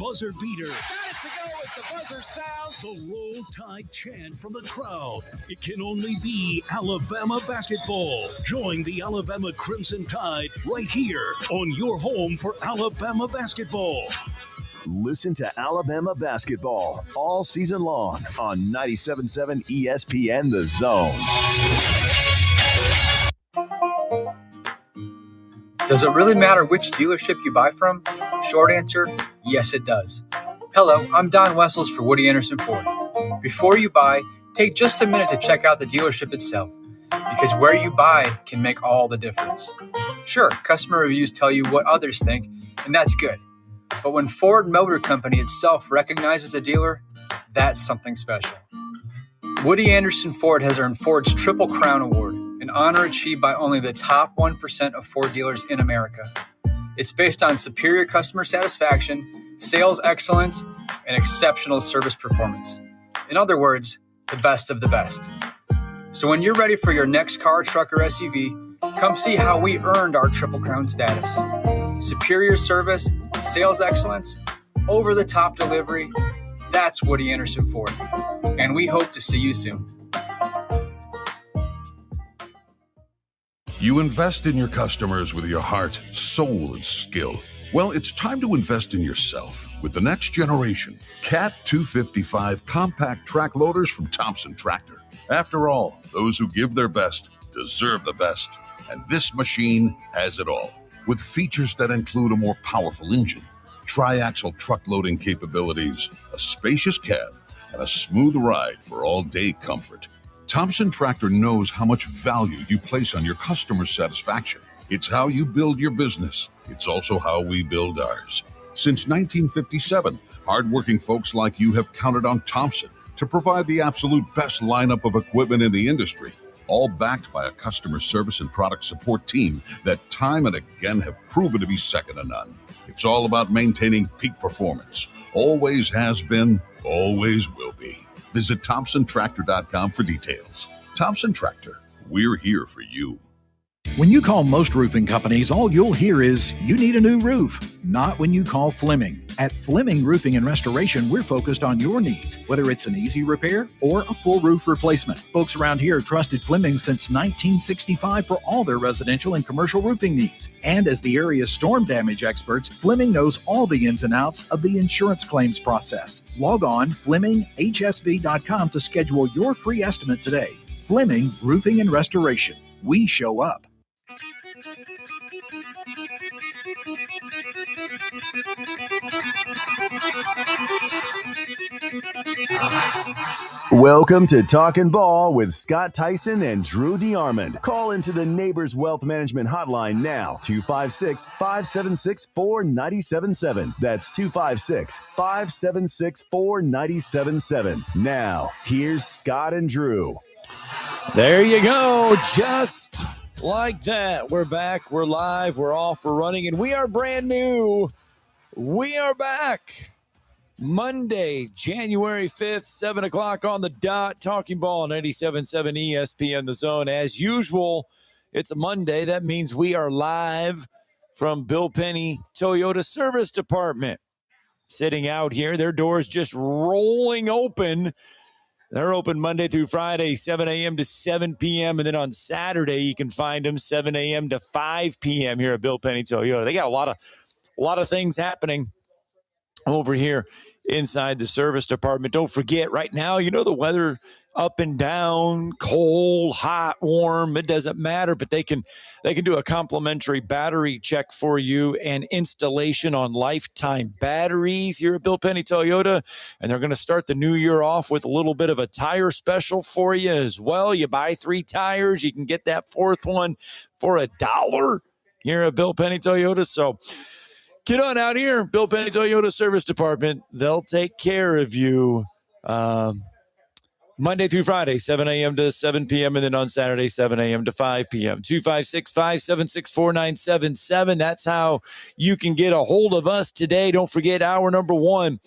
buzzer beater. Got it to go as the buzzer sounds. The Roll Tide chant from the crowd. It can only be Alabama basketball. Join the Alabama Crimson Tide right here on your home for Alabama basketball. Listen to Alabama basketball all season long on 97.7 ESPN The Zone. Does it really matter which dealership you buy from? Short answer, yes it does. Hello, I'm Don Wessels for Woody Anderson Ford. Before you buy, take just a minute to check out the dealership itself, because where you buy can make all the difference. Sure, customer reviews tell you what others think, and that's good. But when Ford Motor Company itself recognizes a dealer, that's something special. Woody Anderson Ford has earned Ford's Triple Crown Award, an honor achieved by only the top 1% of Ford dealers in America. It's based on superior customer satisfaction, sales excellence, and exceptional service performance. In other words, the best of the best. So when you're ready for your next car, truck, or SUV, come see how we earned our Triple Crown status. Superior service, sales excellence, over-the-top delivery, that's Woody Anderson Ford. And we hope to see you soon. You invest in your customers with your heart, soul, and skill. Well, it's time to invest in yourself with the next generation Cat 255 compact track loaders from Thompson Tractor. After all, those who give their best deserve the best. And this machine has it all. With features that include a more powerful engine, tri-axle truck loading capabilities, a spacious cab, and a smooth ride for all-day comfort. Thompson Tractor knows how much value you place on your customer satisfaction. It's how you build your business. It's also how we build ours. Since 1957, hardworking folks like you have counted on Thompson to provide the absolute best lineup of equipment in the industry, all backed by a customer service and product support team that time and again have proven to be second to none. It's all about maintaining peak performance. Always has been, always will be. Visit ThompsonTractor.com for details. Thompson Tractor, we're here for you. When you call most roofing companies, all you'll hear is, you need a new roof. Not when you call Fleming. At Fleming Roofing and Restoration, we're focused on your needs, whether it's an easy repair or a full roof replacement. Folks around here have trusted Fleming since 1965 for all their residential and commercial roofing needs. And as the area's storm damage experts, Fleming knows all the ins and outs of the insurance claims process. Log on FlemingHSB.com to schedule your free estimate today. Fleming Roofing and Restoration. We show up. Welcome to Talkin' Ball with Scott Tyson and Drew DeArmond. Call into the Neighbors Wealth Management Hotline now, 256-576-4977. That's 256-576-4977. Now, here's Scott and Drew. There you go. Just like that. We're back. We're live. We're off. We're running. And we are brand new. We are back. Monday, January 5th, 7 o'clock on the dot. Talking Ball, 97.7 ESPN The Zone. As usual, it's a Monday. That means we are live from Bill Penney Toyota Service Department. Sitting out here. Their doors just rolling open. They're open Monday through Friday, 7 a.m. to 7 p.m. And then on Saturday, you can find them 7 a.m. to 5 p.m. here at Bill Penney Toyota. They got a lot of things happening over here inside the service department. Don't forget, right now, the weather up and down, cold, hot, warm, it doesn't matter, but they can do a complimentary battery check for you and installation on lifetime batteries here at Bill Penney Toyota. And they're going to start the new year off with a little bit of a tire special for you as well. You buy 3 tires, you can get that 4th one for $1 here at Bill Penney Toyota. So get on out here, Bill Penney Toyota Service Department. They'll take care of you Monday through Friday, 7 a.m. to 7 p.m., and then on Saturday, 7 a.m. to 5 p.m. 256-576-4977. That's how you can get a hold of us today. Don't forget, hour number 1,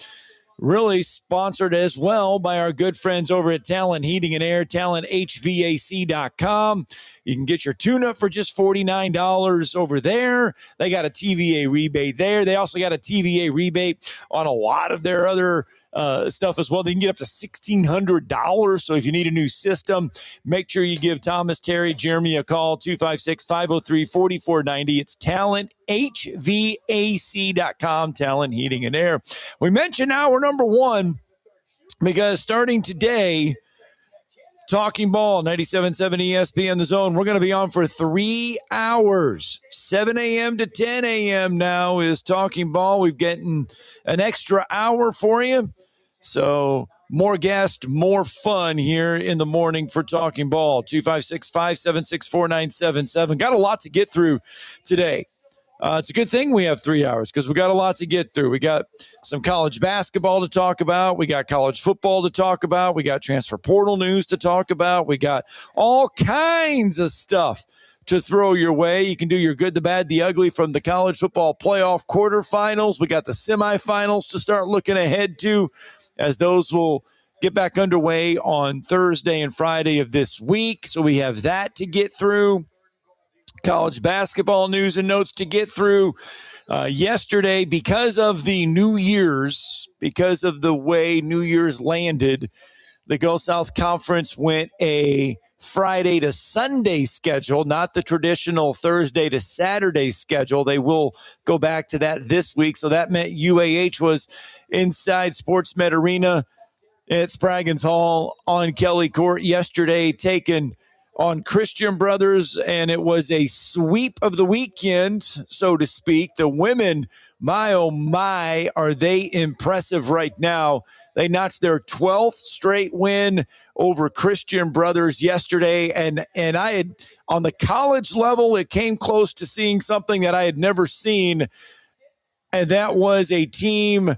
really sponsored as well by our good friends over at Talent Heating and Air, talenthvac.com. You can get your tune-up for just $49 over there. They got a TVA rebate there. They also got a TVA rebate on a lot of their other stuff as well. They can get up to $1,600. So if you need a new system, make sure you give Thomas, Terry, Jeremy a call, 256-503-4490. It's talenthvac.com, Talent Heating and Air. We mentioned hour number one because starting today, Talking Ball, 97.7 ESPN The Zone. We're going to be on for 3 hours. 7 a.m. to 10 a.m. now is Talking Ball. We've gotten an extra hour for you. So more guests, more fun here in the morning for Talking Ball. 256-576-4977. Got a lot to get through today. It's a good thing we have 3 hours because we got a lot to get through. We got some college basketball to talk about. We got college football to talk about. We got transfer portal news to talk about. We got all kinds of stuff to throw your way. You can do your good, the bad, the ugly from the college football playoff quarterfinals. We got the semifinals to start looking ahead to as those will get back underway on Thursday and Friday of this week. So we have that to get through. College basketball news and notes to get through. Yesterday, because of the New Year's, because of the way New Year's landed, the Go South Conference went a Friday to Sunday schedule, not the traditional Thursday to Saturday schedule. They will go back to that this week. So that meant UAH was inside SportsMed Arena at Spraggins Hall on Kelly Court yesterday, taking on Christian Brothers, and it was a sweep of the weekend, so to speak. The women, my oh my, are they impressive right now. They notched their 12th straight win over Christian Brothers yesterday, and I had, on the college level, it came close to seeing something that I had never seen, and that was a team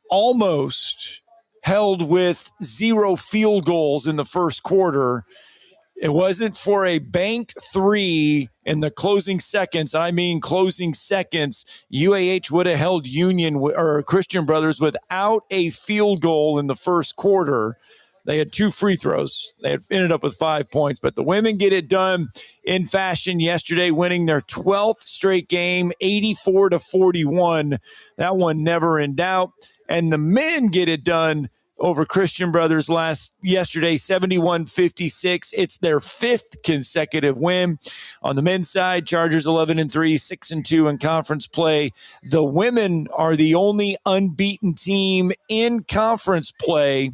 almost held with 0 field goals in the first quarter. It wasn't for a banked 3 in the closing seconds. I mean, closing seconds. UAH would have held Union or Christian Brothers without a field goal in the first quarter. They had 2 free throws. They had ended up with 5 points, but the women get it done in fashion yesterday, winning their 12th straight game, 84-41. That one never in doubt. And the men get it done over Christian Brothers yesterday, 71-56. It's their 5th consecutive win. On the men's side, Chargers 11-3, 6-2 in conference play. The women are the only unbeaten team in conference play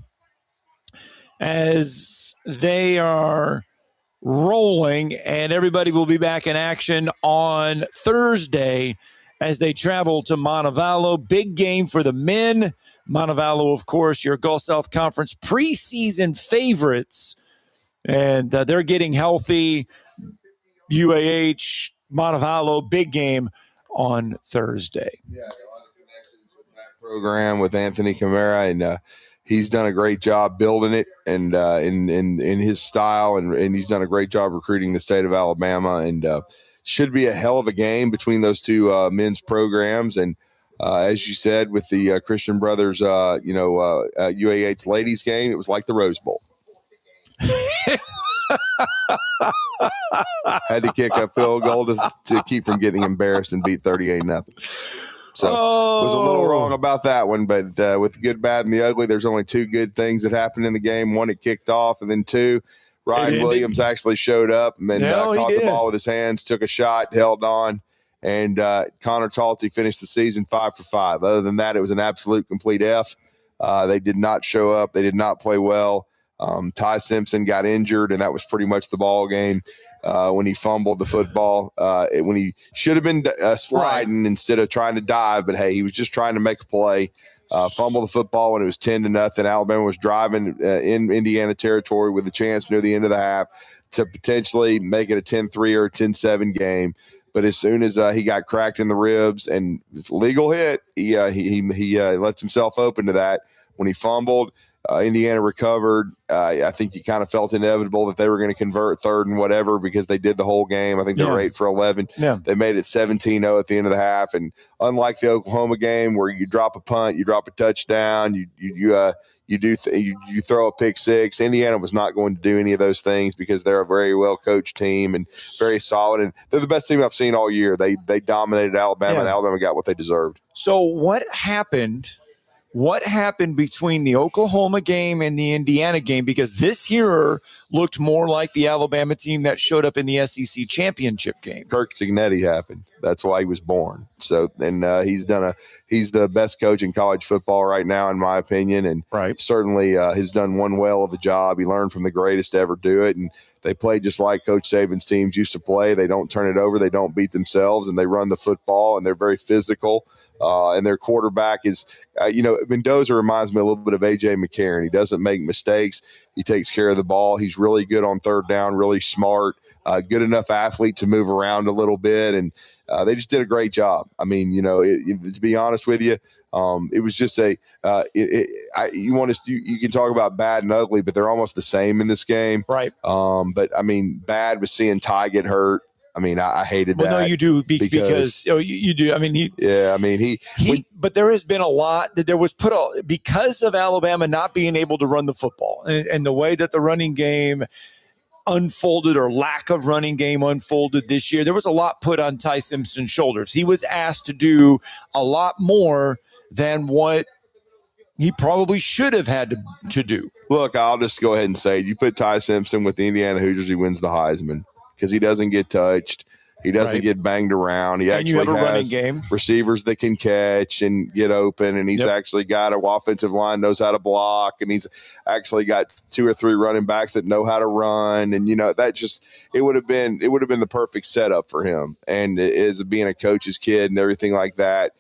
as they are rolling, and everybody will be back in action on Thursday as they travel to Montevallo. Big game for the men. Montevallo, of course, your Gulf South Conference preseason favorites, and they're getting healthy. UAH, Montevallo, big game on Thursday. Yeah, a lot of connections with that program with Anthony Camara, and he's done a great job building it and in his style, and he's done a great job recruiting the state of Alabama, and should be a hell of a game between those two men's programs. And as you said, with the Christian Brothers, UAH ladies game, it was like the Rose Bowl. Had to kick a field goal to keep from getting embarrassed and beat 38-0. So was a little wrong about that one, but with the good, bad, and the ugly, there's only 2 good things that happened in the game. 1, it kicked off, and then 2, Ryan Williams actually showed up and caught the ball with his hands, took a shot, held on, and Connor Talty finished the season 5 for 5. Other than that, it was an absolute complete F. They did not show up. They did not play well. Ty Simpson got injured, and that was pretty much the ball game when he fumbled the football. When he should have been sliding instead of trying to dive, but hey, he was just trying to make a play. Fumbled the football when it was 10-0. Alabama was driving in Indiana territory with a chance near the end of the half to potentially make it a 10-3 or a 10-7 game. But as soon as he got cracked in the ribs and it's a legal hit, he lets himself open to that. when he fumbled. Indiana recovered. I think you kind of felt inevitable that they were going to convert third and whatever because they did the whole game. I think they were 8 for 11. Yeah. They made it 17-0 at the end of the half. And unlike the Oklahoma game where you drop a punt, you drop a touchdown, you throw a pick six, Indiana was not going to do any of those things because they're a very well-coached team and very solid. And they're the best team I've seen all year. They dominated Alabama, and Alabama got what they deserved. So what happened between the Oklahoma game and the Indiana game? Because this here looked more like the Alabama team that showed up in the SEC championship game. Kirk Cignetti happened. That's why he was born. So, and he's the best coach in college football right now, in my opinion, and certainly has done one well of a job. He learned from the greatest to ever do it, and they play just like Coach Saban's teams used to play. They don't turn it over. They don't beat themselves, and they run the football, and they're very physical. And their quarterback is, Mendoza reminds me a little bit of A.J. McCarron. He doesn't make mistakes. He takes care of the ball. He's really good on third down, really smart, good enough athlete to move around a little bit. And they just did a great job. I mean, to be honest with you, it was just you can talk about bad and ugly, but they're almost the same in this game. Right. But I mean, bad was seeing Ty get hurt. I mean, I hated that. Well, no, you do because you do. I mean, but there has been a lot that there was because of Alabama not being able to run the football and the way that the running game unfolded or lack of running game unfolded this year. There was a lot put on Ty Simpson's shoulders. He was asked to do a lot more than what he probably should have had to do. Look, I'll just go ahead and say it. You put Ty Simpson with the Indiana Hoosiers, he wins the Heisman. Because he doesn't get touched. He doesn't get banged around. He actually has running game. Receivers that can catch and get open, and he's actually got an offensive line knows how to block, and he's actually got 2 or 3 running backs that know how to run, and it would have been the perfect setup for him. And as being a coach's kid and everything like that,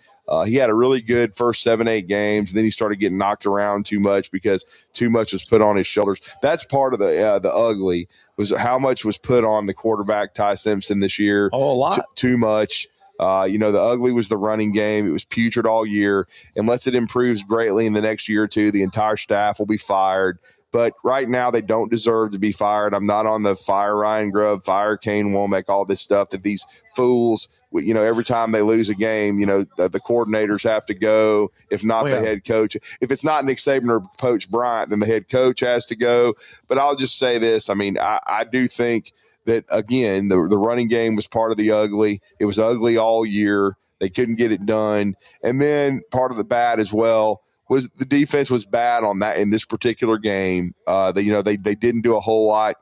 he had a really good first 7-8 games, and then he started getting knocked around too much because too much was put on his shoulders. That's part of the ugly was how much was put on the quarterback Ty Simpson this year. Oh, a lot. Too much. The ugly was the running game. It was putrid all year. Unless it improves greatly in the next year or two, the entire staff will be fired. But right now, they don't deserve to be fired. I'm not on the fire Ryan Grubb, fire Kane Womack, all this stuff that these fools, every time they lose a game, the coordinators have to go. If not the head coach, if it's not Nick Saban or Coach Bryant, then the head coach has to go. But I'll just say this. I mean, I do think that, again, the running game was part of the ugly. It was ugly all year. They couldn't get it done. And then part of the bad as well was the defense was bad on that in this particular game. They didn't do a whole lot,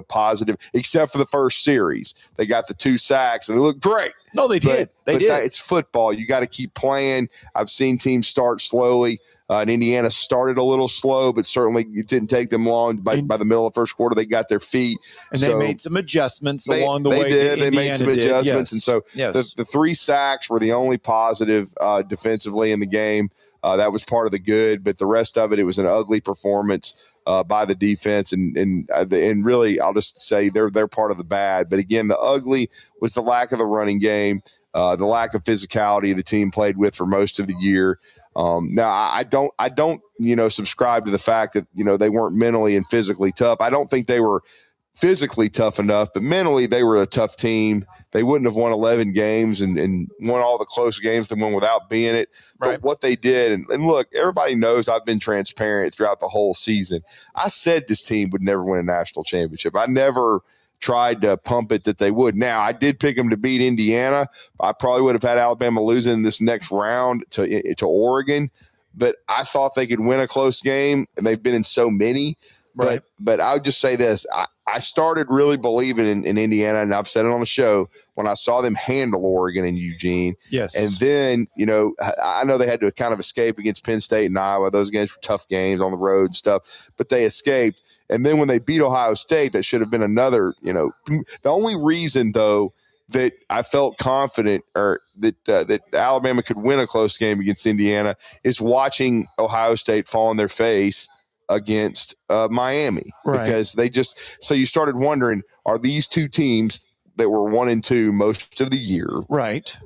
positive, except for the first series. They got the 2 sacks and they looked great. No, they did. They did. It's football. You got to keep playing. I've seen teams start slowly. And Indiana started a little slow, but certainly it didn't take them long. By the middle of the first quarter, they got their feet. And they made some adjustments along the way. They made some adjustments. Yes. And so the 3 sacks were the only positive defensively in the game. That was part of the good, but the rest of it was an ugly performance by the defense, and really, I'll just say they're part of the bad. But again, the ugly was the lack of the running game, the lack of physicality the team played with for most of the year. Now, I don't subscribe to the fact that they weren't mentally and physically tough. I don't think they were physically tough enough, but mentally they were a tough team. They wouldn't have won 11 games and won all the close games they won without being it. Right. But what they did, and look, everybody knows I've been transparent throughout the whole season. I said this team would never win a national championship. I never tried to pump it that they would. Now, I did pick them to beat Indiana. I probably would have had Alabama losing in this next round to Oregon, but I thought they could win a close game, and they've been in so many. Right. But I would just say this. I started really believing in Indiana, and I've said it on the show, when I saw them handle Oregon and Eugene. Yes. And then, I know they had to kind of escape against Penn State and Iowa. Those games were tough games on the road and stuff, but they escaped. And then when they beat Ohio State, that should have been another, the only reason, though, that I felt confident or that Alabama could win a close game against Indiana is watching Ohio State fall on their face against Miami. Right. Because so you started wondering, are these two teams that were 1 and 2 most of the year. Right.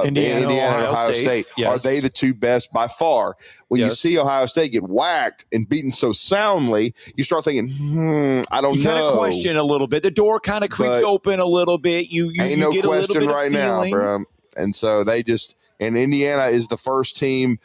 Indiana and Ohio State. Yes. Are they the two best by far? When you see Ohio State get whacked and beaten so soundly, you start thinking, I don't know. You kind of question a little bit. The door kind of creaks open a little bit. You ain't no get a little bit right of feeling. now, bro. And so and Indiana is the first team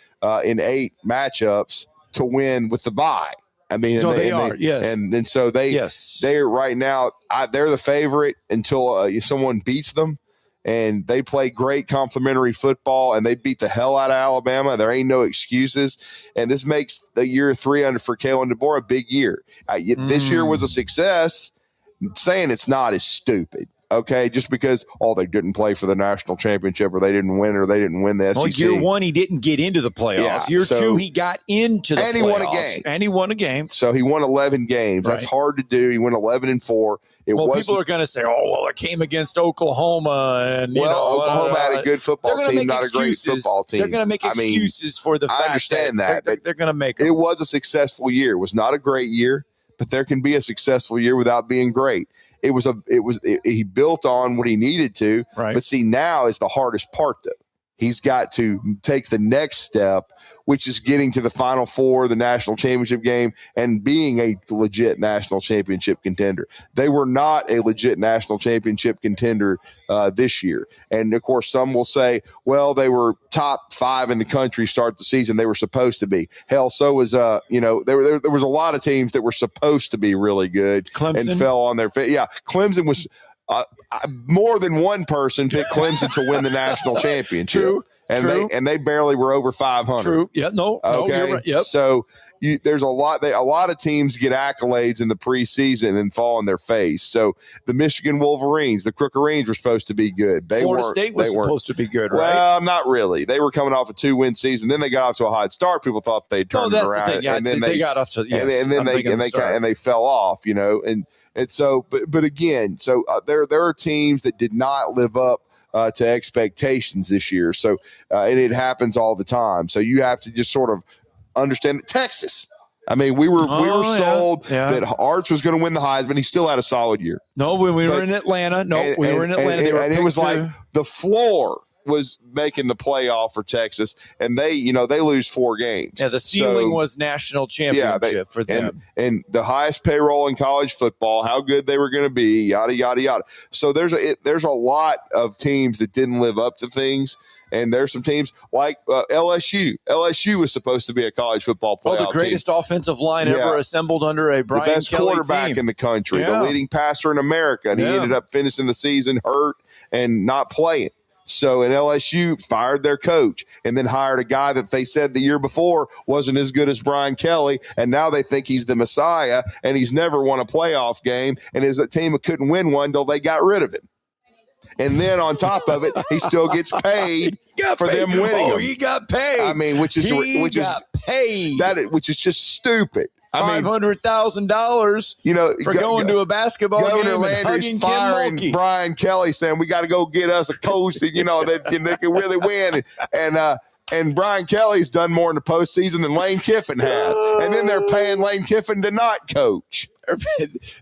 in 8 matchups to win with the bye. I mean, they are. Yes. And so they're right now, they're the favorite until someone beats them. And they play great complementary football, and they beat the hell out of Alabama. There ain't no excuses. And this makes the year 3 for Kalen DeBoer a big year. This year was a success. Saying it's not is stupid. Okay, just because they didn't play for the national championship, or they didn't win the SEC. Well, year 1 he didn't get into the playoffs. Yeah, year 2 he got into the playoffs. And he won a game. So he won 11 games. Right. That's hard to do. He went 11-4. People are going to say, it came against Oklahoma, and Oklahoma had a good football team, not a great football team. They're going to make excuses for the fact. I understand that. They're going to make them. It was a successful year. It was not a great year, but there can be a successful year without being great. He built on what he needed to, right. But see, now is the hardest part though. He's got to take the next step, which is getting to the Final Four, the national championship game, and being a legit national championship contender. They were not a legit national championship contender this year. And, of course, some will say, well, they were top 5 in the country start the season. They were supposed to be. Hell, so was, there was a lot of teams that were supposed to be really good. Clemson? And fell on their face. Yeah, Clemson was more than one person picked Clemson to win the national championship. True. And they barely were over 500. True. Yeah. No. Okay. You're right. Yep. So there's a lot of teams get accolades in the preseason and fall on their face. So the Michigan Wolverines, the Crookereens were supposed to be good. Florida State was supposed to be good, right? Well, not really. They were coming off a 2-win season. Then they got off to a hot start. People thought they'd turned it around. The thing. Yeah, and then they got off to and they fell off. And so, but again, so there are teams that did not live up to expectations this year. So, and it happens all the time. So you have to just sort of understand that Texas. I mean, we were sold that Arch was going to win the Heisman. He still had a solid year. No, when we were in Atlanta. We were in Atlanta. And it was like the floor was making the playoff for Texas, and they lose 4 games. Yeah, the ceiling was national championship for them. And the highest payroll in college football, how good they were going to be, yada, yada, yada. So there's a lot of teams that didn't live up to things. And there's some teams like LSU. LSU was supposed to be a college football playoff team. The greatest offensive line ever assembled under a Brian the best Kelly quarterback team. In the country, the leading passer in America. And he ended up finishing the season hurt and not playing. So, and LSU fired their coach and then hired a guy that they said the year before wasn't as good as Brian Kelly. And now they think he's the Messiah, and he's never won a playoff game. And his team couldn't win one until they got rid of him. And then on top of it, he still gets paid for them winning. He got paid. I mean, which is just stupid. $500,000, for going to a basketball Governor game Landry's and hugging firing Kim Mulkey. Brian Kelly, saying we got to go get us a coach that that can really win. And Brian Kelly's done more in the postseason than Lane Kiffin has. And then they're paying Lane Kiffin to not coach.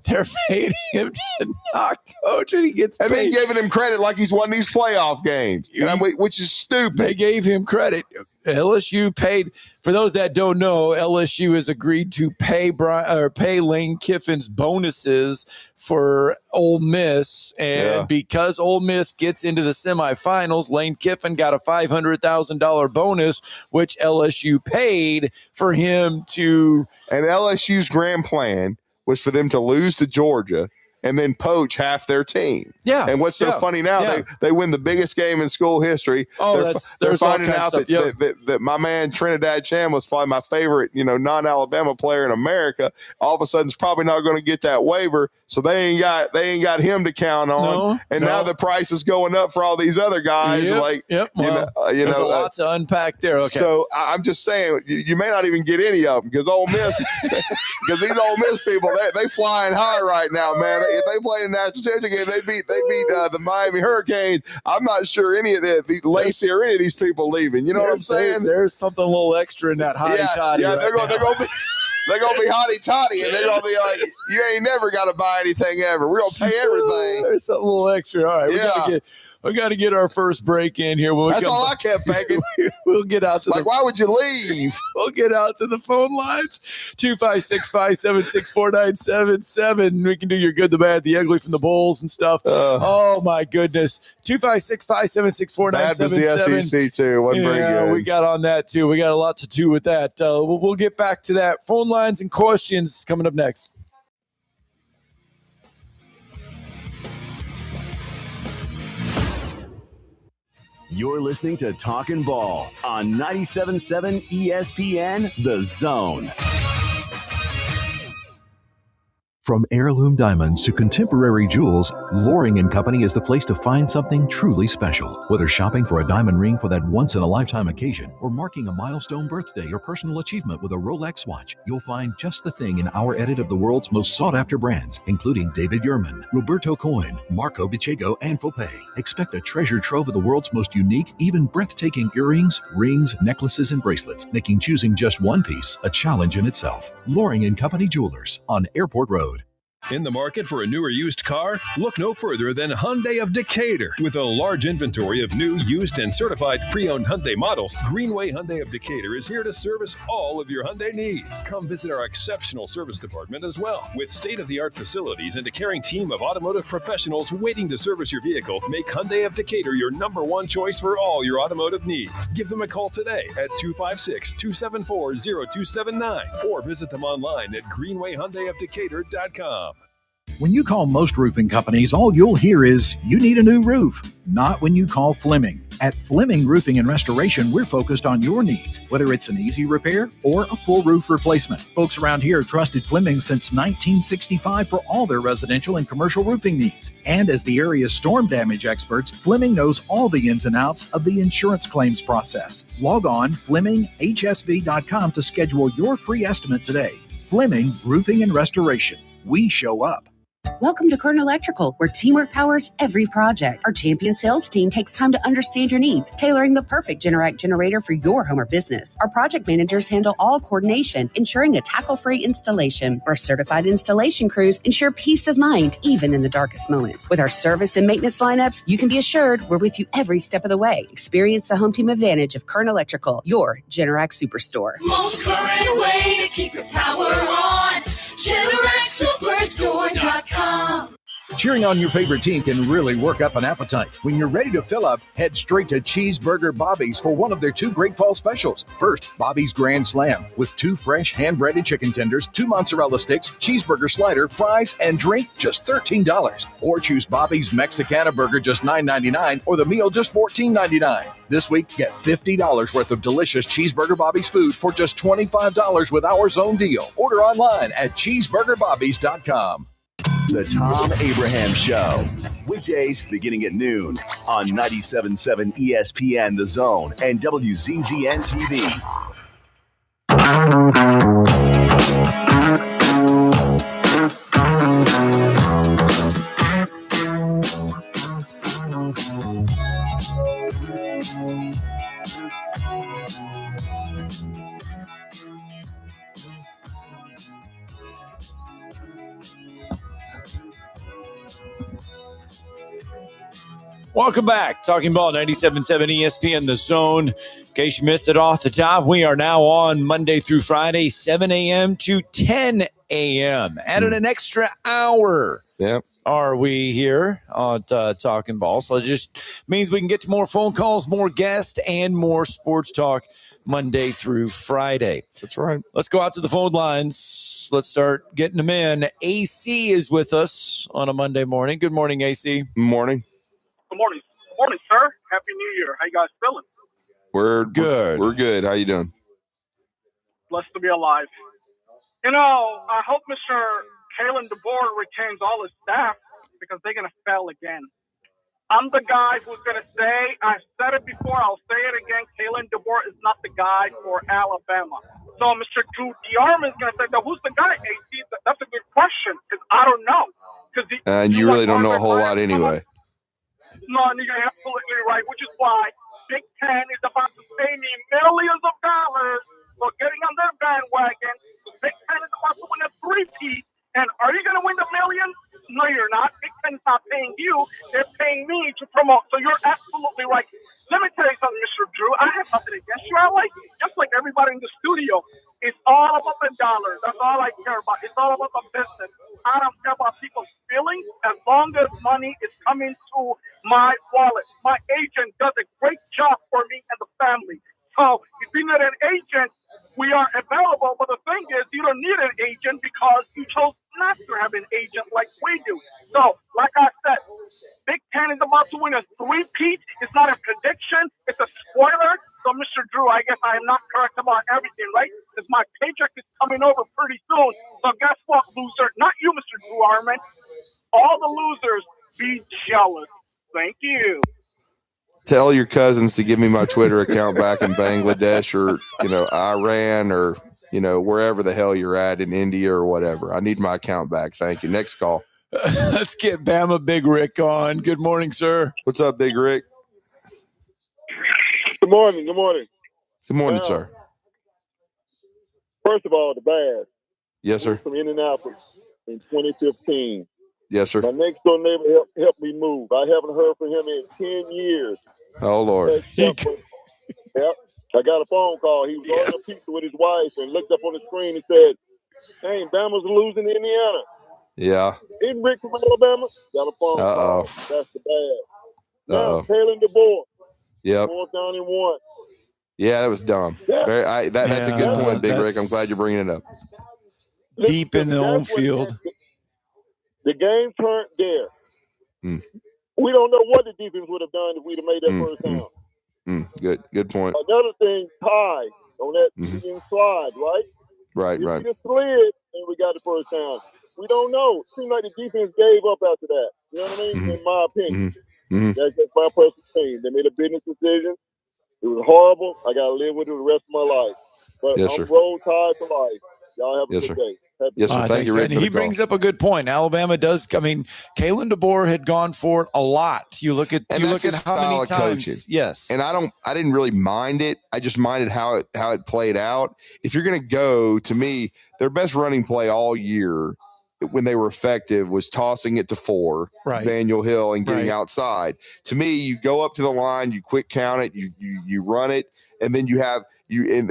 They're paying him to not coach, and he gets paid. And then giving him credit like he's won these playoff games, which is stupid. They gave him credit. LSU paid. For those that don't know, LSU has agreed to pay Lane Kiffin's bonuses for Ole Miss, and because Ole Miss gets into the semifinals, Lane Kiffin got a $500,000 bonus, which LSU paid for him to. And LSU's grand plan was for them to lose to Georgia and then poach half their team. Yeah. And what's so funny now, they win the biggest game in school history. Oh, they're finding out that my man Trinidad Cham was probably my favorite, non-Alabama player in America. All of a sudden, it's probably not going to get that waiver. So they ain't got him to count on. Now the price is going up for all these other guys. There's a lot to unpack there. Okay. So I'm just saying, you may not even get any of them because Ole Miss, because these Ole Miss people, they flying high right now, man. If they play in the national championship game, they beat the Miami Hurricanes. I'm not sure any of the Lacey or any of these people leaving. You know what I'm saying? There's something a little extra in that high toddy. Yeah, they're going to be. They're going to be hotty-totty, and they're going to be like, you ain't never got to buy anything ever. We're going to pay everything. There's something a little extra. All right, we got to get our first break in here. That's all I kept thinking. We'll get out to why would you leave? We'll get out to the phone lines. 256-576-4977. We can do your good, the bad, the ugly from the Bulls and stuff. Oh, my goodness. 256-576-4977. Bad was the SEC, too. Wasn't very good. We got on that, too. We got a lot to do with that. We'll get back to that. Phone lines and questions coming up next. You're listening to Talkin' Ball on 97.7 ESPN, The Zone. From heirloom diamonds to contemporary jewels, Loring & Company is the place to find something truly special. Whether shopping for a diamond ring for that once-in-a-lifetime occasion or marking a milestone birthday or personal achievement with a Rolex watch, you'll find just the thing in our edit of the world's most sought-after brands, including David Yurman, Roberto Coin, Marco Bicego, and Fopay. Expect a treasure trove of the world's most unique, even breathtaking earrings, rings, necklaces, and bracelets, making choosing just one piece a challenge in itself. Loring & Company Jewelers on Airport Road. In the market for a new or used car? Look no further than Hyundai of Decatur. With a large inventory of new, used, and certified pre-owned Hyundai models, Greenway Hyundai of Decatur is here to service all of your Hyundai needs. Come visit our exceptional service department as well. With state-of-the-art facilities and a caring team of automotive professionals waiting to service your vehicle, make Hyundai of Decatur your #1 choice for all your automotive needs. Give them a call today at 256-274-0279 or visit them online at greenwayhyundaiofdecatur.com. When you call most roofing companies, all you'll hear is, you need a new roof. Not when you call Fleming. At Fleming Roofing and Restoration, we're focused on your needs, whether it's an easy repair or a full roof replacement. Folks around here have trusted Fleming since 1965 for all their residential and commercial roofing needs. And as the area's storm damage experts, Fleming knows all the ins and outs of the insurance claims process. Log on FlemingHSV.com to schedule your free estimate today. Fleming Roofing and Restoration. We show up. Welcome to Kern Electrical, where teamwork powers every project. Our champion sales team takes time to understand your needs, tailoring the perfect Generac generator for your home or business. Our project managers handle all coordination, ensuring a tackle-free installation. Our certified installation crews ensure peace of mind, even in the darkest moments. With our service and maintenance lineups, you can be assured we're with you every step of the way. Experience the home team advantage of Kern Electrical, your Generac Superstore. Most current way to keep your power on. GeneracSuperstore.com. Cheering on your favorite team can really work up an appetite. When you're ready to fill up, head straight to Cheeseburger Bobby's for one of their 2 great fall specials. First, Bobby's Grand Slam with 2 fresh hand-breaded chicken tenders, 2 mozzarella sticks, cheeseburger slider, fries, and drink, just $13. Or choose Bobby's Mexicana Burger, just $9.99, or the meal, just $14.99. This week, get $50 worth of delicious Cheeseburger Bobby's food for just $25 with our zone deal. Order online at cheeseburgerbobbies.com. The Tom Abraham Show. Weekdays beginning at noon on 97.7 ESPN The Zone and WZZN TV. Welcome back. Talking Ball, 97.7 ESPN The Zone. In case you missed it off the top, we are now on Monday through Friday, 7 a.m. to 10 a.m. Added an extra hour. Yep. Are we here on Talking Ball? So it just means we can get to more phone calls, more guests, and more sports talk Monday through Friday. That's right. Let's go out to the phone lines. Let's start getting them in. AC is with us on a Monday morning. Good morning, AC. Morning. Good morning. Good morning, sir. Happy New Year. How you guys feeling? We're good. We're good. How you doing? Blessed to be alive. You know, I hope Mr. Kalen DeBoer retains all his staff because they're going to fail again. I'm the guy who's going to say, I said it before, I'll say it again, Kalen DeBoer is not the guy for Alabama. So Mr. Drew DeArmond is going to say, now, who's the guy, AC? That's a good question because I don't know. And you really don't know a whole lot anyway. No, you're absolutely right, which is why Big Ten is about to pay me millions of dollars for getting on their bandwagon. Big Ten is paying you, they're paying me to promote. So you're absolutely right. Let me tell you something, Mr. Drew. I have nothing against you. I like you, just like everybody in the studio. It's all about the dollars. That's all I care about. It's all about the business. I don't care about people's feelings as long as money is coming to my wallet. My agent does a great job for me and the family. So if you need an agent, we are available. But the thing is, you don't need an agent because you chose not to have an agent like we do. So, like I said, Big Ten is about to win a three-peat. It's not a prediction. It's a spoiler. So, Mr. Drew, I guess I am not correct about everything, right? Because my paycheck is coming over pretty soon. So, guess what, loser? Not you, Mr. Drew Arman. All the losers be jealous. Thank you. Tell your cousins to give me my Twitter account back in Bangladesh or, Iran or, wherever the hell you're at in India or whatever. I need my account back. Thank you. Next call. Let's get Bama Big Rick on. Good morning, sir. What's up, Big Rick? Good morning. Good morning. Good morning, sir. First of all, the Bears. Yes, sir. From Indianapolis in 2015. Yes, sir. My next door neighbor helped me move. I haven't heard from him in 10 years. Oh, Lord. Yep. I got a phone call. He was ordering a pizza with his wife and looked up on the screen and said, "Hey, Bama's losing to Indiana." Yeah. Isn't Rick from Alabama? Got a phone call. That's the Bears. Now, Taylor DeBoer. Yep. 4th down and 1. Yeah, that was dumb. That's a good point, Big Rick. I'm glad you're bringing it up. Deep in the own field. The game turned there. We don't know what the defense would have done if we'd have made that first down. Good point. Another thing, Ty, on that slide, right? Right. We just slid and we got the first down. We don't know. It seemed like the defense gave up after that. You know what I mean? In my opinion. That's just my personal opinion. They made a business decision. It was horrible. I got to live with it the rest of my life. But I'm roll Tide for life. Y'all have a good day. Yes, sir. Thank you, Rick. And he brings up a good point. Alabama does. I mean, Kalen DeBoer had gone for it a lot. You look at how many times. Coaching. Yes, and I didn't really mind it. I just minded how it played out. If you're going to go, to me, their best running play all year when they were effective was tossing it to 4, Daniel Hill, and getting outside. To me, you go up to the line, you quick count it, you run it, and then you have. And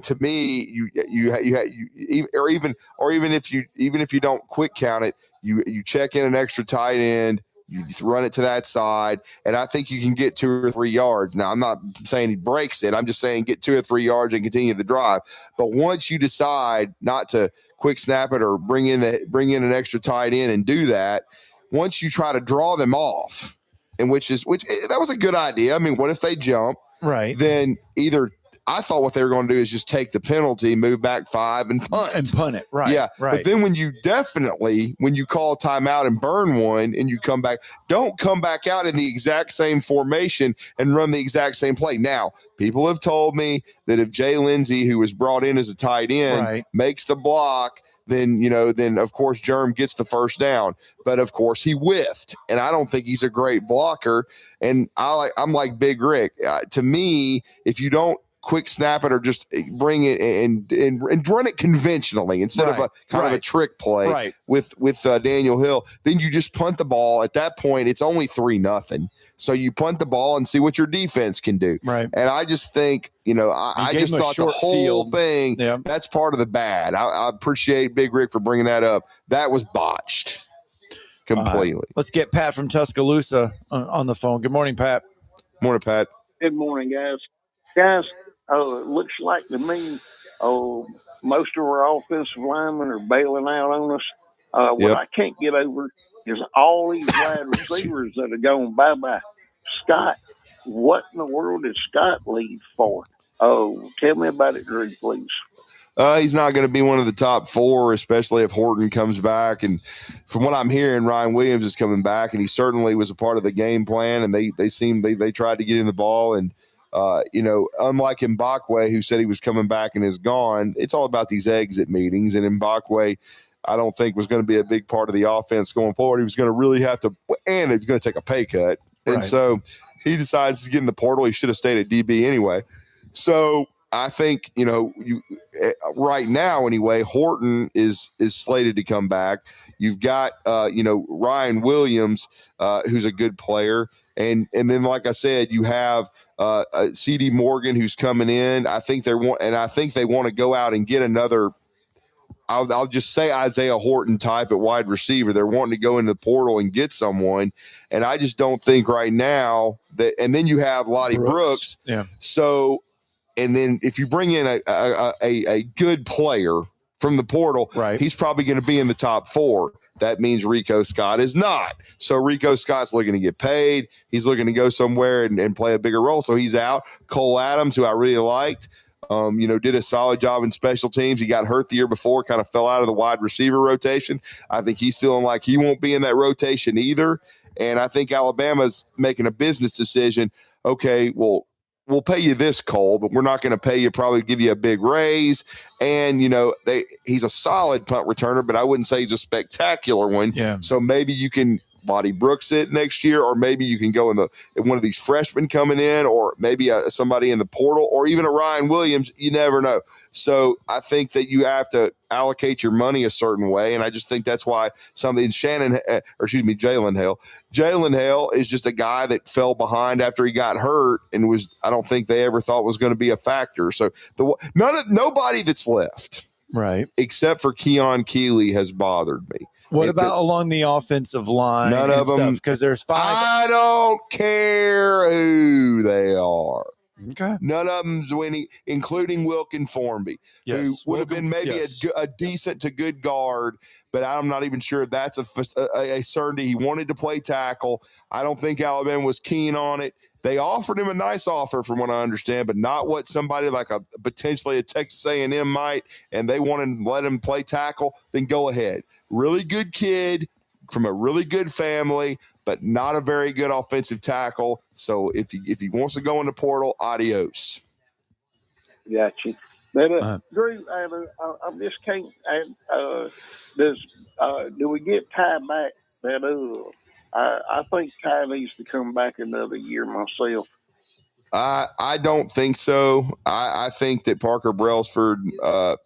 to me, even if you don't quick count it, you check in an extra tight end, you run it to that side, and I think you can get 2 or 3 yards. Now, I'm not saying he breaks it. I'm just saying get 2 or 3 yards and continue the drive. But once you decide not to quick snap it or bring in an extra tight end and do that, once you try to draw them off, and which that was a good idea. I mean, what if they jump? Right. Then either I thought what they were going to do is just take the penalty, move back 5, and punt it. Right. Yeah. Right. But then when you call a timeout and burn one and you come back, don't come back out in the exact same formation and run the exact same play. Now, people have told me that if Jay Lindsey, who was brought in as a tight end, makes the block, then of course Germ gets the first down. But of course he whiffed, and I don't think he's a great blocker. And I'm like Big Rick. To me, if you don't quick snap it or just bring it and run it conventionally instead of a trick play with Daniel Hill, then you just punt the ball. At that point, it's only 3-0. So you punt the ball and see what your defense can do. Right. And I just think, I just thought the whole thing, that's part of the bad. I appreciate Big Rick for bringing that up. That was botched completely. Let's get Pat from Tuscaloosa on the phone. Good morning, Pat. Morning, Pat. Good morning, guys. Guys, it looks like to me, most of our offensive linemen are bailing out on us. What I can't get over is all these wide receivers that are going bye-bye. Scott, what in the world did Scott leave for? Oh, tell me about it, Drew, please. He's not going to be one of the top 4, especially if Horton comes back. And from what I'm hearing, Ryan Williams is coming back, and he certainly was a part of the game plan. And they tried to get in the ball. And unlike Mbakwe, who said he was coming back and is gone, it's all about these exit meetings. And Mbakwe, I don't think was going to be a big part of the offense going forward. He was going to really have to, and he's going to take a pay cut. And so he decides to get in the portal. He should have stayed at DB anyway. So I think, right now anyway, Horton is slated to come back. You've got, Ryan Williams, who's a good player. And then, like I said, you have C.D. Morgan, who's coming in. I think they want to go out and get another. I'll just say Isaiah Horton type at wide receiver. They're wanting to go into the portal and get someone. And I just don't think right now that. And then you have Lottie Brooks. Yeah. So, and then if you bring in a good player from the portal, right, he's probably going to be in the top 4. That means Rico Scott is not. So Rico Scott's looking to get paid. He's looking to go somewhere and play a bigger role. So he's out. Cole Adams, who I really liked, did a solid job in special teams. He got hurt the year before, kind of fell out of the wide receiver rotation. I think he's feeling like he won't be in that rotation either. And I think Alabama's making a business decision. Okay, well, we'll pay you this, Cole, but we're not going to pay you, probably give you a big raise. And, he's a solid punt returner, but I wouldn't say he's a spectacular one. Yeah. So maybe you can Lottie Brooks it next year, or maybe you can go in one of these freshmen coming in, or maybe somebody in the portal, or even a Ryan Williams. You never know. So I think that you have to allocate your money a certain way, and I just think that's why Jalen Hale is just a guy that fell behind after he got hurt, and I don't think they ever thought was going to be a factor. So nobody that's left, right, except for Keon Keeley, has bothered me. What about along the offensive line? None of them, because there's 5. I don't care who they are. Okay. None of them's winning, including Wilkin Formby, who would have been maybe a decent to good guard, but I'm not even sure that's a certainty. He wanted to play tackle. I don't think Alabama was keen on it. They offered him a nice offer, from what I understand, but not what somebody like potentially a Texas A&M might, and they wanted to let him play tackle. Then go ahead. Really good kid from a really good family, but not a very good offensive tackle. So if he wants to go in the portal, adios. Gotcha. But Drew, I just can't. Do we get Ty back? I think Ty needs to come back another year myself. I don't think so. I think that Parker Brailsford,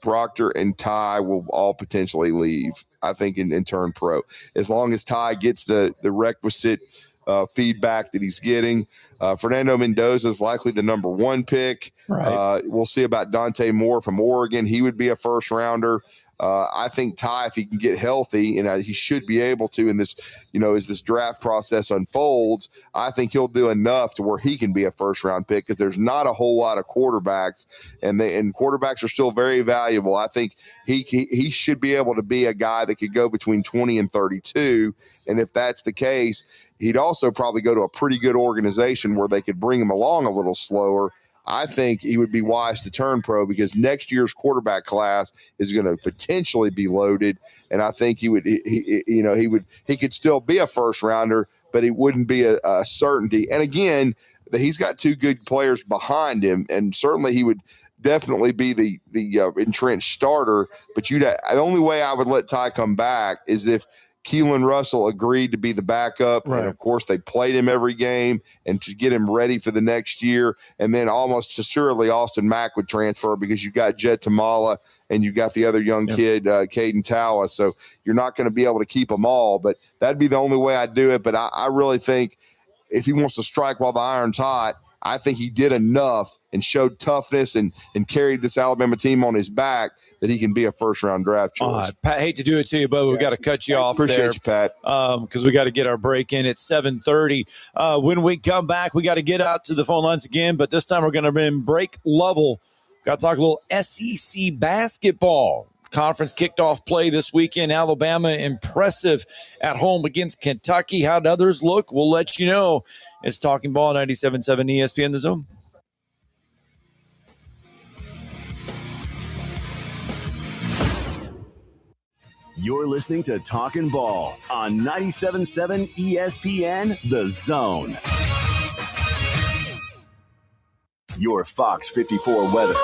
Proctor, and Ty will all potentially leave, I think, and turn pro. As long as Ty gets the requisite feedback that he's getting. Fernando Mendoza is likely the number 1 pick. Right. We'll see about Dante Moore from Oregon. He would be a first rounder. I think Ty, if he can get healthy, and he should be able to in this, as this draft process unfolds, I think he'll do enough to where he can be a first round pick, because there's not a whole lot of quarterbacks, and quarterbacks are still very valuable. I think he should be able to be a guy that could go between 20 and 32. And if that's the case, he'd also probably go to a pretty good organization where they could bring him along a little slower. I think he would be wise to turn pro, because next year's quarterback class is going to potentially be loaded. And I think he could still be a first rounder, but he wouldn't be a certainty. And again, he's got 2 good players behind him, and certainly he would definitely be the entrenched starter. But the only way I would let Ty come back is if Keelan Russell agreed to be the backup. Right. And of course they played him every game and to get him ready for the next year. And then almost assuredly Austin Mack would transfer, because you got Jet Tamala and you got the other young kid, Caden Tawa. So you're not going to be able to keep them all, but that'd be the only way I'd do it. But I really think if he wants to strike while the iron's hot, I think he did enough and showed toughness and carried this Alabama team on his back that he can be a first-round draft choice. Pat, hate to do it to you, but we've got to cut you off. Appreciate you, Pat. Because we got to get our break in at 7:30. When we come back, we got to get out to the phone lines again, but this time we're going to bring Blake Lovell. Got to talk a little SEC basketball. Conference kicked off play this weekend. Alabama impressive at home against Kentucky. How did others look? We'll let you know. It's Talking Ball, 97.7 ESPN The Zone. You're listening to Talkin' Ball on 97.7 ESPN The Zone. Your Fox 54 weather.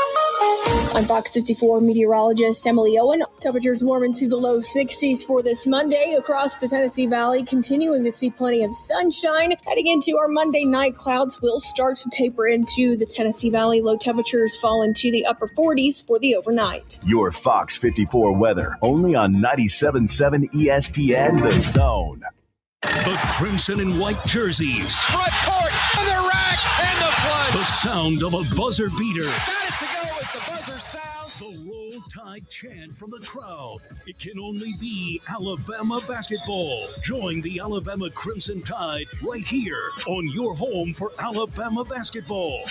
I'm Fox 54 meteorologist Emily Owen. Temperatures warm into the low 60s for this Monday across the Tennessee Valley, continuing to see plenty of sunshine. Heading into our Monday night, clouds will start to taper into the Tennessee Valley. Low temperatures fall into the upper 40s for the overnight. Your Fox 54 weather, only on 97.7 ESPN The Zone. The crimson and white jerseys. Front court, on the rack, and the plunge. The sound of a buzzer beater. Got it to go as the buzzer sounds. The Roll Tide chant from the crowd. It can only be Alabama basketball. Join the Alabama Crimson Tide right here on your home for Alabama basketball.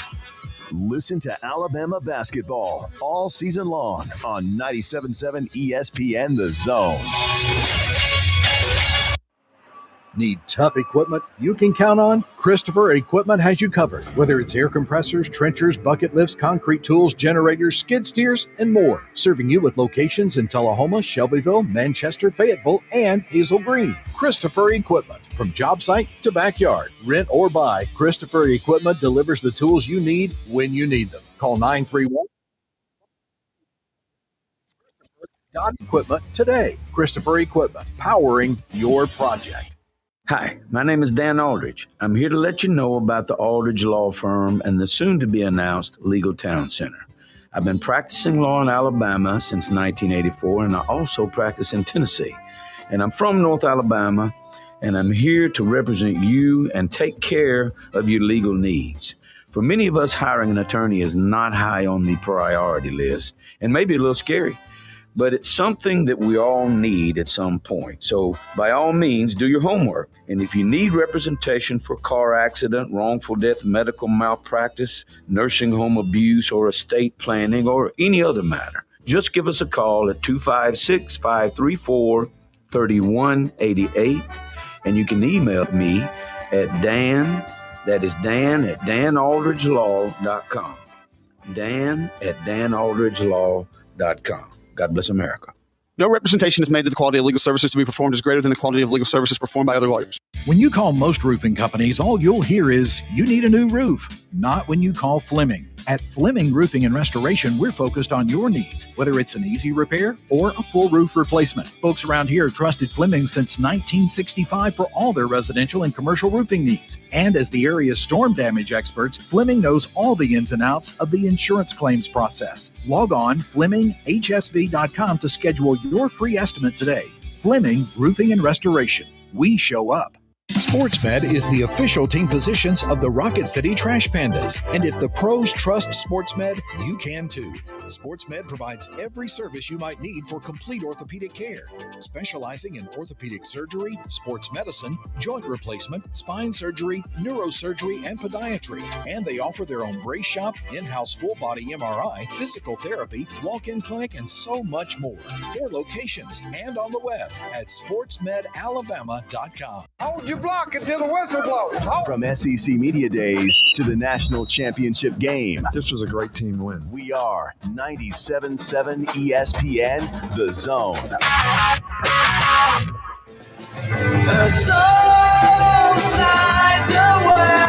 Listen to Alabama basketball all season long on 97.7 ESPN The Zone. Need tough equipment you can count on? Christopher Equipment has you covered. Whether it's air compressors, trenchers, bucket lifts, concrete tools, generators, skid steers, and more. Serving you with locations in Tullahoma, Shelbyville, Manchester, Fayetteville, and Hazel Green. Christopher Equipment. From job site to backyard, rent or buy, Christopher Equipment delivers the tools you need when you need them. Call 931 Equipment today. Christopher Equipment, powering your project. Hi, my name is Dan Aldridge. I'm here to let you know about the Aldridge Law Firm and the soon-to-be-announced Legal Town Center. I've been practicing law in Alabama since 1984, and I also practice in Tennessee. And I'm from North Alabama, and I'm here to represent you and take care of your legal needs. For many of us, hiring an attorney is not high on the priority list and maybe a little scary. But it's something that we all need at some point. So by all means, do your homework. And if you need representation for car accident, wrongful death, medical malpractice, nursing home abuse, or estate planning, or any other matter, just give us a call at 256-534-3188. And you can email me at Dan, that is Dan at danaldridgelaw.com. Dan at danaldridgelaw.com. God bless America. No representation is made that the quality of legal services to be performed is greater than the quality of legal services performed by other lawyers. When you call most roofing companies, all you'll hear is, you need a new roof. Not when you call Fleming. At Fleming Roofing and Restoration, we're focused on your needs, whether it's an easy repair or a full roof replacement. Folks around here have trusted Fleming since 1965 for all their residential and commercial roofing needs. And as the area's storm damage experts, Fleming knows all the ins and outs of the insurance claims process. Log on FlemingHSV.com to schedule your free estimate today. Fleming Roofing and Restoration. We show up. SportsMed is the official team physicians of the Rocket City Trash Pandas. And if the pros trust SportsMed, you can too. SportsMed provides every service you might need for complete orthopedic care, specializing in orthopedic surgery, sports medicine, joint replacement, spine surgery, neurosurgery, and podiatry. And they offer their own brace shop, in-house full-body MRI, physical therapy, walk-in clinic, and so much more. 4 locations and on the web at sportsmedalabama.com. Hold your block until the whistle blows. From SEC Media Days to the National Championship game. This was a great team win. We are 97.7 ESPN The Zone. The soul slides away.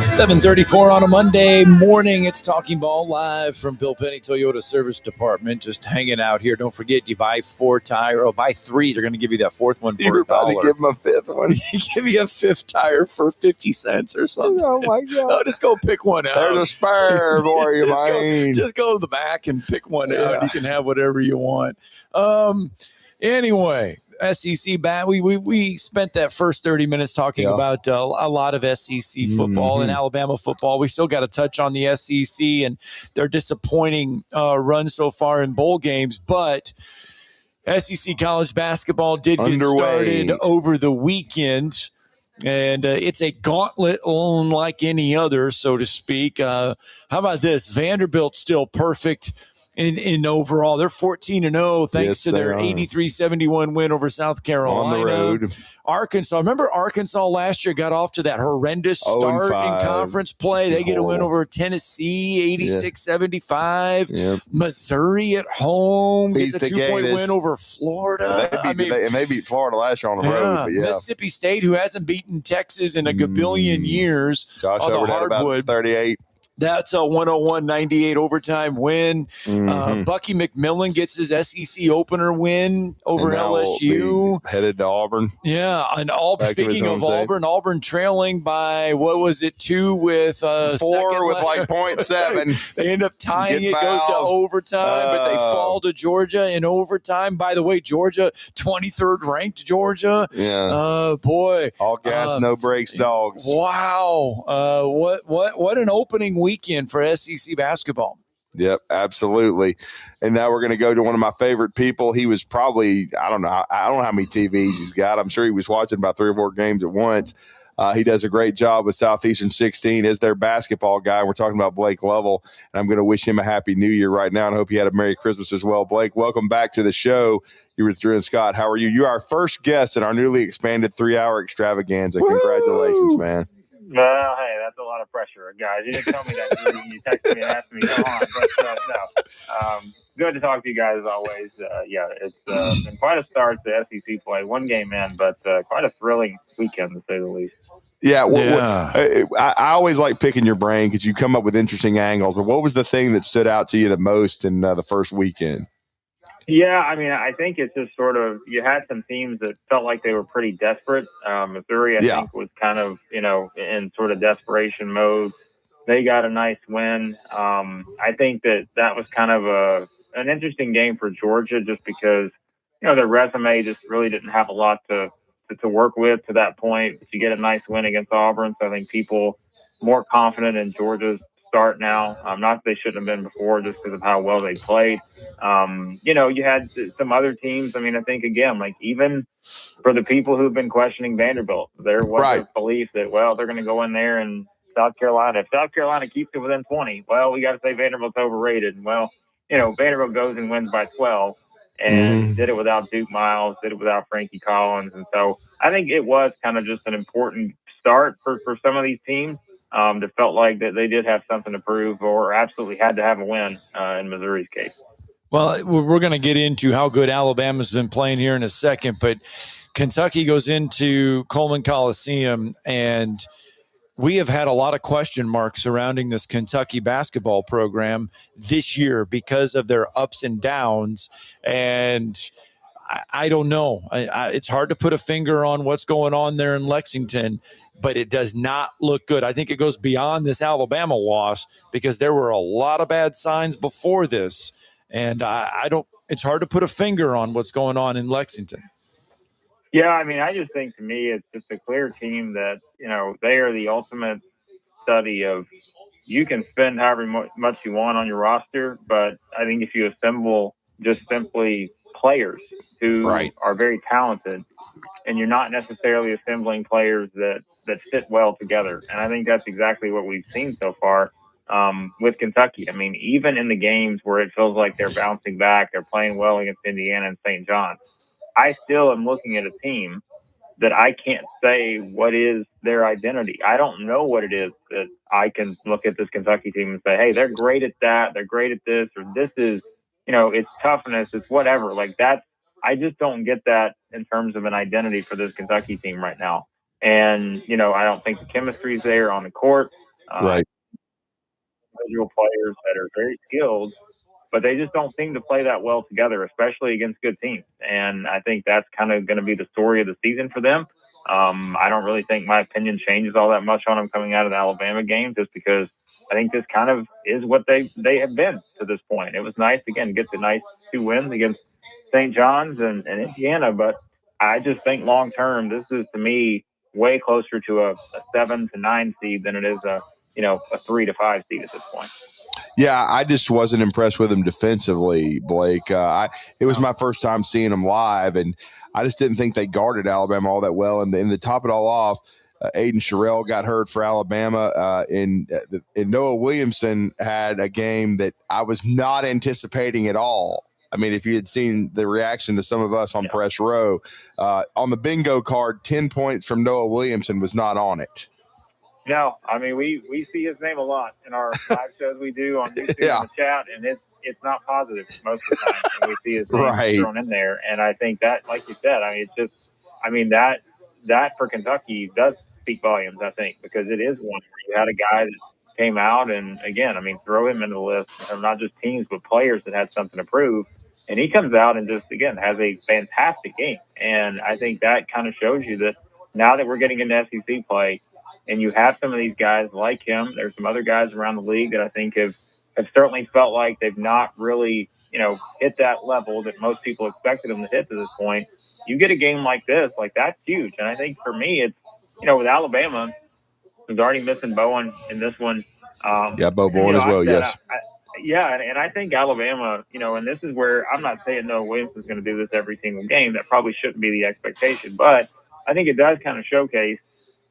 7:34 on a Monday morning. It's Talking Ball live from Bill Penney Toyota Service Department. Just hanging out here. Don't forget, you buy 4 tire, or buy 3. They're going to give you that 4th one for You're about $1. to give them a 5th one. Give you a 5th tire for 50 cents or something. Oh my God! Oh, just go pick one out. There's a spare for you, man. Just go to the back and pick one out. You can have whatever you want. Anyway. SEC bat. We spent that first 30 minutes talking about a lot of SEC football and Alabama football. We still got to touch on the SEC and their disappointing run so far in bowl games, but SEC college basketball did get started over the weekend, and it's a gauntlet unlike any other, so to speak. How about this? Vanderbilt still perfect in overall. They're 14-0 thanks to their 83-71 win over South Carolina. On the road. Arkansas. Remember Arkansas last year got off to that horrendous start in conference play. They get a win over Tennessee, 86-75. Yep. Missouri at home gets a 2-point win over Florida. They beat Florida last year on the road. But Mississippi State, who hasn't beaten Texas in a gabillion years. Josh on the Over had hardwood. about 38. That's a 101-98 overtime win. Bucky McMillan gets his SEC opener win over LSU. Headed to Auburn. Yeah, and speaking of state. Auburn trailing by, what was it, 2 with 4 with like 0.7. They end up tying it, goes to overtime, but they fall to Georgia in overtime. By the way, Georgia, 23rd ranked Georgia. Yeah. Boy. All gas, no brakes, dogs. Wow. What an opening weekend for SEC basketball. Yep, absolutely. And now we're going to go to one of my favorite people. He was probably, I don't know how many TVs he's got. I'm sure he was watching about 3 or 4 games at once. He does a great job with Southeastern 16 as their basketball guy. We're talking about Blake Lovell, and I'm going to wish him a happy new year right now and hope he had a Merry Christmas as well. Blake, welcome back to the show. You're with Drew and Scott. How are you? You're our first guest in our newly expanded 3-hour extravaganza. Woo! Congratulations, man. Well, hey, that's a lot of pressure, guys. You didn't tell me that when you texted me and asked me to come on, but no. Good to talk to you guys as always. It's been quite a start to SEC play. 1 game in, but quite a thrilling weekend, to say the least. I always like picking your brain because you come up with interesting angles. But what was the thing that stood out to you the most in the first weekend? Yeah, I mean, I think it's just sort of, you had some teams that felt like they were pretty desperate. Missouri, I think, was kind of, in sort of desperation mode. They got a nice win. I think that was kind of an interesting game for Georgia just because, their resume just really didn't have a lot to work with to that point. But you get a nice win against Auburn, so I think people more confident in Georgia's start now. Not that they shouldn't have been before just because of how well they played. You had some other teams. I mean, I think, again, like even for the people who've been questioning Vanderbilt, there was a belief that, well, they're going to go in there and South Carolina. If South Carolina keeps it within 20, well, we got to say Vanderbilt's overrated. Well, Vanderbilt goes and wins by 12 and did it without Duke Miles, did it without Frankie Collins. And so I think it was kind of just an important start for some of these teams that felt like that they did have something to prove or absolutely had to have a win in Missouri's case. Well, we're going to get into how good Alabama's been playing here in a second, but Kentucky goes into Coleman Coliseum, and we have had a lot of question marks surrounding this Kentucky basketball program this year because of their ups and downs, and I don't know. It's hard to put a finger on what's going on there in Lexington, but it does not look good. I think it goes beyond this Alabama loss because there were a lot of bad signs before this. And it's hard to put a finger on what's going on in Lexington. Yeah, I mean, I just think to me it's just a clear team that, they are the ultimate study of you can spend however much you want on your roster, but I think if you assemble just simply players who are very talented and you're not necessarily assembling players that fit well together. And I think that's exactly what we've seen so far. With Kentucky. I mean, even in the games where it feels like they're bouncing back, they're playing well against Indiana and St. John's, I still am looking at a team that I can't say what is their identity. I don't know what it is that I can look at this Kentucky team and say, hey, they're great at that, they're great at this, or this is, it's toughness, it's whatever. Like that, I just don't get that in terms of an identity for this Kentucky team right now. And, I don't think the chemistry is there on the court. Individual players that are very skilled, but they just don't seem to play that well together, especially against good teams. And I think that's kind of going to be the story of the season for them. I don't really think my opinion changes all that much on them coming out of the Alabama game, just because I think this kind of is what they have been to this point. It was nice, again, to get the nice 2 wins against St. John's and Indiana, but I just think long term, this is to me way closer to a 7 to 9 seed than it is a 3 to 5 seed at this point. Yeah, I just wasn't impressed with him defensively, Blake. It was my first time seeing him live, and I just didn't think they guarded Alabama all that well. And to top it all off, Aiden Sherrill got hurt for Alabama, and Noah Williamson had a game that I was not anticipating at all. I mean, if you had seen the reaction to some of us on Press Row, on the bingo card, 10 points from Noah Williamson was not on it. No, I mean, we see his name a lot in our live shows we do on YouTube in the chat, and it's not positive most of the time when we see his name thrown in there. And I think that, like you said, I mean, it's just, I mean, that for Kentucky does speak volumes, I think, because it is one where you had a guy that, came out, and again, I mean, throw him into the list of not just teams but players that had something to prove. And he comes out and just, again, has a fantastic game. And I think that kind of shows you that now that we're getting into SEC play and you have some of these guys like him, there's some other guys around the league that I think have certainly felt like they've not really, hit that level that most people expected them to hit to this point. You get a game like this, like that's huge. And I think for me, it's, with Alabama, who's already missing Bowen in this one. Bo Bowen as well, yes. And I think Alabama, and this is where I'm not saying Noah Williams is going to do this every single game. That probably shouldn't be the expectation. But I think it does kind of showcase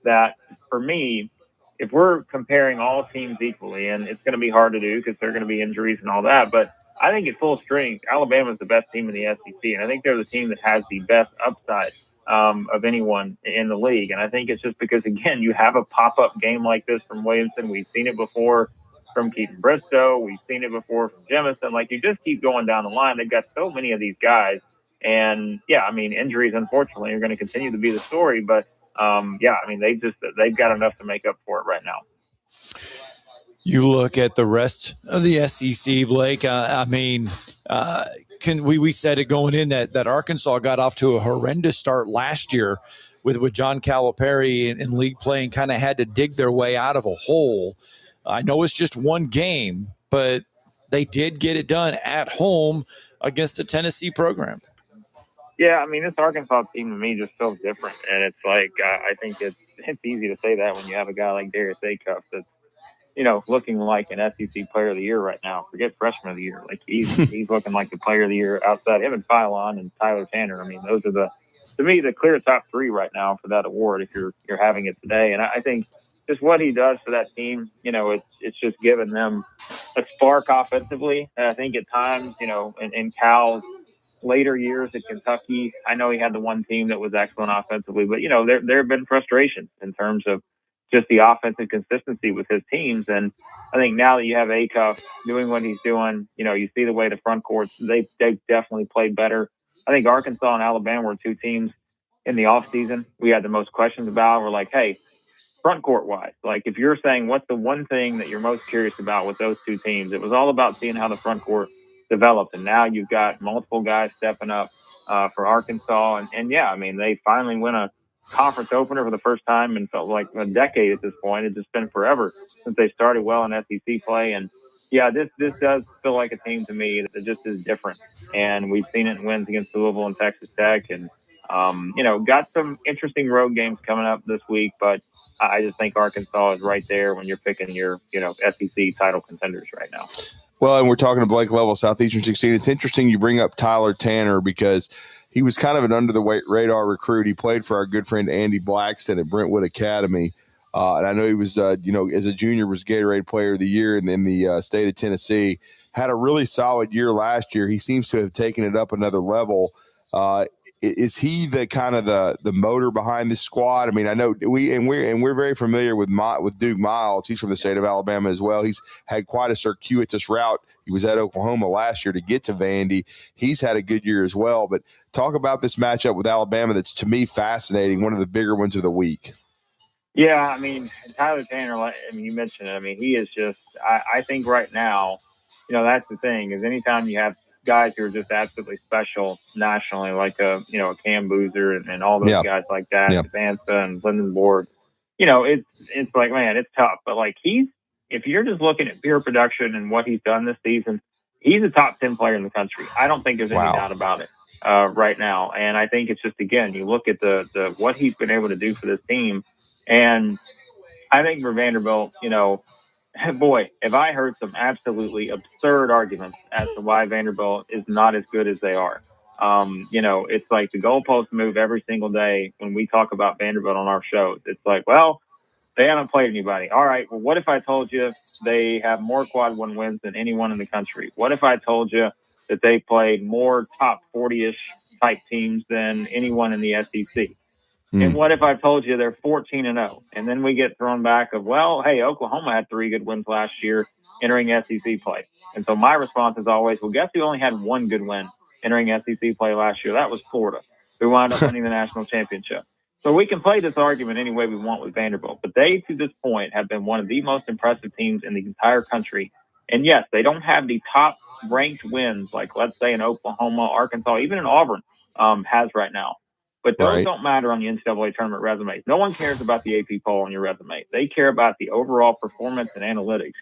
that, for me, if we're comparing all teams equally, and it's going to be hard to do because there are going to be injuries and all that, but I think at full strength, Alabama is the best team in the SEC, and I think they're the team that has the best upside of anyone in the league. And I think it's just because, again, you have a pop-up game like this from Williamson. We've seen it before from Keaton Bristow. We've seen it before from Jemison. Like, you just keep going down the line. They've got so many of these guys. And, injuries, unfortunately, are going to continue to be the story. But, they've got enough to make up for it right now. You look at the rest of the SEC, Blake. We said it going in that Arkansas got off to a horrendous start last year with John Calipari in league play and kind of had to dig their way out of a hole. I know it's just one game, but they did get it done at home against a Tennessee program. Yeah, this Arkansas team to me just feels different, and it's like I think it's easy to say that when you have a guy like Darius Acuff that's looking like an SEC Player of the Year right now. Forget Freshman of the Year, like he's looking like the Player of the Year outside him and Phylon and Tyler Tanner. Those are to me the clear top three right now for that award if you're having it today. And I think just what he does for that team, it's just given them a spark offensively. And I think at times, in Cal's later years at Kentucky, I know he had the one team that was excellent offensively, but there have been frustrations in terms of just the offensive consistency with his teams. And I think now that you have Acuff doing what he's doing, you see the way the front courts, they've definitely played better. I think Arkansas and Alabama were two teams in the offseason we had the most questions about. We're like, hey, front court wise, like if you're saying what's the one thing that you're most curious about with those two teams, it was all about seeing how the front court developed. And now you've got multiple guys stepping up for Arkansas. And they finally win a conference opener for the first time in felt like a decade at this point. It's just been forever since they started well in SEC play. And this does feel like a team to me that just is different. And we've seen it in wins against Louisville and Texas Tech. And, got some interesting road games coming up this week, but I just think Arkansas is right there when you're picking your, SEC title contenders right now. Well, and we're talking to Blake Lovell, Southeastern 16. It's interesting you bring up Tyler Tanner because he was kind of an under-the-radar recruit. He played for our good friend Andy Blackston at Brentwood Academy. And I know he was, as a junior, was Gatorade Player of the Year in the state of Tennessee. Had a really solid year last year. He seems to have taken it up another level. Is he the kind of the motor behind this squad? I know we're very familiar with Duke Miles. He's from the state of Alabama as well. He's had quite a circuitous route. He was at Oklahoma last year to get to Vandy. He's had a good year as well. But talk about this matchup with Alabama that's, to me, fascinating, one of the bigger ones of the week. Yeah, Tyler Tanner, you mentioned it. He is just I think right now, that's the thing, is anytime you have guys who are just absolutely special nationally, like a Cam Boozer and all those guys like that, Vansa and Lindenborg, it's like, man, it's tough. But if you're just looking at pure production and what he's done this season, he's a top 10 player in the country. I don't think there's any doubt about it right now. And I think it's just, again, you look at the what he's been able to do for this team. And I think for Vanderbilt, boy, have I heard some absolutely absurd arguments as to why Vanderbilt is not as good as they are. It's like the goalposts move every single day when we talk about Vanderbilt on our shows. It's like, well, they haven't played anybody. All right, well, what if I told you they have more quad one wins than anyone in the country? What if I told you that they played more top 40-ish type teams than anyone in the SEC? And what if I told you they're 14-0? And then we get thrown back of, well, hey, Oklahoma had 3 good wins last year entering SEC play. And so my response is always, well, guess who only had 1 good win entering SEC play last year? That was Florida, who wound up winning the national championship. So we can play this argument any way we want with Vanderbilt, but they, to this point, have been one of the most impressive teams in the entire country. And yes, they don't have the top ranked wins like, let's say, in Oklahoma, Arkansas, even in Auburn has right now. But those don't matter on the NCAA tournament resumes. No one cares about the AP poll on your resume. They care about the overall performance and analytics.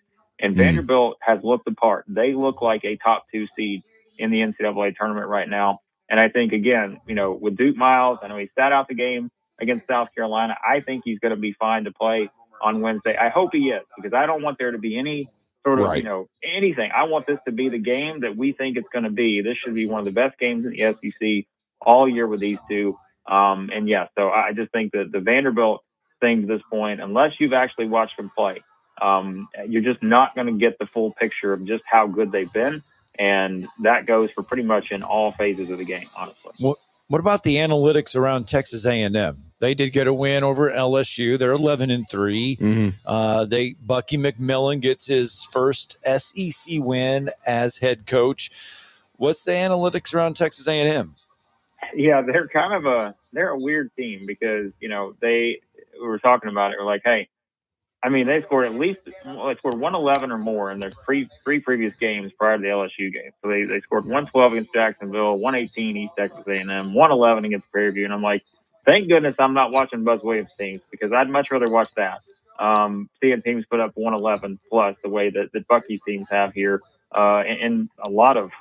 And Vanderbilt has looked the part. They look like a top 2 seed in the NCAA tournament right now. And I think, again, with Duke Miles, I know he sat out the game against South Carolina. I think he's going to be fine to play on Wednesday. I hope he is, because I don't want there to be any sort of, anything. I want this to be the game that we think it's going to be. This should be one of the best games in the SEC all year with these two. So I just think that the Vanderbilt thing to this point, unless you've actually watched them play, you're just not going to get the full picture of just how good they've been. And that goes for pretty much in all phases of the game, honestly. What about the analytics around Texas A&M? They did get a win over LSU. They're 11-3. Bucky McMillan gets his first SEC win as head coach. What's the analytics around Texas A&M? Yeah, they're they're a weird team because, we were talking about it. We're like, hey, I mean, they scored they scored 111 or more in their three previous games prior to the LSU game. So they scored 112 against Jacksonville, 118 East Texas A&M, 111 against Prairie View. And I'm like, thank goodness I'm not watching Buzz Williams' teams, because I'd much rather watch that. Seeing teams put up 111 plus the way that Bucky's teams have here, in a lot of,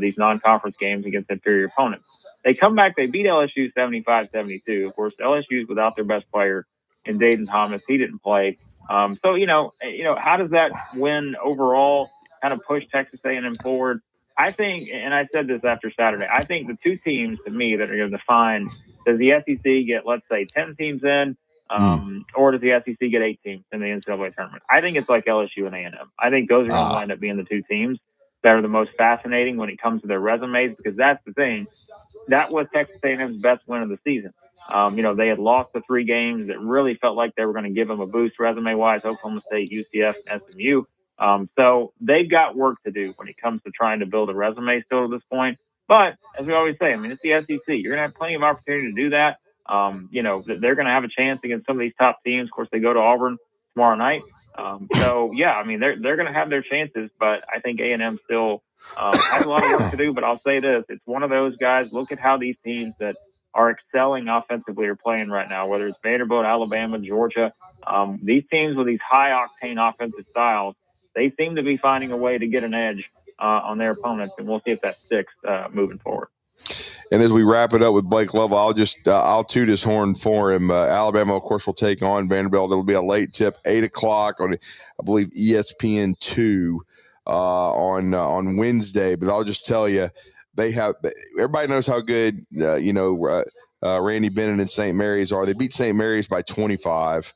these non-conference games against inferior opponents. They come back, they beat LSU 75-72. Of course, LSU's without their best player in Dayton Thomas. He didn't play. How does that win overall kind of push Texas A&M forward? I think, and I said this after Saturday, I think the two teams to me that are going to define, does the SEC get, let's say, 10 teams in, or does the SEC get 8 teams in the NCAA tournament? I think it's like LSU and A&M. I think those are going to wind up being the two teams that are the most fascinating when it comes to their resumes, because that's the thing. That was Texas A&M's best win of the season. They had lost the 3 games that really felt like they were going to give them a boost resume-wise: Oklahoma State, UCF, and SMU. So they've got work to do when it comes to trying to build a resume still at this point. But as we always say, I mean, it's the SEC. You're going to have plenty of opportunity to do that. They're going to have a chance against some of these top teams. Of course, they go to Auburn tomorrow night. They're going to have their chances, but I think A&M still has a lot of work to do. But I'll say this, it's one of those guys, look at how these teams that are excelling offensively are playing right now, whether it's Vanderbilt, Alabama, Georgia. These teams with these high-octane offensive styles, they seem to be finding a way to get an edge on their opponents, and we'll see if that sticks moving forward. And as we wrap it up with Blake Lovell, I'll toot his horn for him. Alabama, of course, will take on Vanderbilt. It'll be a late tip, 8 o'clock on, I believe, ESPN2 on Wednesday. But I'll just tell you, everybody knows how good Randy Bennett and St. Mary's are. They beat St. Mary's by 25.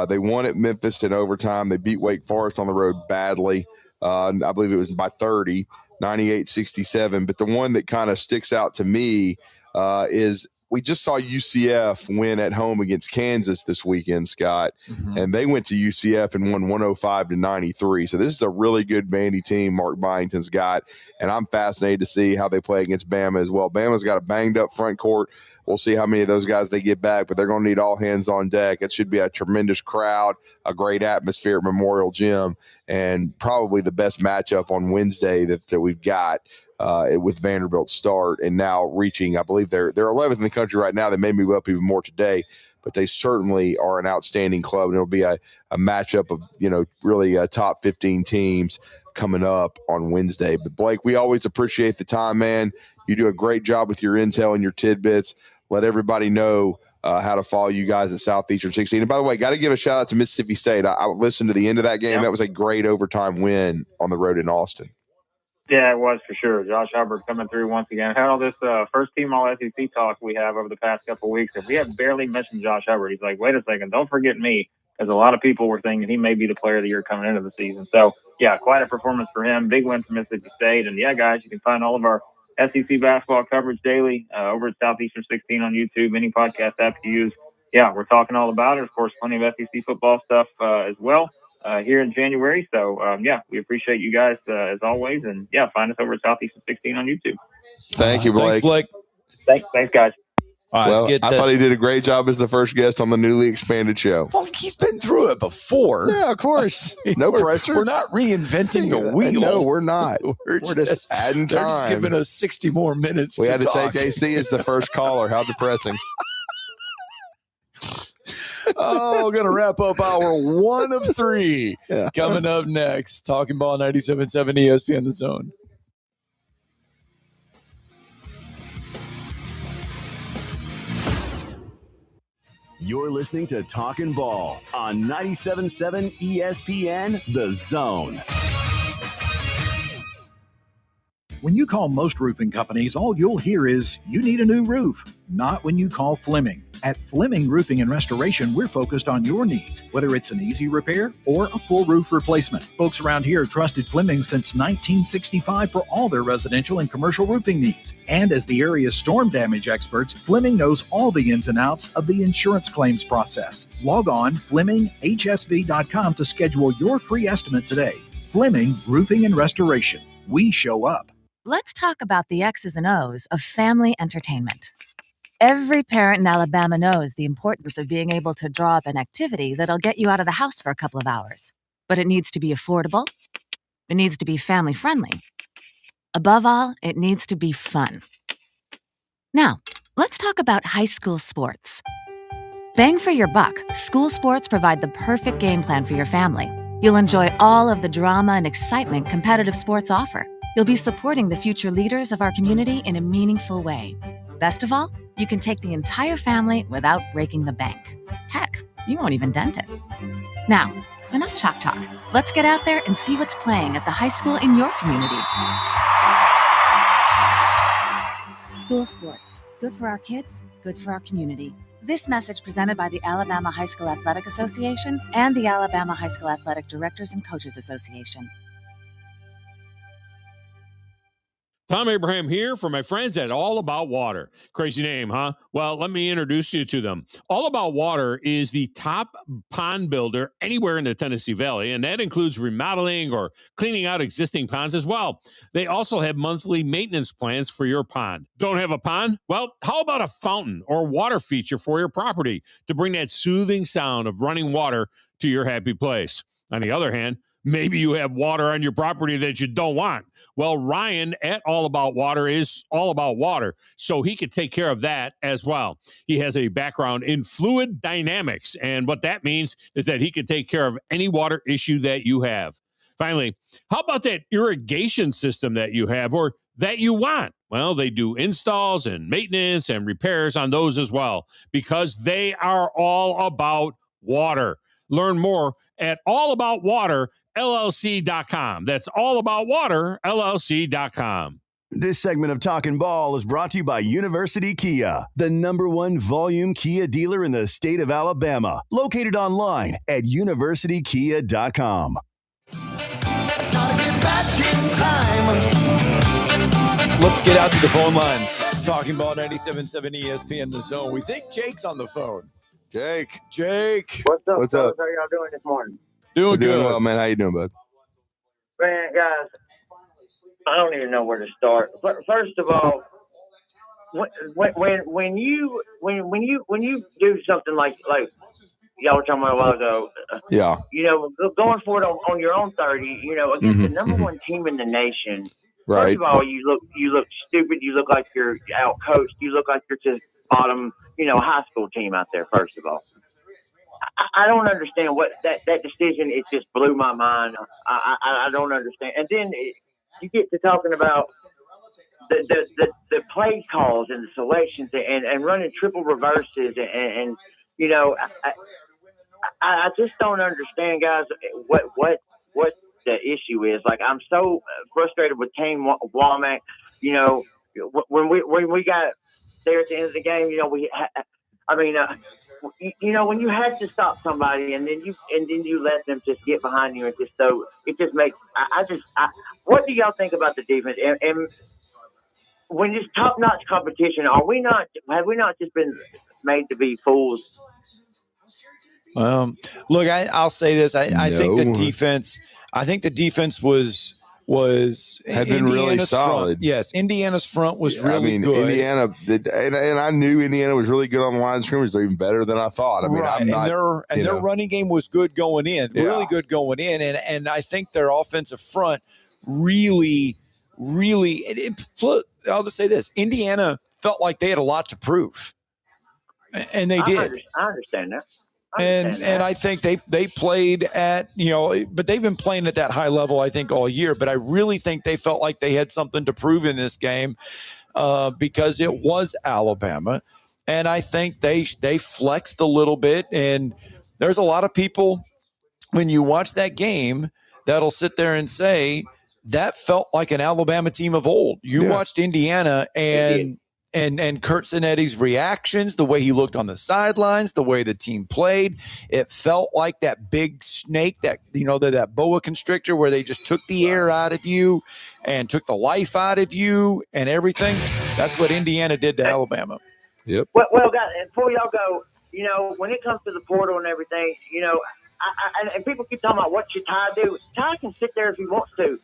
They won at Memphis in overtime. They beat Wake Forest on the road badly. I believe it was by 30, 98-67. But the one that kind of sticks out to me is we just saw UCF win at home against Kansas this weekend, Scott, and they went to UCF and won 105-93. So this is a really good Vandy team Mark Byington's got, and I'm fascinated to see how they play against Bama as well. Bama's got a banged-up front court. We'll see how many of those guys they get back, but they're going to need all hands on deck. It should be a tremendous crowd, a great atmosphere at Memorial Gym, and probably the best matchup on Wednesday that we've got with Vanderbilt start and now reaching, I believe they're 11th in the country right now. They may move up even more today, but they certainly are an outstanding club, and it'll be a matchup of, really top 15 teams coming up on Wednesday. But Blake, we always appreciate the time, man. You do a great job with your intel and your tidbits. Let everybody know how to follow you guys at Southeastern 16. And by the way, got to give a shout out to Mississippi State. I listened to the end of that game. Yep. That was a great overtime win on the road in Austin. Yeah, it was for sure. Josh Hubbard coming through once again. Had all this first team all SEC talk we have over the past couple of weeks, and we have barely mentioned Josh Hubbard. He's like, wait a second, don't forget me, because a lot of people were thinking he may be the player of the year coming into the season. So, yeah, quite a performance for him. Big win for Mississippi State. And, yeah, guys, you can find all of our SEC basketball coverage daily over at Southeastern 16 on YouTube, any podcast app you use. Yeah, we're talking all about it. Of course, plenty of SEC football stuff as well here in January. So, we appreciate you guys as always. And, yeah, find us over at Southeastern 16 on YouTube. Thank you, Blake. Thanks, Blake. Thanks, guys. All right, well, let's get I thought he did a great job as the first guest on the newly expanded show. Well, he's been through it before. Yeah, of course. No pressure. We're not reinventing the wheel. No, we're not. We're just adding time. They're just giving us 60 more minutes. We had to talk. take AC as the first caller. How depressing. Oh, we're going to wrap up hour 1 of 3. Yeah. Coming up next, Talking Ball 97.7 ESPN The Zone. You're listening to Talkin' Ball on 97.7 ESPN The Zone. When you call most roofing companies, all you'll hear is, you need a new roof. Not when you call Fleming. At Fleming Roofing and Restoration, we're focused on your needs, whether it's an easy repair or a full roof replacement. Folks around here have trusted Fleming since 1965 for all their residential and commercial roofing needs. And as the area's storm damage experts, Fleming knows all the ins and outs of the insurance claims process. Log on FlemingHSV.com to schedule your free estimate today. Fleming Roofing and Restoration. We show up. Let's talk about the X's and O's of family entertainment. Every parent in Alabama knows the importance of being able to draw up an activity that'll get you out of the house for a couple of hours. But it needs to be affordable. It needs to be family-friendly. Above all, it needs to be fun. Now, let's talk about high school sports. Bang for your buck, school sports provide the perfect game plan for your family. You'll enjoy all of the drama and excitement competitive sports offer. You'll be supporting the future leaders of our community in a meaningful way. Best of all, you can take the entire family without breaking the bank. Heck, you won't even dent it. Now, enough chalk talk. Let's get out there and see what's playing at the high school in your community. School sports. Good for our kids, good for our community. This message presented by the Alabama High School Athletic Association and the Alabama High School Athletic Directors and Coaches Association. Tom Abraham here for my friends at All About Water. Crazy name, huh? Well, let me introduce you to them. All About Water is the top pond builder anywhere in the Tennessee Valley, and that includes remodeling or cleaning out existing ponds as well. They also have monthly maintenance plans for your pond. Don't have a pond? Well, how about a fountain or water feature for your property to bring that soothing sound of running water to your happy place? On the other hand, maybe you have water on your property that you don't want. Well, Ryan at All About Water is all about water, so he could take care of that as well. He has a background in fluid dynamics, and what that means is that he can take care of any water issue that you have. Finally, how about that irrigation system that you have or that you want? Well, they do installs and maintenance and repairs on those as well because they are all about water. Learn more at allaboutwaterllc.com. That's allaboutwaterllc.com. This segment of Talkin' Ball is brought to you by University Kia, the #1 volume Kia dealer in the state of Alabama, located online at universitykia.com. Let's get out to the phone lines. Talking Ball 97.7 ESPN The Zone. We think Jake's on the phone. Jake. What's up? What's up? How y'all doing this morning? Doing good. Well, man. How you doing, bud? Man, guys, I don't even know where to start. First of all, when you do something like y'all were talking about a while ago, yeah, going for it on your own 30, against the number one team in the nation. Right. First of all, you look stupid. You look like you're out coached. You look like you're just bottom, high school team out there. First of all, I don't understand what that decision. It just blew my mind. I don't understand. And then you get to talking about the play calls and the selections and running triple reverses and I just don't understand, guys. What the issue is? Like, I'm so frustrated with Kane Womack. When we got there at the end of the game, when you have to stop somebody and then you let them just get behind you and just so it just makes what do y'all think about the defense? And when it's top-notch competition, have we not just been made to be fools? Look, I'll say this. I think the defense was had been really solid. Yes, Indiana's front was really good. Indiana, and I knew Indiana was really good on the line of scrimmage. They're even better than I thought. I mean, their running game was good going in, really good going in, and I think their offensive front really. I'll just say this: Indiana felt like they had a lot to prove, and they did. I understand that. And I think they played at, but they've been playing at that high level, I think, all year. But I really think they felt like they had something to prove in this game because it was Alabama. And I think they flexed a little bit. And there's a lot of people, when you watch that game, that'll sit there and say, that felt like an Alabama team of old. You watched Indiana and Kurt Cinetti's reactions, the way he looked on the sidelines, the way the team played, it felt like that big snake, that boa constrictor where they just took the air out of you and took the life out of you and everything. That's what Indiana did to Alabama. Yep. Well, guys, before y'all go, when it comes to the portal and everything, and people keep talking about what should Ty do. Ty can sit there if he wants to.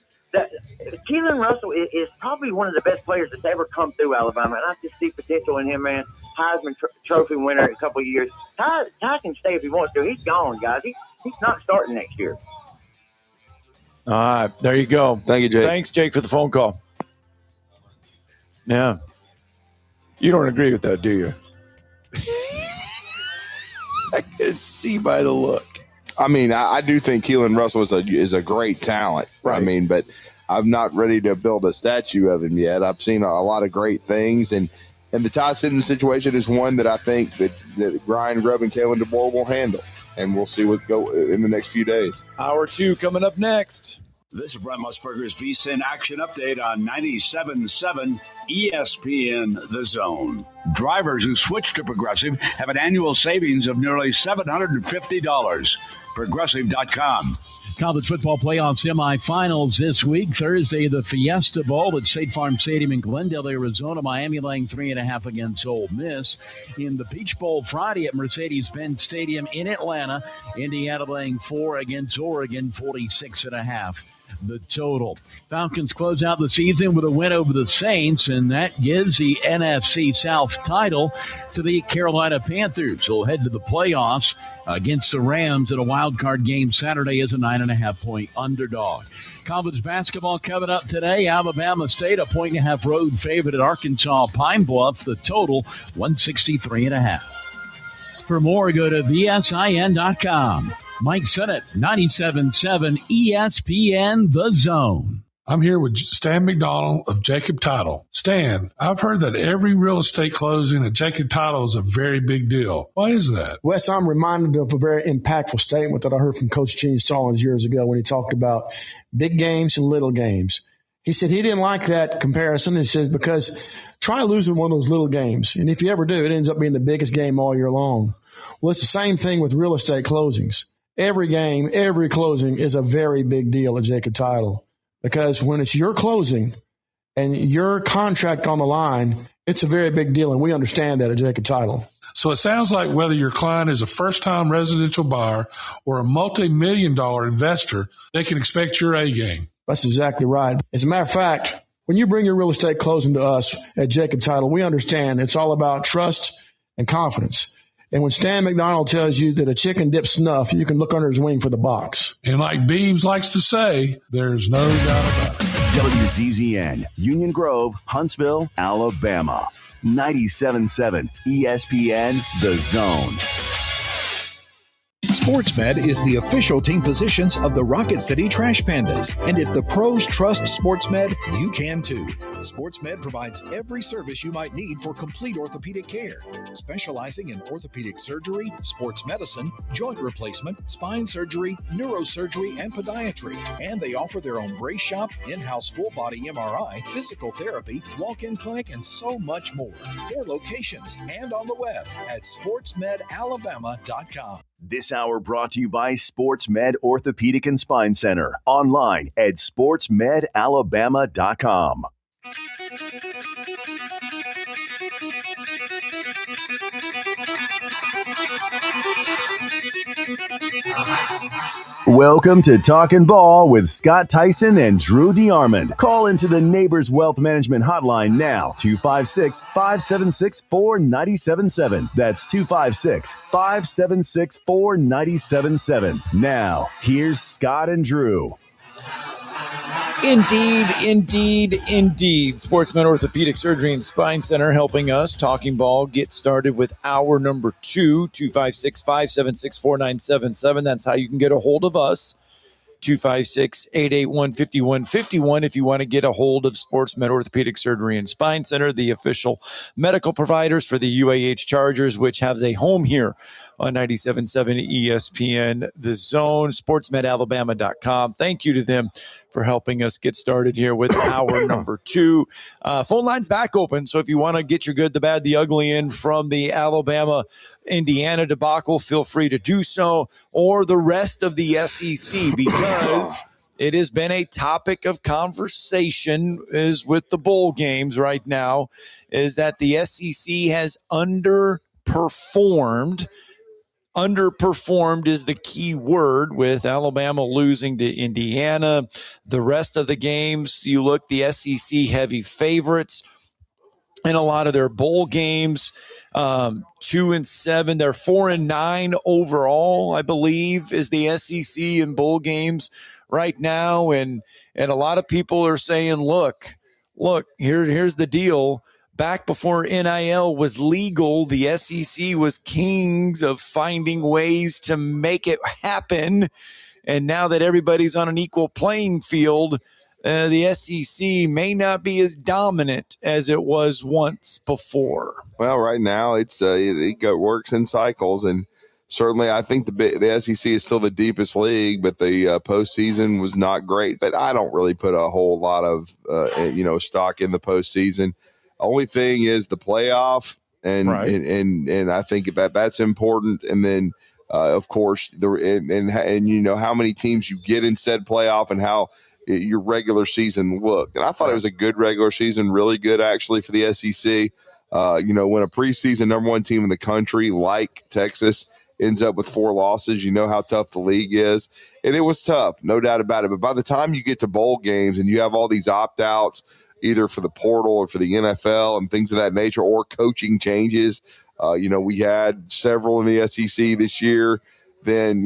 Keelan Russell is probably one of the best players that's ever come through Alabama, and I just see potential in him, man. Heisman Trophy winner in a couple of years. Ty can stay if he wants to. He's gone, guys. He's not starting next year. All right, there you go. Thank you, Jake. Thanks, Jake, for the phone call. Yeah. You don't agree with that, do you? I can see by the look. I mean, I do think Keelan Russell is a great talent. Right. I mean, but I'm not ready to build a statue of him yet. I've seen a lot of great things, and the Ty Simmons situation is one that I think that Ryan Grubb and Kalen DeBoer will handle, and we'll see what go in the next few days. Hour 2 coming up next. This is Brent Musburger's VSiN Action Update on 97.7 ESPN The Zone. Drivers who switch to Progressive have an annual savings of nearly $750. Progressive.com. College football playoff semifinals this week. Thursday, the Fiesta Bowl at State Farm Stadium in Glendale, Arizona. Miami laying 3.5 against Ole Miss. In the Peach Bowl Friday at Mercedes-Benz Stadium in Atlanta, Indiana laying 4 against Oregon, 46.5. The total. Falcons close out the season with a win over the Saints, and that gives the NFC South title to the Carolina Panthers, who'll head to the playoffs against the Rams in a wild card game Saturday as a 9.5-point underdog. College basketball coming up today. Alabama State, a 1.5 road favorite at Arkansas Pine Bluff. The total, 163.5. For more, go to VSIN.com. Mike Sennett, 97.7 ESPN The Zone. I'm here with Stan McDonald of Jacob Title. Stan, I've heard that every real estate closing at Jacob Title is a very big deal. Why is that? Wes, I'm reminded of a very impactful statement that I heard from Coach Gene Stallings years ago when he talked about big games and little games. He said he didn't like that comparison. He says, because try losing one of those little games. And if you ever do, it ends up being the biggest game all year long. Well, it's the same thing with real estate closings. Every game, every closing is a very big deal at Jacob Title, because when it's your closing and your contract on the line, it's a very big deal, and we understand that at Jacob Title. So it sounds like whether your client is a first-time residential buyer or a multi-million-dollar investor, they can expect your A game. That's exactly right. As a matter of fact, when you bring your real estate closing to us at Jacob Title, we understand it's all about trust and confidence. And when Stan McDonald tells you that a chicken dips snuff, you can look under his wing for the box. And like Beebs likes to say, there's no doubt about it. WZZN, Union Grove, Huntsville, Alabama. 97.7 ESPN The Zone. SportsMed is the official team physicians of the Rocket City Trash Pandas. And if the pros trust SportsMed, you can too. SportsMed provides every service you might need for complete orthopedic care, specializing in orthopedic surgery, sports medicine, joint replacement, spine surgery, neurosurgery, and podiatry. And they offer their own brace shop, in-house full-body MRI, physical therapy, walk-in clinic, and so much more. 4 locations and on the web at sportsmedalabama.com. This hour brought to you by SportsMed Orthopedic and Spine Center. Online at sportsmedalabama.com. Welcome to Talkin' Ball with Scott Tyson and Drew DeArmond. Call into the Neighbors Wealth Management Hotline now, 256-576-4977. That's 256-576-4977. Now, here's Scott and Drew. Indeed. Sportsman Orthopedic Surgery and Spine Center helping us, Talking Ball, get started with hour number 2, 256-576-4977. That's how you can get a hold of us. 256-881-5151 if you want to get a hold of Sportsmed Orthopedic Surgery and Spine Center, the official medical providers for the UAH Chargers, which has a home here on 97.7 ESPN, The Zone, sportsmedalabama.com. Thank you to them for helping us get started here with hour number 2. Phone line's back open, so if you want to get your good, the bad, the ugly in from the Alabama-Indiana debacle, feel free to do so, or the rest of the SEC, because it has been a topic of conversation is with the bowl games right now, is that the SEC has underperformed. Underperformed is the key word, with Alabama losing to Indiana. The rest of the games, you look, the SEC heavy favorites in a lot of their bowl games. 2-7, they're 4-9 overall, I believe, is the SEC in bowl games right now. And a lot of people are saying, look, here's the deal. Back before NIL was legal, the SEC was kings of finding ways to make it happen. And now that everybody's on an equal playing field, the SEC may not be as dominant as it was once before. Well, right now it works in cycles, and certainly I think the SEC is still the deepest league, but the postseason was not great. But I don't really put a whole lot of stock in the postseason. Only thing is the playoff, and right. and I think that's important. And then of course and you know how many teams you get in said playoff and how your regular season looked. And I thought it was a good regular season, really good actually for the SEC. When a preseason number 1 team in the country like Texas ends up with 4 losses, you know how tough the league is. And it was tough, no doubt about it. But by the time you get to bowl games and you have all these opt-outs, either for the portal or for the NFL and things of that nature, or coaching changes, we had several in the SEC this year, then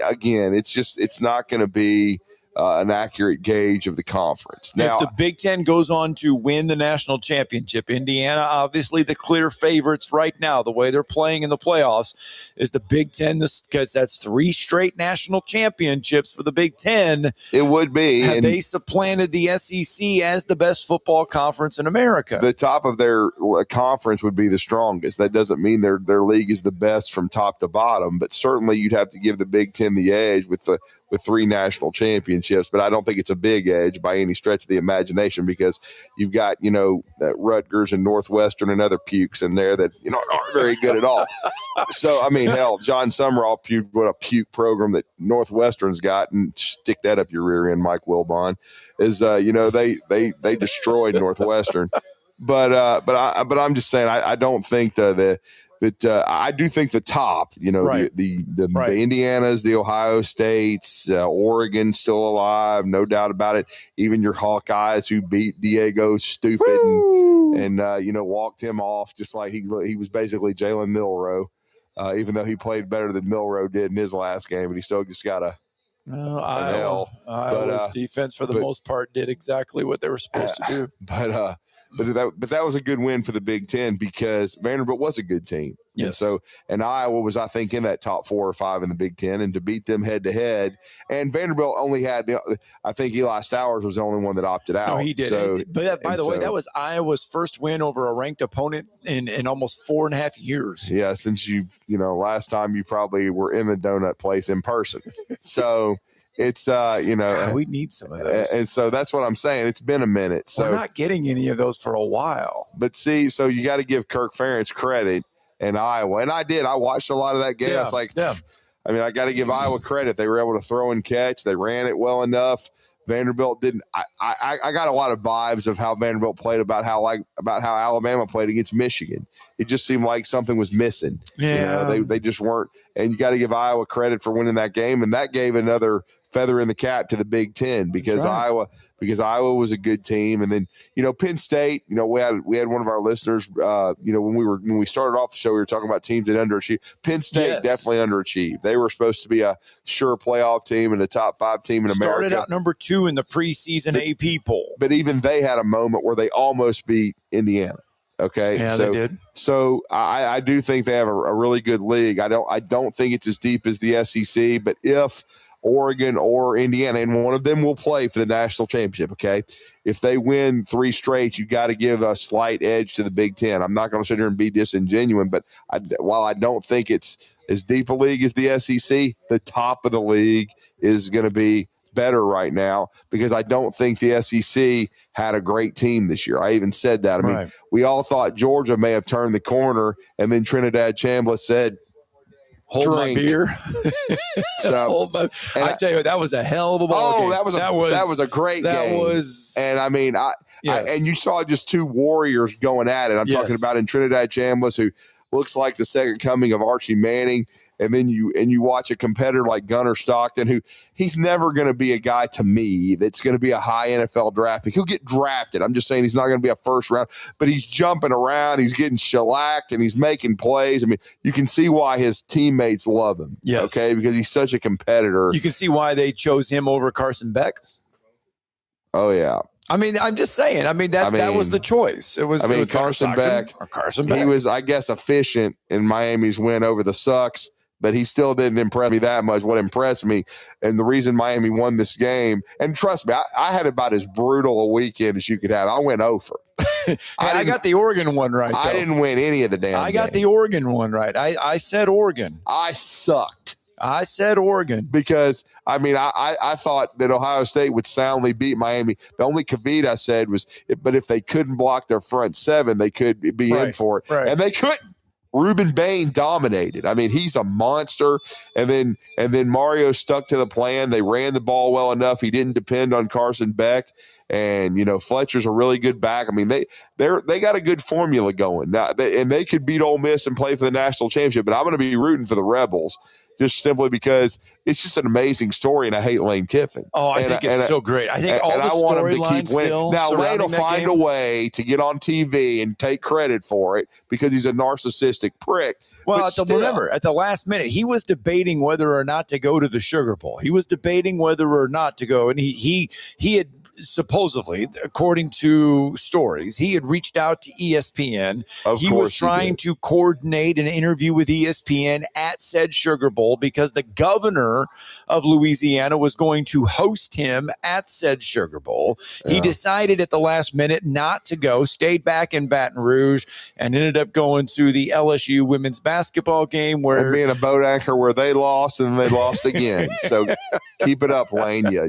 again, it's not going to be an accurate gauge of the conference. Now, if the Big Ten goes on to win the national championship, Indiana, obviously the clear favorites right now, the way they're playing in the playoffs, is the Big Ten, because that's 3 straight national championships for the Big Ten. It would be. Have they supplanted the SEC as the best football conference in America? The top of their conference would be the strongest. That doesn't mean their league is the best from top to bottom, but certainly you'd have to give the Big Ten the edge with 3 national championships. But I don't think it's a big edge by any stretch of the imagination, because you've got, Rutgers and Northwestern and other pukes in there that, aren't very good at all. So, I mean, hell, John Summerall puked what a puke program that Northwestern's got, and stick that up your rear end, Mike Wilbon, is, they destroyed Northwestern. But I'm just saying, I don't think that I do think the top, right. the Indianas, the Ohio States, Oregon still alive, no doubt about it. Even your Hawkeyes, who beat Diego Stupid and walked him off just like he was basically Jalen Milroe, even though he played better than Milroe did in his last game, but he still just got Iowa's defense for the most part did exactly what they were supposed to do. But that was a good win for the Big Ten, because Vanderbilt was a good team. Yes. And Iowa was, I think, in that top 4 or 5 in the Big Ten, and to beat them head to head. And Vanderbilt only had I think Eli Stowers was the only one that opted out. No, he did. But by the way, that was Iowa's first win over a ranked opponent in almost 4.5 years. Yeah, since last time you probably were in the donut place in person. So it's we need some of those. And so that's what I'm saying. It's been a minute. So we're not getting any of those for a while. But see, so you got to give Kirk Ferentz credit in Iowa. And I did. I watched a lot of that game. I was like, I got to give Iowa credit. They were able to throw and catch. They ran it well enough. Vanderbilt didn't. I got a lot of vibes of how Vanderbilt played about how Alabama played against Michigan. It just seemed like something was missing. Yeah, they just weren't. And you got to give Iowa credit for winning that game, and that gave another feather in the cap to the Big Ten because Iowa was a good team. And then, Penn State, we had one of our listeners, when we started off the show, we were talking about teams that underachieved. Penn State definitely underachieved. They were supposed to be a sure playoff team and a top 5 team in America. Started out number 2 in the preseason AP poll. But even they had a moment where they almost beat Indiana. Okay. Yeah, they did. So I do think they have a really good league. I don't think it's as deep as the SEC, but if Oregon or Indiana, and one of them will play for the national championship, okay? If they win 3 straight, you got to give a slight edge to the Big Ten. I'm not going to sit here and be disingenuous, but while I don't think it's as deep a league as the SEC, the top of the league is going to be better right now because I don't think the SEC had a great team this year. I even said that. I mean, we all thought Georgia may have turned the corner, and then Trinidad Chambliss said, Hold my beer. So I tell you, that was a hell of a ball game. That was a great game. And I mean, and you saw just 2 warriors going at it. I'm talking about in Trinidad Chambliss, who looks like the second coming of Archie Manning. And then you watch a competitor like Gunnar Stockton, who he's never going to be a guy to me that's going to be a high NFL draft pick. He'll get drafted. I'm just saying he's not going to be a first round, but he's jumping around. He's getting shellacked and he's making plays. I mean, you can see why his teammates love him. Yes. Okay. Because he's such a competitor. You can see why they chose him over Carson Beck. Oh, yeah. I mean, I'm just saying. That was the choice. It was Carson Beck. He was, I guess, efficient in Miami's win over the Sucks. But he still didn't impress me that much. What impressed me, and the reason Miami won this game, and trust me, I had about as brutal a weekend as you could have. I went over. I got the Oregon one right, though. I didn't win any of the damn I got the Oregon one right. I said Oregon. I sucked. I said Oregon. Because, I mean, I thought that Ohio State would soundly beat Miami. The only caveat I said was, but if they couldn't block their front 7, they could be in for it. Right. And they couldn't. Ruben Bain dominated. I mean, he's a monster. And then Mario stuck to the plan. They ran the ball well enough. He didn't depend on Carson Beck. And Fletcher's a really good back. I mean, they got a good formula going now, and they could beat Ole Miss and play for the national championship. But I'm going to be rooting for the Rebels just simply because it's just an amazing story, and I hate Lane Kiffin. Oh, I think it's so great. I think all the storylines still now Lane will find game. a way to get on TV and take credit for it because he's a narcissistic prick. Well, remember, at the last minute, he was debating whether or not to go to the Sugar Bowl. He was debating whether or not to go, and he had supposedly, according to stories, he had reached out to ESPN. He was trying to coordinate an interview with ESPN at said Sugar Bowl because the governor of Louisiana was going to host him at said Sugar Bowl. Yeah. He decided at the last minute not to go, stayed back in Baton Rouge, and ended up going to the LSU women's basketball game where and being a boat anchor where they lost and they lost again. So keep it up, Lane. You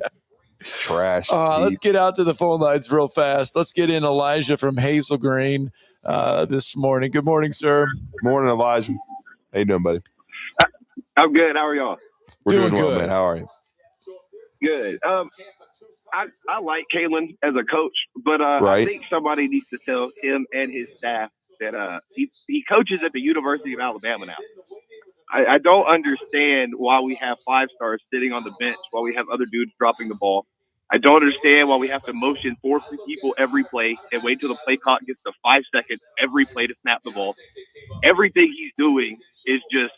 trash. Let's get out to the phone lines real fast. Let's get in Elijah from Hazel Green this morning. Good morning, sir. Morning, Elijah. How you doing, buddy? I'm good. How are y'all? We're doing well, man. How are you? Good. I like Kalen as a coach, but I think somebody needs to tell him and his staff that he coaches at the University of Alabama now. I don't understand why we have 5-stars sitting on the bench while we have other dudes dropping the ball. I don't understand why we have to motion 4 people every play and wait till the play clock gets to 5 seconds every play to snap the ball. Everything he's doing is just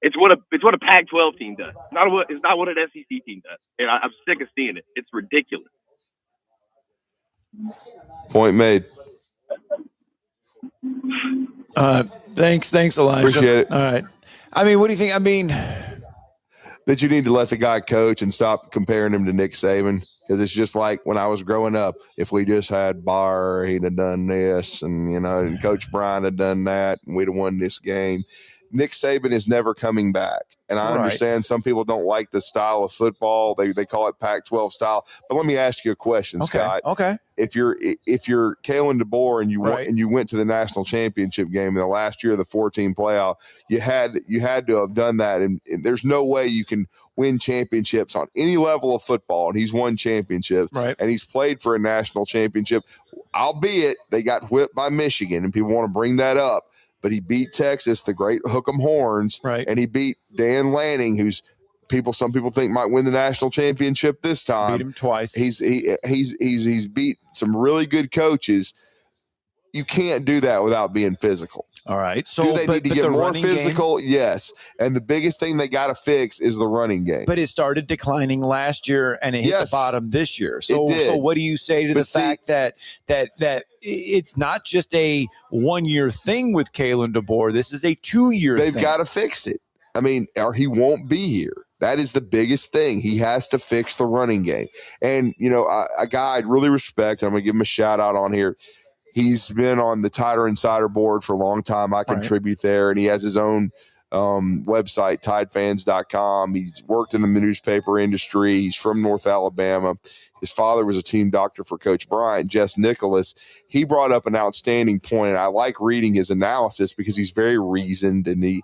it's what a Pac-12 team does. It's not what an SEC team does, and I'm sick of seeing it. It's ridiculous. Point made. Thanks, Elijah. Appreciate it. All right. I mean, what do you think? I mean, that you need to let the guy coach and stop comparing him to Nick Saban, because it's just like when I was growing up, if we just had Barr, he'd have done this, and and Coach Bryan had done that, and we'd have won this game. Nick Saban is never coming back. And I understand some people don't like the style of football. They call it Pac-12 style. But let me ask you a question, Scott. Okay. If you're Kalen DeBoer and you went to the national championship game in the last year of the 14 playoff, you had to have done that. And there's no way you can win championships on any level of football, and he's won championships, right, and he's played for a national championship, albeit they got whipped by Michigan, and people want to bring that up, but he beat Texas, the great hook 'em horns, right, and he beat Dan Lanning, who's some people think might win the national championship this time. Beat him twice. He's beat some really good coaches. You can't do that without being physical. All right. So do they need to get more physical? Yes. And the biggest thing they got to fix is the running game. But it started declining last year and it hit the bottom this year. So what do you say to the fact that it's not just a 1 year thing with Kalen DeBoer? This is a 2 year thing. They've got to fix it. I mean, or he won't be here. That is the biggest thing. He has to fix the running game. And, a guy I'd really respect, I'm going to give him a shout out on here. He's been on the Tider Insider board for a long time. I contribute there, and he has his own website, tidefans.com. He's worked in the newspaper industry. He's from North Alabama. His father was a team doctor for Coach Bryant, Jess Nicholas. He brought up an outstanding point, and I like reading his analysis because he's very reasoned, and he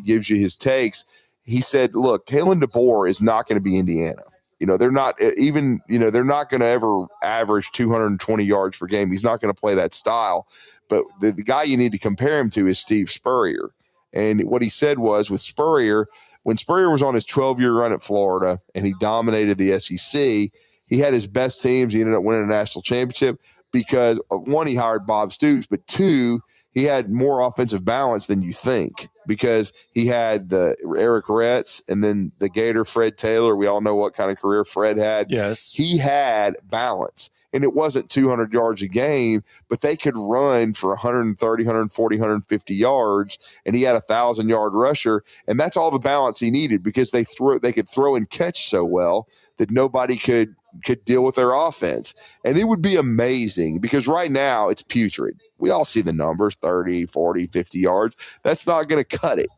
gives you his takes. He said, look, Kalen DeBoer is not going to be Indiana. They're not even, they're not going to ever average 220 yards per game. He's not going to play that style. But the guy you need to compare him to is Steve Spurrier. And what he said was with Spurrier, when Spurrier was on his 12-year run at Florida and he dominated the SEC, he had his best teams. He ended up winning a national championship because, one, he hired Bob Stoops, but two, he had more offensive balance than you think because he had the Eric Retz and then the Gator Fred Taylor. We all know what kind of career Fred had. Yes. He had balance. And it wasn't 200 yards a game, but they could run for 130, 140, 150 yards, and he had a 1,000-yard rusher. And that's all the balance he needed because they could throw and catch so well that nobody could deal with their offense. And it would be amazing because right now it's putrid. We all see the numbers, 30, 40, 50 yards. That's not going to cut it.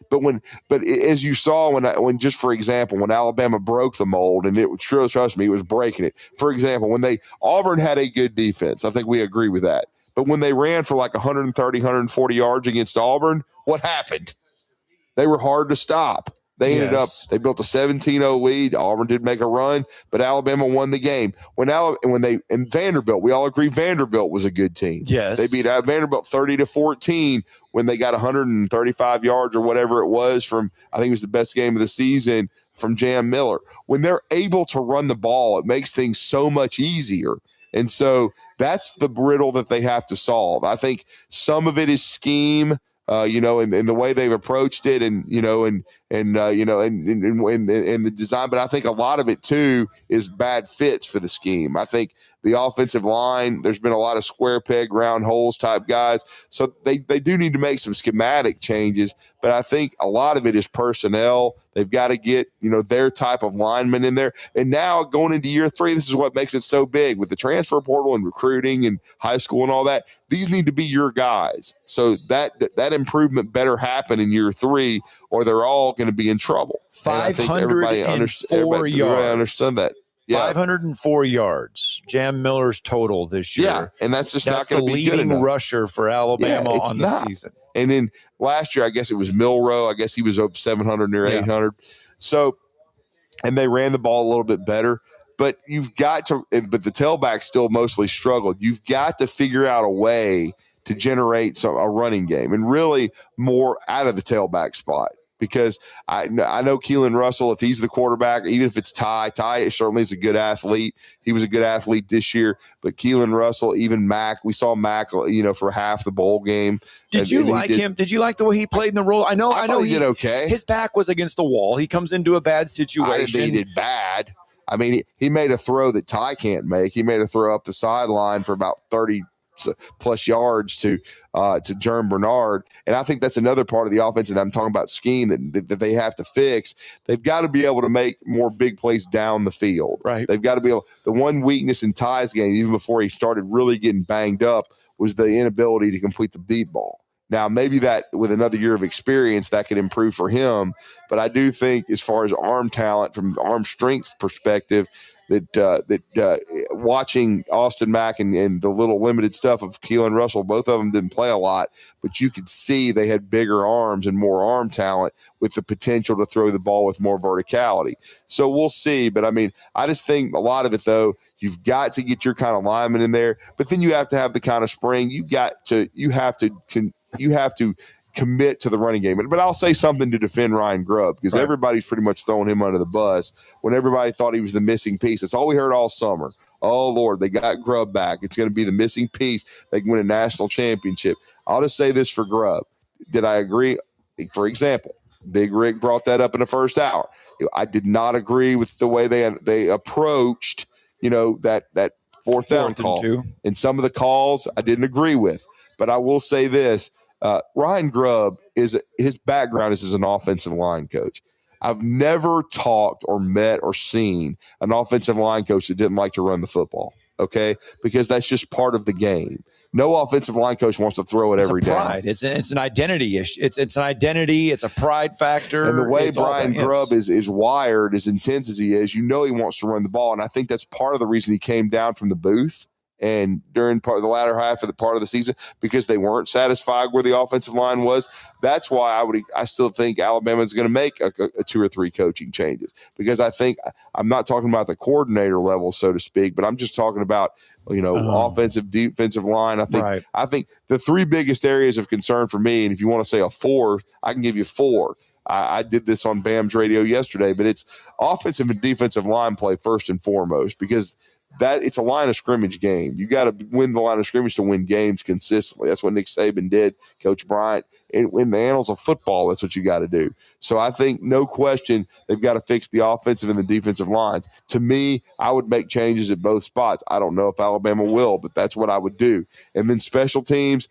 But as you saw when just for example, when Alabama broke the mold, and trust me, it was breaking it. For example, when Auburn had a good defense, I think we agree with that. But when they ran for like 130, 140 yards against Auburn, what happened? They were hard to stop. They ended up, they built a 17-0 lead. Auburn did make a run, but Alabama won the game. And Vanderbilt, we all agree Vanderbilt was a good team. Yes. They beat Vanderbilt 30-14 when they got 135 yards or whatever it was from, I think it was the best game of the season from Jam Miller. When they're able to run the ball, it makes things so much easier. And so that's the riddle that they have to solve. I think some of it is scheme. And the way they've approached it and the design, but I think a lot of it too is bad fits for the scheme. I think the offensive line, there's been a lot of square peg, round holes type guys. So they do need to make some schematic changes, but I think a lot of it is personnel. They've got to get, their type of lineman in there. And now going into year 3, this is what makes it so big with the transfer portal and recruiting and high school and all that. These need to be your guys. So that improvement better happen in year 3 or they're all going to be in trouble. 504 yards. I understand that. Yeah. 504 yards. Jam Miller's total this year. Yeah, and that's just not going to be good enough. That's the leading rusher for Alabama on the season. And then last year, I guess it was Milroe. I guess he was up 700 near 800. So, and they ran the ball a little bit better. But you've got to – but the tailback still mostly struggled. You've got to figure out a way to generate a running game and really more out of the tailback spot. Because I know Keelan Russell, if he's the quarterback, even if it's Ty certainly is a good athlete. He was a good athlete this year. But Keelan Russell, even Mac, we saw Mac, for half the bowl game. Did you like him? Did you like the way he played in the role? I know he did okay. His back was against the wall. He comes into a bad situation. I didn't think he did bad. I mean, he made a throw that Ty can't make. He made a throw up the sideline for about 30 plus yards to Jerm Bernard. And I think that's another part of the offense that I'm talking about scheme that they have to fix. They've got to be able to make more big plays down the field. Right. They've got to be able – the one weakness in Ty's game, even before he started really getting banged up, was the inability to complete the deep ball. Now, maybe that with another year of experience, that could improve for him. But I do think as far as arm talent, from arm strength perspective, that watching Austin Mack and the little limited stuff of Keelan Russell, both of them didn't play a lot, but you could see they had bigger arms and more arm talent with the potential to throw the ball with more verticality. So we'll see. But I mean, I just think a lot of it, though, you've got to get your kind of lineman in there, but then you have to have the kind of spring. You have to commit to the running game. But I'll say something to defend Ryan Grubb, because everybody's pretty much throwing him under the bus when everybody thought he was the missing piece. That's all we heard all summer. Oh, Lord, they got Grubb back. It's going to be the missing piece. They can win a national championship. I'll just say this for Grubb. Did I agree? For example, Big Rick brought that up in the first hour. I did not agree with the way they approached, that fourth down call. And some of the calls I didn't agree with. But I will say this. Ryan Grubb, his background is as an offensive line coach. I've never talked or met or seen an offensive line coach that didn't like to run the football, okay? Because that's just part of the game. No offensive line coach wants to throw it every down. It's an identity issue. It's an identity. It's a pride factor. And the way Brian Grubb is wired, as intense as he is, he wants to run the ball. And I think that's part of the reason he came down from the booth and during part of the latter half of the part of the season, because they weren't satisfied where the offensive line was. That's why I still think Alabama is going to make a 2 or 3 coaching changes, because I think I'm not talking about the coordinator level, so to speak, but I'm just talking about, offensive, defensive line. I think the 3 biggest areas of concern for me, and if you want to say a 4th, I can give you 4. I did this on BAM's radio yesterday, but it's offensive and defensive line play first and foremost, because it's a line of scrimmage game. You got to win the line of scrimmage to win games consistently. That's what Nick Saban did, Coach Bryant. In the annals of football, that's what you got to do. So I think, no question, they've got to fix the offensive and the defensive lines. To me, I would make changes at both spots. I don't know if Alabama will, but that's what I would do. And then special teams,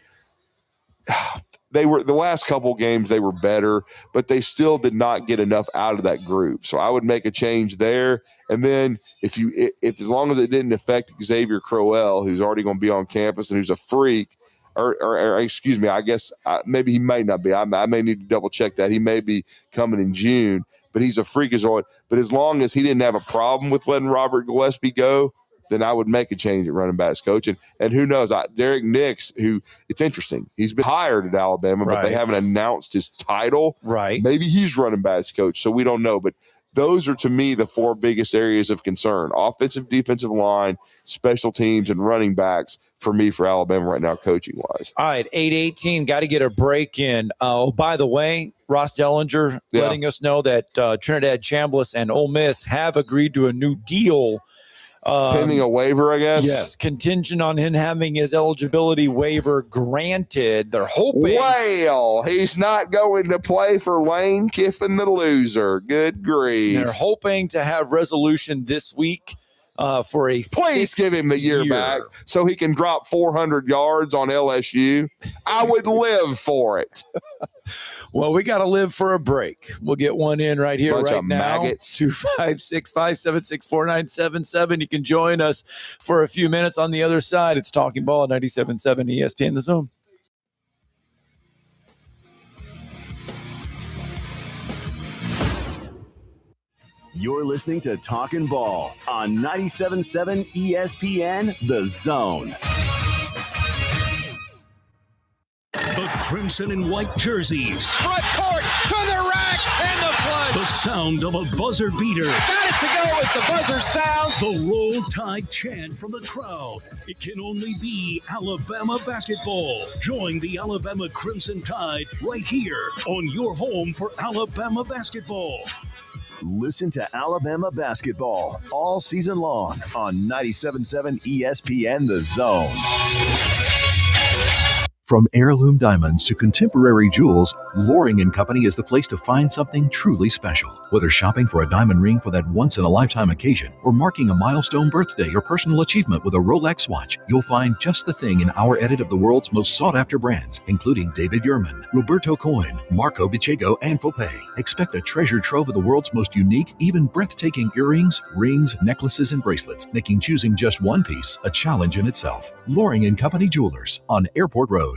the last couple games they were better, but they still did not get enough out of that group. So I would make a change there. And then if as long as it didn't affect Xavier Crowell, who's already going to be on campus and who's a freak, or excuse me, I guess maybe he might not be. I may need to double check that. He may be coming in June, but he's a freakazoid. But as long as he didn't have a problem with letting Robert Gillespie go, then I would make a change at running backs coach. And who knows, Derek Nix, who, it's interesting, he's been hired at Alabama, but they haven't announced his title. Right. Maybe he's running backs coach, so we don't know. But those are, to me, the 4 biggest areas of concern: offensive, defensive line, special teams, and running backs for me for Alabama right now, coaching-wise. All right, 8:18, got to get a break in. Oh, by the way, Ross Dellinger letting us know that Trinidad Chambliss and Ole Miss have agreed to a new deal. Pending a waiver, I guess? Yes, contingent on him having his eligibility waiver granted. They're hoping. Well, he's not going to play for Lane Kiffin, the loser. Good grief. They're hoping to have resolution this week for a Please give him the year back so he can drop 400 yards on LSU. I would live for it. Well, we got to live for a break. We'll get one in right here, Bunch right of now. maggots. 256-576-4977. You can join us for a few minutes on the other side. It's Talking Ball at 97.7 ESPN The Zone. You're listening to Talkin' Ball on 97.7 ESPN The Zone. The crimson and white jerseys. Front court to the rack and the plunge. The sound of a buzzer beater. Got it to go as the buzzer sounds. The Roll Tide chant from the crowd. It can only be Alabama basketball. Join the Alabama Crimson Tide right here on your home for Alabama basketball. Listen to Alabama basketball all season long on 97.7 ESPN The Zone. From heirloom diamonds to contemporary jewels, Loring & Company is the place to find something truly special. Whether shopping for a diamond ring for that once-in-a-lifetime occasion or marking a milestone birthday or personal achievement with a Rolex watch, you'll find just the thing in our edit of the world's most sought-after brands, including David Yurman, Roberto Coin, Marco Bicego, and Fopay. Expect a treasure trove of the world's most unique, even breathtaking earrings, rings, necklaces, and bracelets, making choosing just one piece a challenge in itself. Loring & Company Jewelers on Airport Road.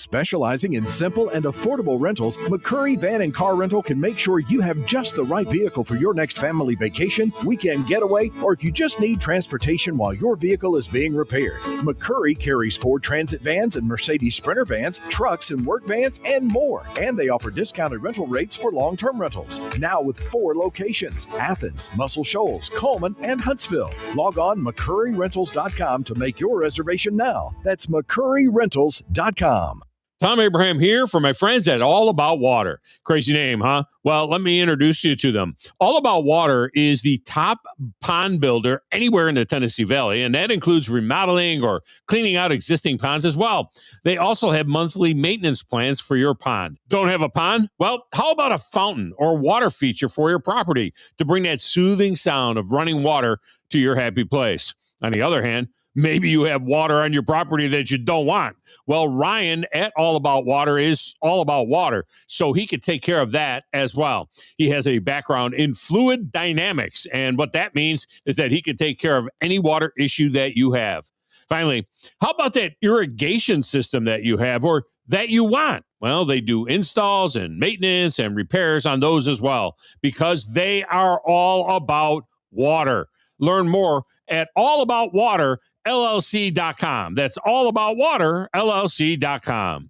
Specializing in simple and affordable rentals, McCurry Van and Car Rental can make sure you have just the right vehicle for your next family vacation, weekend getaway, or if you just need transportation while your vehicle is being repaired. McCurry carries Ford Transit vans and Mercedes Sprinter vans, trucks and work vans, and more. And they offer discounted rental rates for long-term rentals. Now with 4 locations: Athens, Muscle Shoals, Coleman, and Huntsville. Log on McCurryRentals.com to make your reservation now. That's McCurryRentals.com. Tom Abraham here for my friends at All About Water. Crazy name, huh? Well, let me introduce you to them. All About Water is the top pond builder anywhere in the Tennessee Valley, and that includes remodeling or cleaning out existing ponds as well. They also have monthly maintenance plans for your pond. Don't have a pond? Well, how about a fountain or water feature for your property to bring that soothing sound of running water to your happy place? On the other hand, maybe you have water on your property that you don't want. Well, Ryan at All About Water is all about water, so he could take care of that as well. He has a background in fluid dynamics, and what that means is that he can take care of any water issue that you have. Finally, how about that irrigation system that you have or that you want? Well, they do installs and maintenance and repairs on those as well, because they are all about water. Learn more at allaboutwaterllc.com. That's allaboutwaterllc.com.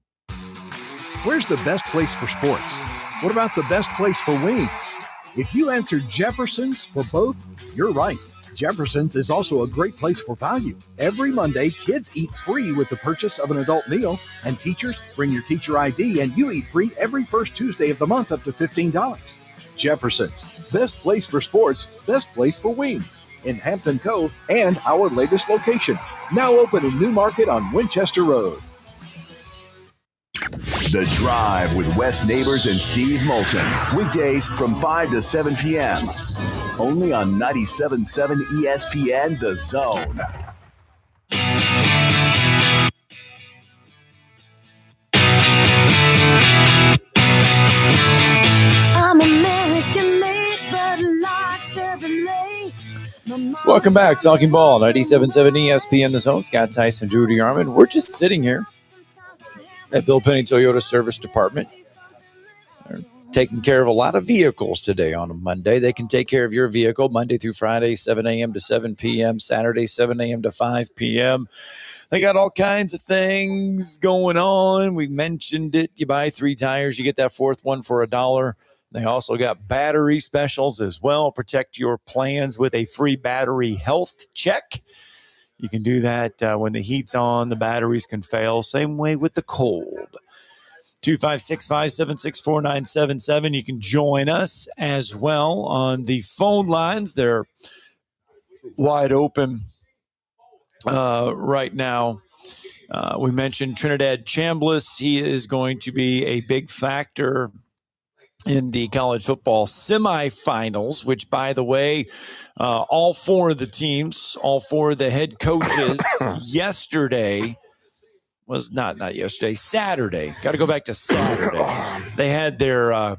Where's the best place for sports? What about the best place for wings? If you answered Jefferson's for both, you're right. Jefferson's is also a great place for value. Every Monday, kids eat free with the purchase of an adult meal, and teachers bring your teacher ID and you eat free every first Tuesday of the month up to $15. Jefferson's, best place for sports, best place for wings. In Hampton Cove and our latest location, now open in New Market on Winchester Road. The Drive with Wes Neighbors and Steve Moulton. Weekdays from 5 to 7 p.m. Only on 97.7 ESPN The Zone. I'm American made, but like Chevrolet. Welcome back, Talking Ball, 97.7 ESPN The Zone. Scott Tyson, Drew DeArmond. We're just sitting here at Bill Penney Toyota Service Department. They're taking care of a lot of vehicles today on a Monday. They can take care of your vehicle Monday through Friday, 7 a.m. to 7 p.m., Saturday, 7 a.m. to 5 p.m. They got all kinds of things going on. We mentioned it. You buy 3 tires, you get that 4th one for $1. They also got battery specials as well. Protect your plans with a free battery health check. You can do that when the heat's on, the batteries can fail. Same way with the cold. 256-576-4977. You can join us as well on the phone lines. They're wide open right now. We mentioned Trinidad Chambliss. He is going to be a big factor in the college football semifinals, which, by the way, all 4 of the teams, all 4 of the head coaches yesterday was not yesterday, Saturday. Got to go back to Saturday. They had their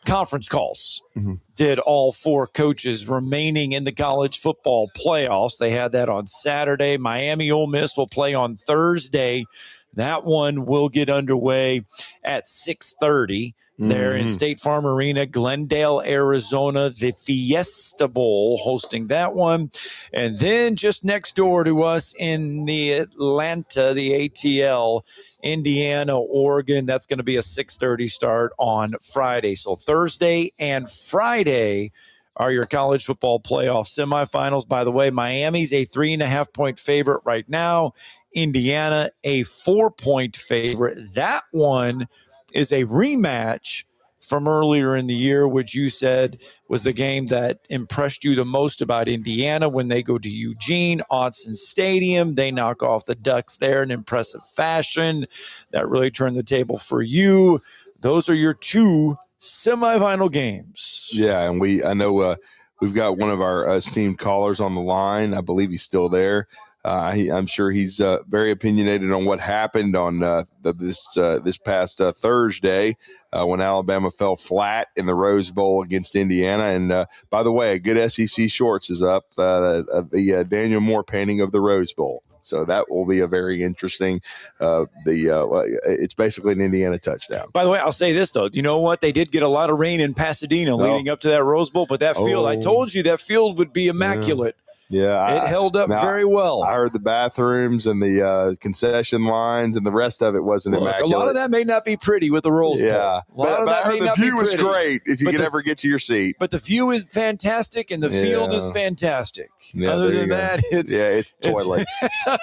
conference calls. Mm-hmm. Did all 4 coaches remaining in the college football playoffs. They had that on Saturday. Miami Ole Miss will play on Thursday. That one will get underway at 6:30. There in State Farm Arena, Glendale, Arizona, the Fiesta Bowl hosting that one. And then just next door to us in the Atlanta, the ATL, Indiana, Oregon. That's going to be a 6:30 start on Friday. So Thursday and Friday are your college football playoff semifinals. By the way, Miami's a 3.5-point favorite right now. Indiana, a 4-point favorite. That one is a rematch from earlier in the year, which you said was the game that impressed you the most about Indiana when they go to Eugene, Autzen Stadium. They knock off the Ducks there in impressive fashion. That really turned the table for you. Those are your 2 semifinal games. Yeah, and I know we've got one of our esteemed callers on the line. I believe he's still there. I'm sure he's very opinionated on what happened on this past Thursday when Alabama fell flat in the Rose Bowl against Indiana. And by the way, a good SEC Shorts is up, the Daniel Moore painting of the Rose Bowl. So that will be a very interesting. It's basically an Indiana touchdown. By the way, I'll say this, though. You know what? They did get a lot of rain in Pasadena leading up to that Rose Bowl, but that field, I told you that field would be immaculate. Yeah, it held up very well. I heard the bathrooms and the concession lines and the rest of it wasn't immaculate. A lot of that may not be pretty with the Rose Bowl. Yeah, but I heard the view was great if you could ever get to your seat. But the view is fantastic and the field is fantastic. Yeah, Other than that, it's toilet.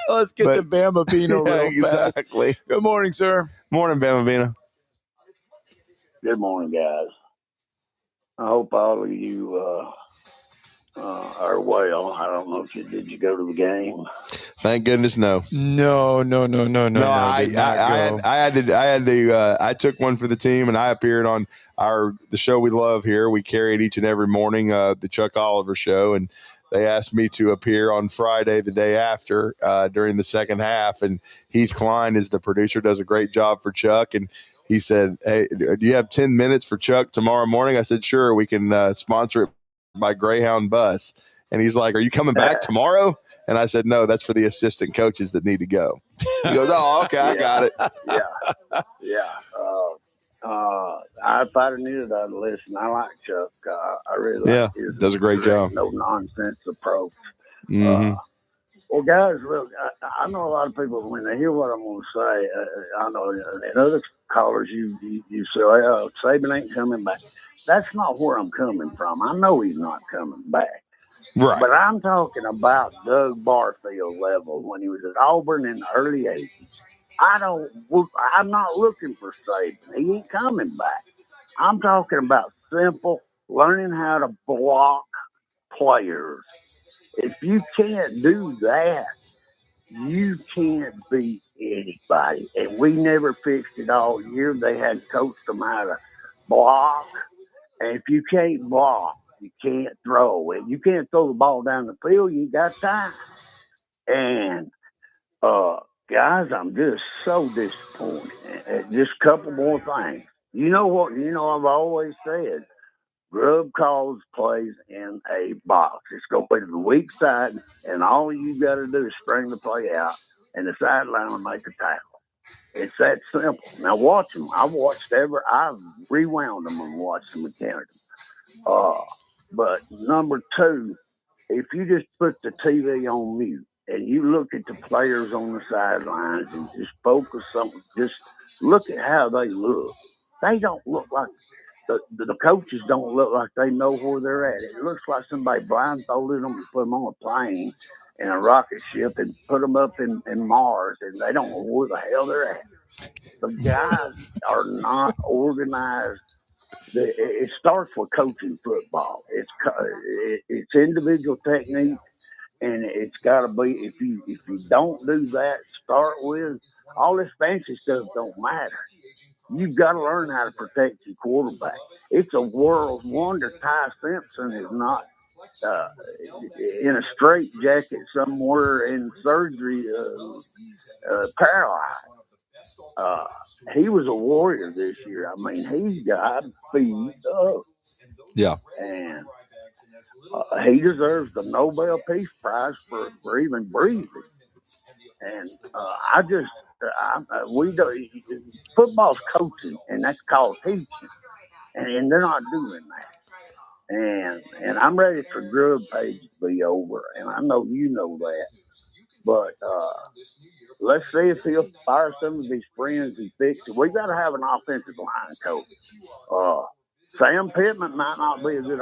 Let's get to Bama Bino real fast. Exactly. Good morning, sir. Morning, Bama Bino. Good morning, guys. I hope all of you are well. I don't know if did you go to the game? Thank goodness, no. No. I took one for the team, and I appeared on the show we love here. We carry it each and every morning, the Chuck Oliver Show, and they asked me to appear on Friday, the day after, during the second half. And Heath Klein is the producer, does a great job for Chuck, and he said, "Hey, do you have 10 minutes for Chuck tomorrow morning?" I said, "Sure, we can sponsor it by Greyhound bus." And he's like, "Are you coming back tomorrow?" And I said, "No, that's for the assistant coaches that need to go." He goes, "Oh, okay, I got it." If I'd have knew that I'd listen. I like Chuck. I really like his does a great job. No nonsense approach. Mm-hmm. Well, guys, look, I know a lot of people, when they hear what I'm going to say, I know, and other callers, you say, "Oh, Saban ain't coming back." That's not where I'm coming from. I know he's not coming back. Right. But I'm talking about Doug Barfield level when he was at Auburn in the early 80s. I'm not looking for Saban. He ain't coming back. I'm talking about simple learning how to block players. If you can't do that, you can't beat anybody. And we never fixed it all year. They had coached them how to block. And if you can't block, you can't throw. And you can't throw the ball down the field, you got time. And, guys, I'm just so disappointed. Just a couple more things. You know what? I've always said, Grubb calls plays in a box. It's going to be to the weak side, and all you got to do is string the play out, and the sideline will make a tackle. It's that simple. Now watch them. I've rewound them and watched them and counted them. But number two, if you just put the TV on mute and you look at the players on the sidelines and just focus on, just look at how they look. They don't look like the coaches don't look like they know where they're at. It looks like somebody blindfolded them and put them on a plane in a rocket ship and put them up in Mars, and they don't know where the hell they're at. The guys are not organized. It starts with coaching football. It's individual technique, and it's got to be. If you don't do that, start with all this fancy stuff don't matter. You've got to learn how to protect your quarterback. It's a world's wonder. Ty Simpson is not in a straitjacket somewhere in surgery, paralyzed. He was a warrior this year. I mean, he got beat up. Yeah. And he deserves the Nobel Peace Prize for even breathing. And football's coaching, and that's called teaching. And they're not doing that. And I'm ready for Grubb page to be over. And I know you know that. But let's see if he'll fire some of his friends and fix it. We got to have an offensive line coach. Sam Pittman might not be a good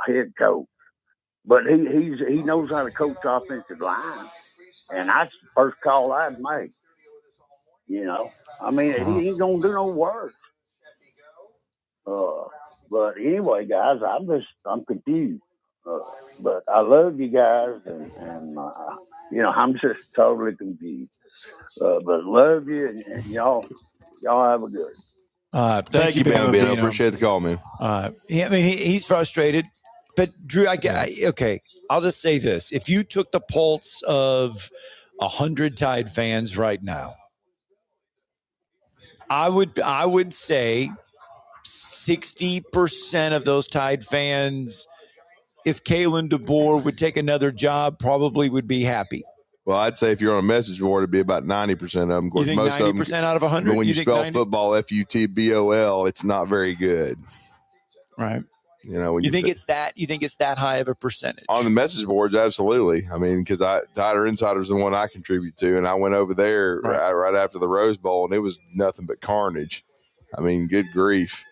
head coach, but he knows how to coach offensive line, and that's the first call I'd make. I mean, he ain't gonna do no work. But anyway, guys, I'm confused. But I love you guys, and I'm just totally confused. But love you, and y'all have a good. Thank you, Bama Bino. Appreciate the call, man. He's frustrated, but Drew, okay. I'll just say this: if you took the pulse of 100 Tide fans right now, I would say 60% of those Tide fans, if Kalen DeBoer would take another job, probably would be happy. Well, I'd say if you're on a message board, it'd be about 90% of them. Of course, you think most 90% of them, out of 100? when you spell 90? football F-U-T-B-O-L, it's not very good. Right. You know, when you think it's that high of a percentage on the message boards? Absolutely. I mean, because Tighter Insider is the one I contribute to, and I went over there right after the Rose Bowl, and it was nothing but carnage. I mean, good grief.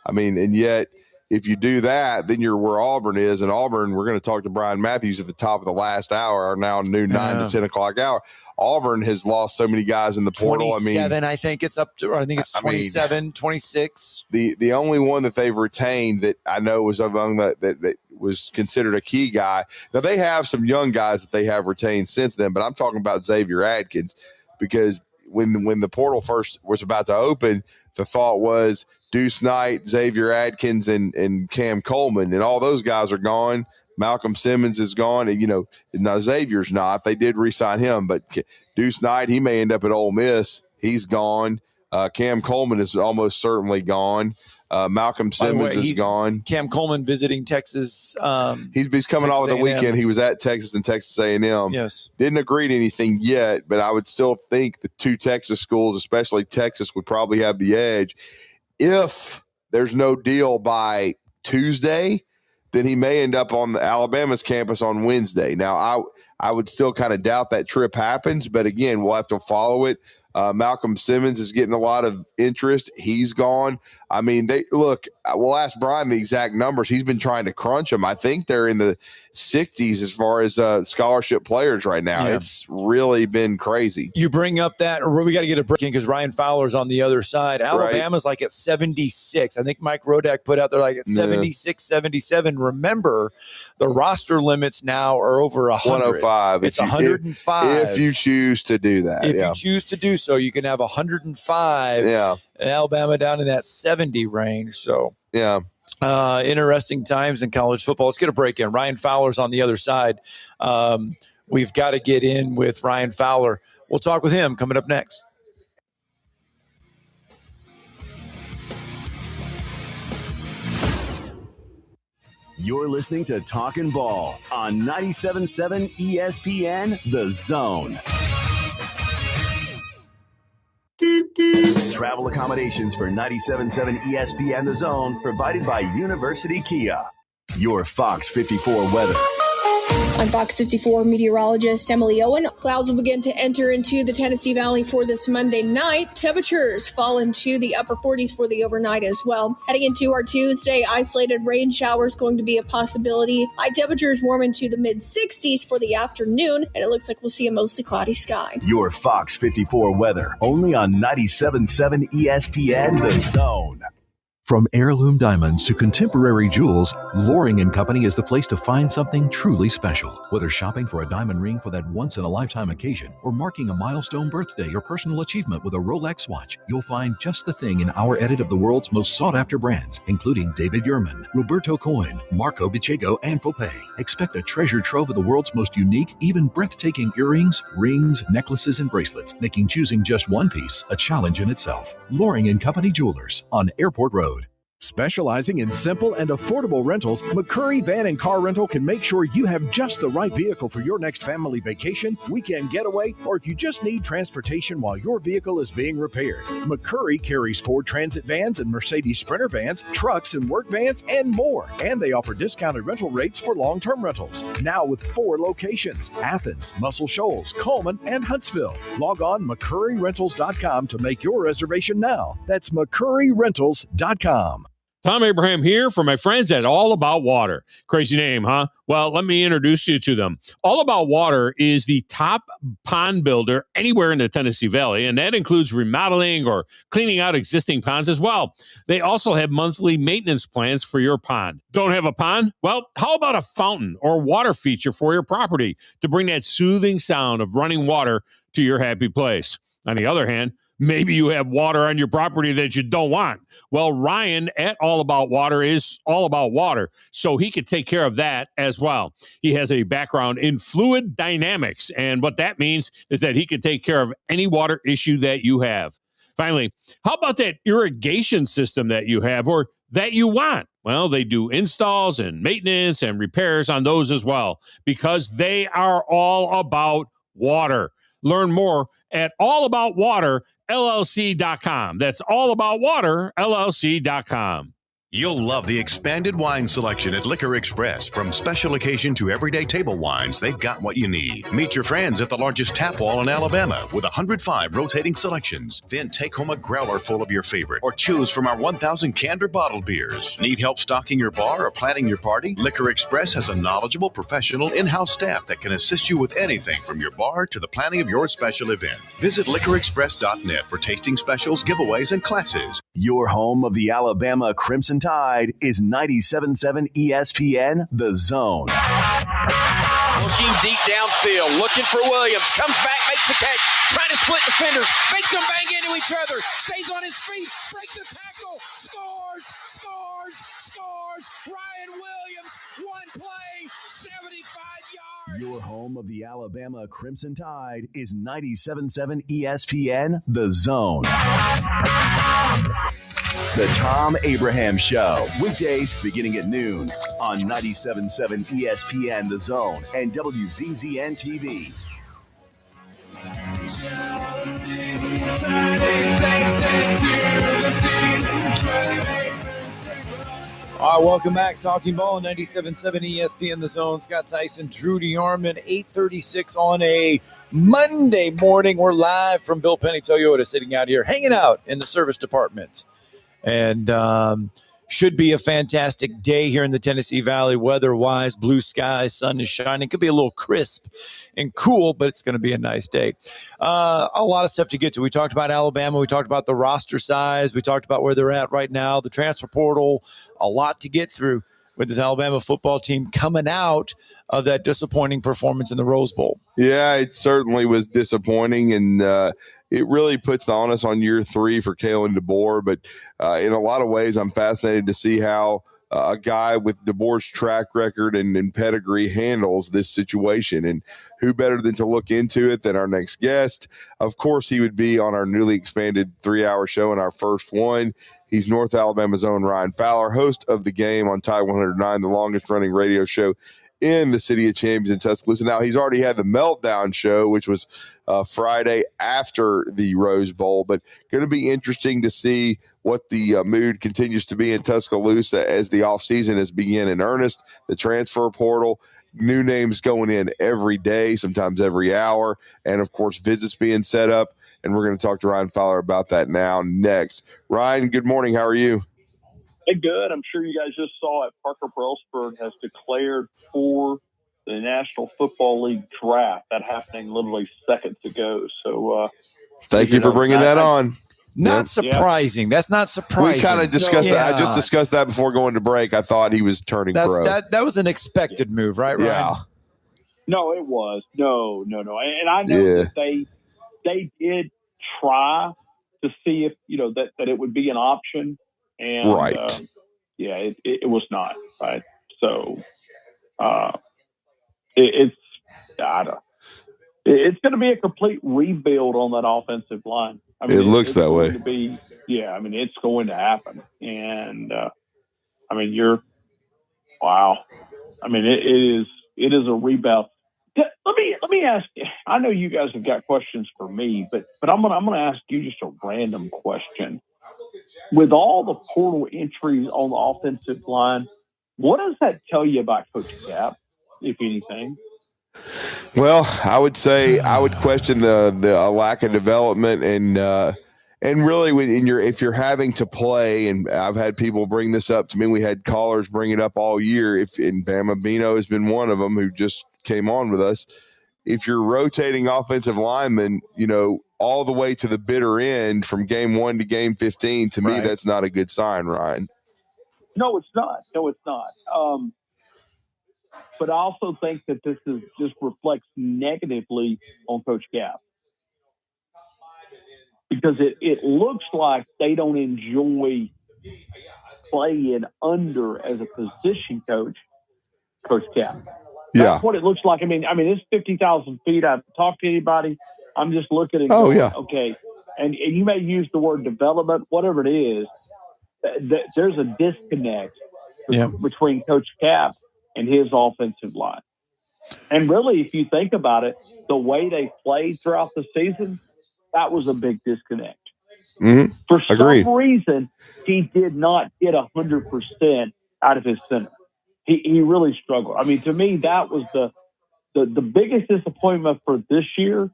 I mean, and yet if you do that, then you're where Auburn is, and Auburn. We're going to talk to Bryan Mathews at the top of the last hour, our now new 9 to 10 o'clock hour. Auburn has lost so many guys in the portal. 27, I think it's up to, or I think it's 27, 26. The only one that they've retained that I know was among that was considered a key guy. Now, they have some young guys that they have retained since then, but I'm talking about Xavier Adkins, because when the portal first was about to open, the thought was Deuce Knight, Xavier Adkins, and Cam Coleman, and all those guys are gone. Malcolm Simmons is gone, and now Xavier's not. They did re-sign him, but Deuce Knight, he may end up at Ole Miss. He's gone. Cam Coleman is almost certainly gone. Malcolm Simmons is gone. Cam Coleman visiting Texas. He's coming off of the weekend. He was at Texas and Texas A&M. Yes. Didn't agree to anything yet, but I would still think the two Texas schools, especially Texas, would probably have the edge. If there's no deal by Tuesday, then he may end up on the Alabama's campus on Wednesday. Now, I would still kind of doubt that trip happens, but again, we'll have to follow it. Malcolm Simmons is getting a lot of interest. He's gone. I mean, we'll ask Brian the exact numbers. He's been trying to crunch them. I think they're in the 60s as far as scholarship players right now. Yeah. It's really been crazy. You bring up that, we got to get a break in because Ryan Fowler's on the other side. Alabama's like at 76. I think Mike Rodak put out there like at 76, 77. Remember, the roster limits now are over 100. 105. It's 105. If you choose to do that. If you choose to do so, you can have 105. Yeah. Alabama down in that 70 range. So, yeah. Interesting times in college football. Let's get a break in. Ryan Fowler's on the other side. We've got to get in with Ryan Fowler. We'll talk with him coming up next. You're listening to Talkin' Ball on 97.7 ESPN The Zone. Travel accommodations for 97.7 ESPN The Zone provided by University Kia. Your Fox 54 weather. I'm Fox 54 meteorologist Emily Owen. Clouds will begin to enter into the Tennessee Valley for this Monday night. Temperatures fall into the upper 40s for the overnight as well. Heading into our Tuesday, isolated rain showers going to be a possibility. High temperatures warm into the mid-60s for the afternoon, and it looks like we'll see a mostly cloudy sky. Your Fox 54 weather, only on 97.7 ESPN The Zone. From heirloom diamonds to contemporary jewels, Loring & Company is the place to find something truly special. Whether shopping for a diamond ring for that once-in-a-lifetime occasion or marking a milestone birthday or personal achievement with a Rolex watch, you'll find just the thing in our edit of the world's most sought-after brands, including David Yurman, Roberto Coin, Marco Bicego, and Fopay. Expect a treasure trove of the world's most unique, even breathtaking earrings, rings, necklaces, and bracelets, making choosing just one piece a challenge in itself. Loring & Company Jewelers on Airport Road. Specializing in simple and affordable rentals, McCurry Van and Car Rental can make sure you have just the right vehicle for your next family vacation, weekend getaway, or if you just need transportation while your vehicle is being repaired. McCurry carries Ford Transit vans and Mercedes Sprinter vans, trucks and work vans, and more. And they offer discounted rental rates for long-term rentals. Now with 4 locations: Athens, Muscle Shoals, Coleman, and Huntsville. Log on McCurryRentals.com to make your reservation now. That's McCurryRentals.com. Tom Abraham here for my friends at All About Water. Crazy name, huh? Well, let me introduce you to them. All About Water is the top pond builder anywhere in the Tennessee Valley, and that includes remodeling or cleaning out existing ponds as well. They also have monthly maintenance plans for your pond. Don't have a pond? Well, how about a fountain or water feature for your property to bring that soothing sound of running water to your happy place? On the other hand, maybe you have water on your property that you don't want. Well, Ryan at All About Water is all about water, so he could take care of that as well. He has a background in fluid dynamics, and what that means is that he can take care of any water issue that you have. Finally, how about that irrigation system that you have or that you want? Well, they do installs and maintenance and repairs on those as well, because they are all about water. Learn more at allaboutwaterllc.com. That's allaboutwaterllc.com. You'll love the expanded wine selection at Liquor Express. From special occasion to everyday table wines, they've got what you need. Meet your friends at the largest tap wall in Alabama with 105 rotating selections. Then take home a growler full of your favorite or choose from our 1,000 canned or bottled beers. Need help stocking your bar or planning your party? Liquor Express has a knowledgeable, professional, in-house staff that can assist you with anything from your bar to the planning of your special event. Visit liquorexpress.net for tasting specials, giveaways, and classes. Your home of the Alabama Crimson Tide is 97.7 ESPN, The Zone. Looking deep downfield, looking for Williams. Comes back, makes the catch, trying to split defenders, makes them bang into each other, stays on his feet, breaks a tackle, scores! Ryan Williams, one play, 75 yards. Your home of the Alabama Crimson Tide is 97.7 ESPN, The Zone. The Tom Abraham Show, weekdays beginning at noon on 97.7 ESPN, The Zone, and WZZN TV. All right, welcome back. Talking Ball, 97.7 ESPN, The Zone. Scott Tyson, Drew DeArmond, 8:36 on a Monday morning. We're live from Bill Penney Toyota, sitting out here, hanging out in the service department. And should be a fantastic day here in the Tennessee Valley, weather-wise. Blue skies, sun is shining. Could be a little crisp and cool, but it's going to be a nice day. A lot of stuff to get to. We talked about Alabama. We talked about the roster size. We talked about where they're at right now, the transfer portal. A lot to get through with this Alabama football team coming out of that disappointing performance in the Rose Bowl. Yeah, it certainly was disappointing, and it really puts the onus on year 3 for Kalen DeBoer. But in a lot of ways, I'm fascinated to see how a guy with DeBoer's track record and pedigree handles this situation. And who better than to look into it than our next guest? Of course, he would be on our newly expanded 3-hour show in our first one. He's North Alabama's own Ryan Fowler, host of The Game on Tide 109, the longest-running radio show in the City of Champions in Tuscaloosa. Now, he's already had the Meltdown show, which was Friday after the Rose Bowl, but going to be interesting to see what the mood continues to be in Tuscaloosa as the offseason has begun in earnest. The transfer portal, new names going in every day, sometimes every hour, and, of course, visits being set up, and we're going to talk to Ryan Fowler about that now next. Ryan, good morning. How are you? Hey, good. I'm sure you guys just saw it. Parker Brelsford has declared for the National Football League draft. That happening literally seconds ago. So, thank you for bringing that on. Not surprising. That's not surprising. We kind of discussed that. I just discussed that before going to break. I thought he was turning pro. That was an expected move, right, Ryan? Yeah. No, it was. No. And I know that they did try to see if, that it would be an option. And, it was not, right? So it's going to be a complete rebuild on that offensive line. I mean, it looks that way. It's going to happen. And, it is a rebound. Let me ask you, I know you guys have got questions for me, but I'm going to ask you just a random question. With all the portal entries on the offensive line, what does that tell you about Coach Cap, if anything? Well, I would say I would question the lack of development and really if you're having to play, and I've had people bring this up to me. We had callers bring it up all year. And Bama Bino has been one of them who just came on with us. If you're rotating offensive linemen, all the way to the bitter end from game 1 to game 15, to me, that's not a good sign, Ryan. No, it's not. But I also think that this just reflects negatively on Coach Cap. Because it looks like they don't enjoy playing under as a position coach, Coach Cap. That's what it looks like. I mean, it's 50,000 feet. I've talked to anybody. I'm just looking and going, okay. And you may use the word development, whatever it is. There's a disconnect between Coach Cap and his offensive line. And really, if you think about it, the way they played throughout the season, that was a big disconnect. Mm-hmm. For Agreed. some reason, he did not get 100% out of his center. He really struggled. I mean, to me, that was the biggest disappointment for this year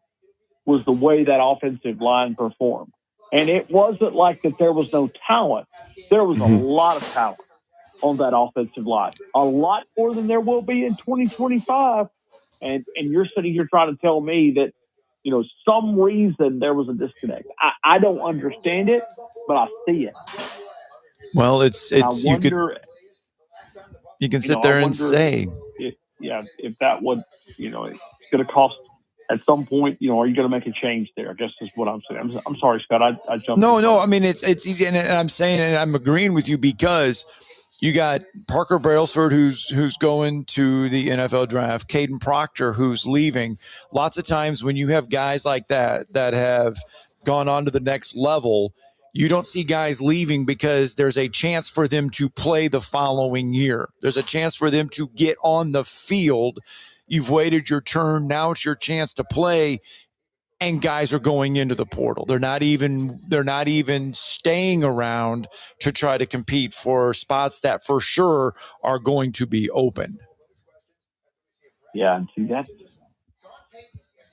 was the way that offensive line performed. And it wasn't like that there was no talent. There was a lot of talent on that offensive line, a lot more than there will be in 2025. And you're sitting here trying to tell me that, some reason there was a disconnect. I don't understand it, but I see it. Well, it's you can sit there and say, if that would, it's going to cost at some point, are you going to make a change there? I guess is what I'm saying. I'm sorry, Scott. I jumped. No. I mean, it's easy. And I'm saying, and I'm agreeing with you because you got Parker Brailsford, who's going to the NFL draft, Caden Proctor, who's leaving. Lots of times when you have guys like that have gone on to the next level, you don't see guys leaving because there's a chance for them to play the following year. There's a chance for them to get on the field. You've waited your turn. Now it's your chance to play. And guys are going into the portal. They're not even staying around to try to compete for spots that for sure are going to be open. Yeah, and see that.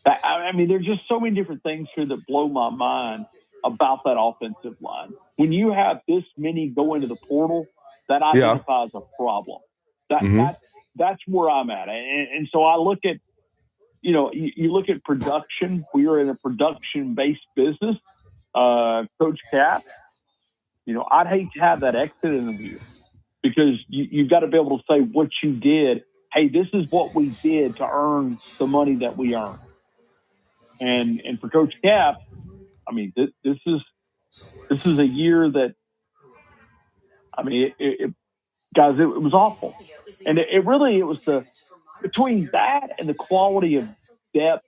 I mean, there's just so many different things here that blow my mind about that offensive line. When you have this many go into the portal, that identifies a problem. That's where I'm at, and so I look at. You look at production. We are in a production-based business. Coach Cap, I'd hate to have that exit interview because you've got to be able to say what you did. Hey, this is what we did to earn the money that we earned. And for Coach Cap, I mean, this is a year that, I mean, guys, it was awful. And it was between that and the quality of depth,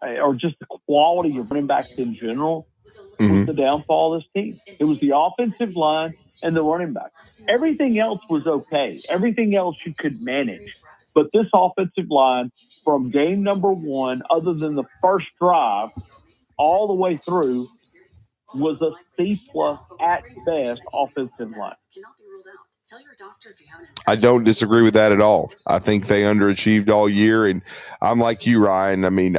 or just the quality of running backs in general, was the downfall of this team. It was the offensive line and the running back. Everything else was okay. Everything else you could manage. But this offensive line, from game number one, other than the first drive, all the way through, was a C-plus at best offensive line. I don't disagree with that at all. I think they underachieved all year, and I'm like you, Ryan. I mean,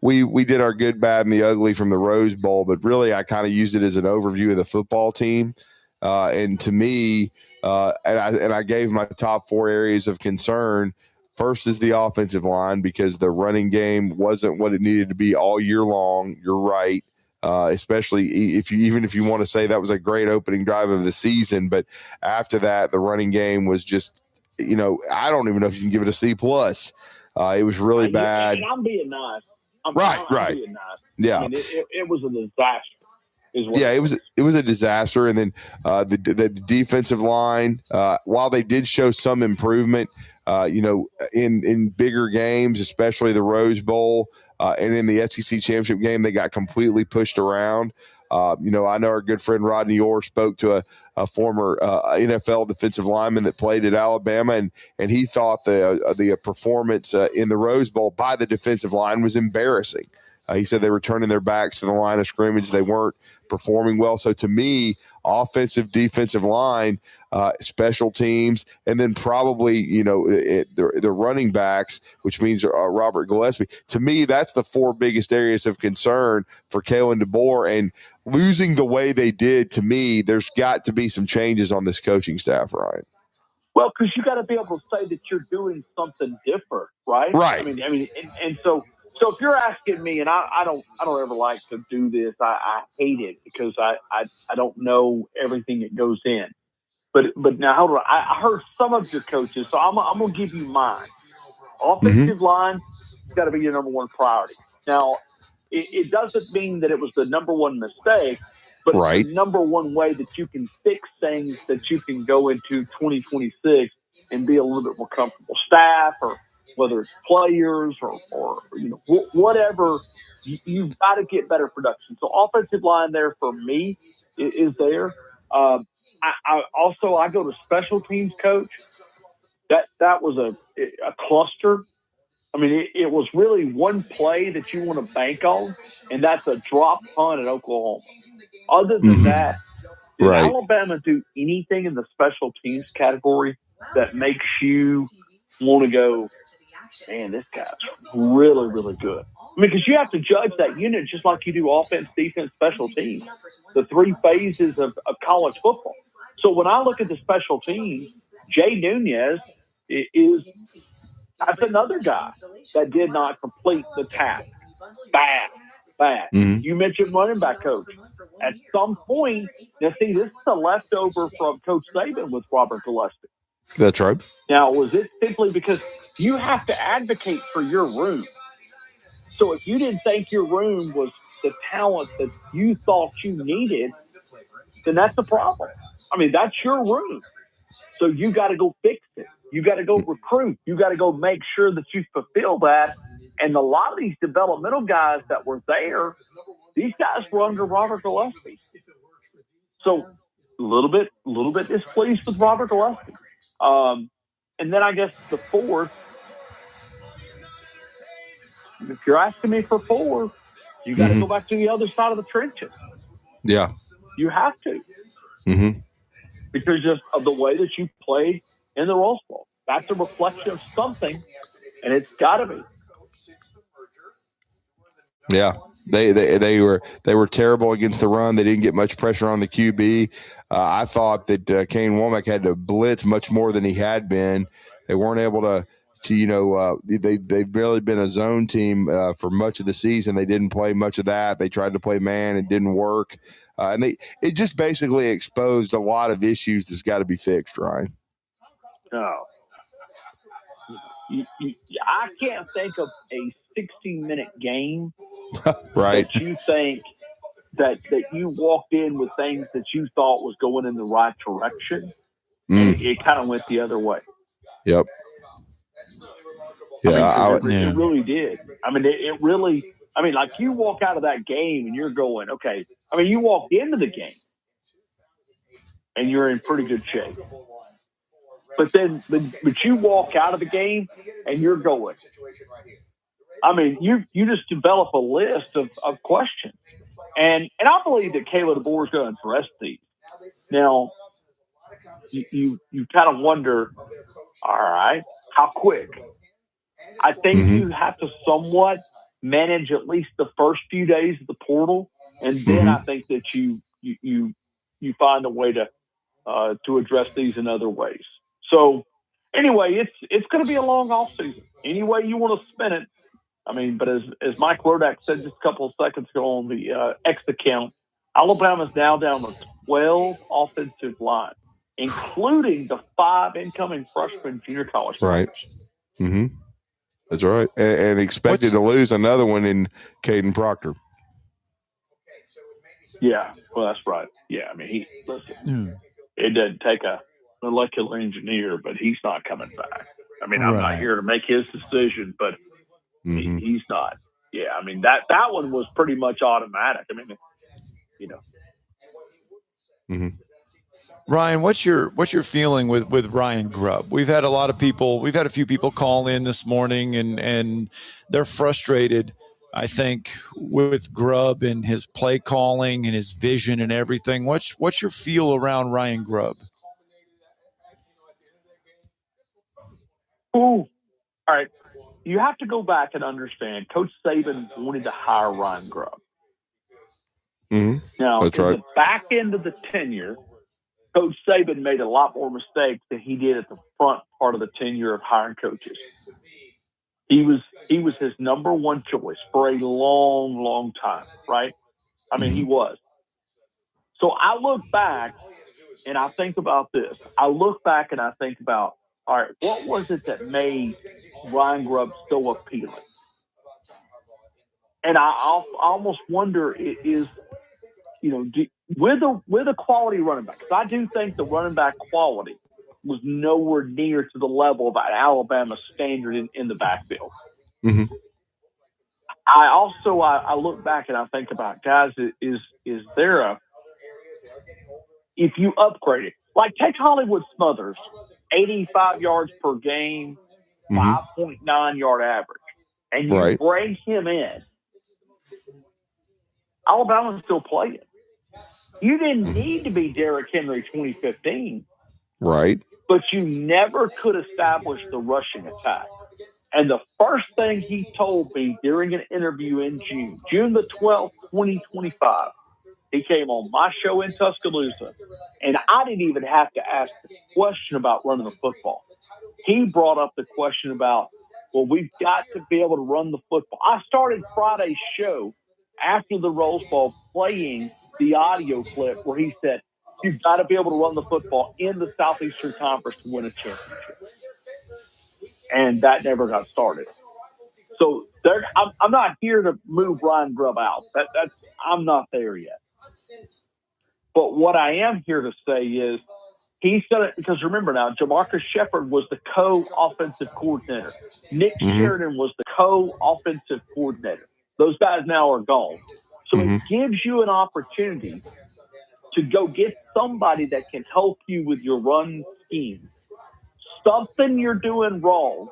we did our good, bad, and the ugly from the Rose Bowl, but really I kind of used it as an overview of the football team. And to me, and I gave my top 4 areas of concern. First is the offensive line because the running game wasn't what it needed to be all year long. You're right. Especially if you want to say that was a great opening drive of the season, but after that, the running game was just, I don't even know if you can give it a C+. It was really bad. And I'm being nice. I'm being nice. Yeah. I mean, it was a disaster. It was a disaster. And then the defensive line, while they did show some improvement, in bigger games, especially the Rose Bowl, and in the SEC championship game, they got completely pushed around. I know our good friend Rodney Orr spoke to a former NFL defensive lineman that played at Alabama, and he thought the performance in the Rose Bowl by the defensive line was embarrassing. He said they were turning their backs to the line of scrimmage. They weren't performing well. So to me, offensive, defensive line, special teams, and then probably, the running backs, which means Robert Gillespie. To me, that's the 4 biggest areas of concern for Kalen DeBoer. And losing the way they did, to me, there's got to be some changes on this coaching staff, Ryan. Well, because you got to be able to say that you're doing something different, right? Right. I mean, and so if you're asking me, and I don't ever like to do this. I hate it because I don't know everything that goes in. But now, hold on. I heard some of your coaches, so I'm gonna give you mine. Offensive line got to be your number one priority. Now, it doesn't mean that it was the number one mistake, but it's the number one way that you can fix things that you can go into 2026 and be a little bit more comfortable. Staff, or whether it's players or whatever, you've got to get better production. So offensive line there for me is there. I go to special teams coach. That was a cluster. I mean, it was really one play that you want to bank on, and that's a drop punt at Oklahoma. Other than that, did Alabama do anything in the special teams category that makes you want to go, man, this guy's really, really good? I mean, because you have to judge that unit just like you do offense, defense, special teams, the three phases of college football. So when I look at the special teams, Jay Nunez that's another guy that did not complete the task. Bad. Mm-hmm. You mentioned running back coach. At some point, now see, this is a leftover from Coach Saban with Robert Gillespie. That's right. Now, was it simply because you have to advocate for your room? So if you didn't think your room was the talent that you thought you needed, then that's a problem. I mean, that's your room. So you got to go fix it. You got to go recruit. You got to go make sure that you fulfill that. And a lot of these developmental guys that were there, these guys were under Robert Gillespie. So a little bit displeased with Robert Gillespie. And then I guess the fourth, if you're asking me for four, you got to go back to the other side of the trenches. Yeah. You have to. Mm-hmm. Because just of the way that you played in the Rose Bowl. That's a reflection of something, and it's got to be. Yeah, they were terrible against the run. They didn't get much pressure on the QB. I thought that Kane Womack had to blitz much more than he had been. They weren't able to they've really been a zone team for much of the season. They didn't play much of that. They tried to play man. It didn't work. And it just basically exposed a lot of issues that's got to be fixed, Ryan. No. I can't think of a 60-minute game right. that you think that you walked in with things that you thought was going in the right direction, and it kind of went the other way. Yep. Yeah, it really did. I mean, it really – I mean, like you walk out of that game and you're going, okay. I mean, you walk into the game and you're in pretty good shape. But you walk out of the game and you're going. I mean, you just develop a list of questions. And I believe that Kayla DeBoer is going to address these. Now, you kind of wonder, all right, how quick? I think you have to somewhat manage at least the first few days of the portal, and then I think that you find a way to address these in other ways. So anyway, it's going to be a long offseason. Any way you want to spin it. I mean, but as Mike Rodak said just a couple of seconds ago on the X account, Alabama's now down to 12 offensive line, including the 5 incoming freshman junior college players. Right. Mm-hmm. That's right. And expected to lose another one in Caden Proctor. Yeah, well, that's right. Yeah, I mean, it doesn't take a molecular engineer, but he's not coming back. I mean, I'm not here to make his decision, but he's not. Yeah, I mean, that one was pretty much automatic. I mean, you know. Mm-hmm. Ryan, what's your feeling with Ryan Grubb? We've had a few people call in this morning and they're frustrated, I think, with Grubb and his play calling and his vision and everything. What's your feel around Ryan Grubb? Ooh, all right. You have to go back and understand Coach Saban wanted to hire Ryan Grubb. Mm-hmm. Now, that's in right. the back end of the tenure, Coach Saban made a lot more mistakes than he did at the front part of the tenure of hiring coaches. He was his number one choice for a long, long time, right? I mean, he was. So I look back and I think about this. I look back and I think about, all right, what was it that made Ryan Grubb so appealing? And I almost wonder is, you know, with a quality running back, because I do think the running back quality was nowhere near to the level of an Alabama standard in the backfield. Mm-hmm. I look back and I think about, guys, is there if you upgrade it, like take Hollywood Smothers, 85 yards per game, 5.9 yard average. and you bring him in, Alabama's still playing. You didn't need to be Derrick Henry 2015. Right. But you never could establish the rushing attack. And the first thing he told me during an interview in June the 12th, 2025, he came on my show in Tuscaloosa, and I didn't even have to ask the question about running the football. He brought up the question about, well, we've got to be able to run the football. I started Friday's show after the Rose Bowl playing the audio clip where he said, you've got to be able to run the football in the Southeastern Conference to win a championship. And that never got started. So I'm not here to move Ryan Grubb out. I'm not there yet. But what I am here to say is he's going to, because remember now, Jamarcus Shepard was the co-offensive coordinator. Nick Sheridan was the co-offensive coordinator. Those guys now are gone. So it gives you an opportunity to go get somebody that can help you with your run scheme. Something you're doing wrong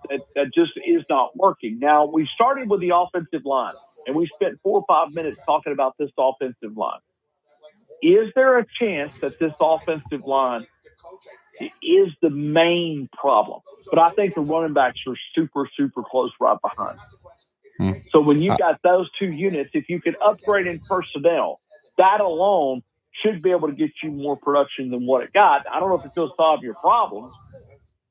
that just is not working. Now, we started with the offensive line, and we spent 4 or 5 minutes talking about this offensive line. Is there a chance that this offensive line is the main problem? But I think the running backs are super, super close right behind. So when you've got those two units, if you can upgrade in personnel, that alone should be able to get you more production than what it got. I don't know if it's going to solve your problems.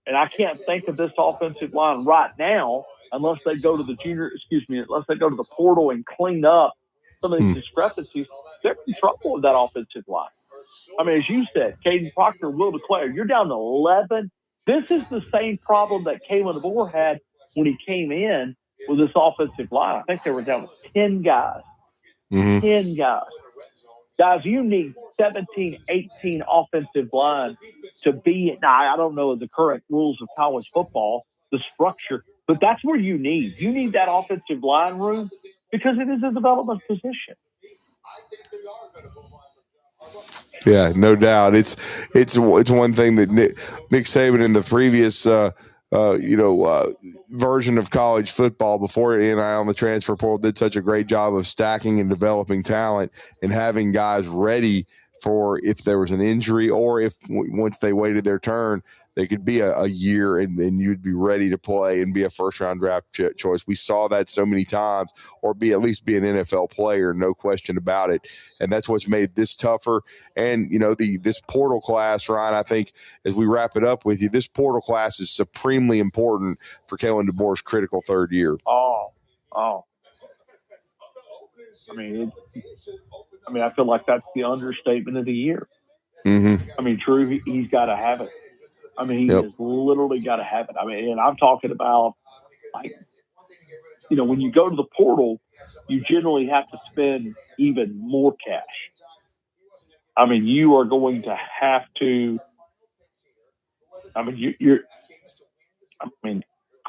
And I can't think of this offensive line right now unless they go to unless they go to the portal and clean up some of these discrepancies. They're in trouble with that offensive line. I mean, as you said, Caden Proctor, Will DeClaire, you're down to 11. This is the same problem that Kalen DeBoer had when he came in with this offensive line. I think they were down to 10 guys. 10 guys. Guys, you need 17, 18 offensive line to be – now, I don't know the current rules of college football, the structure, but that's where you need. You need that offensive line room because it is a development position. Yeah, no doubt. It's one thing that Nick Saban in the previous version of college football before NIL on the transfer portal did such a great job of stacking and developing talent and having guys ready for if there was an injury or if once they waited their turn, they could be a year and then you'd be ready to play and be a first-round draft choice. We saw that so many times, or at least be an NFL player, no question about it. And that's what's made this tougher. And, this portal class, Ryan, I think as we wrap it up with you, this portal class is supremely important for Kalen DeBoer's critical third year. Oh. I feel like that's the understatement of the year. True, he's got to have it. He has literally got to have it. And I'm talking about, when you go to the portal, you generally have to spend even more cash. You are going to have to.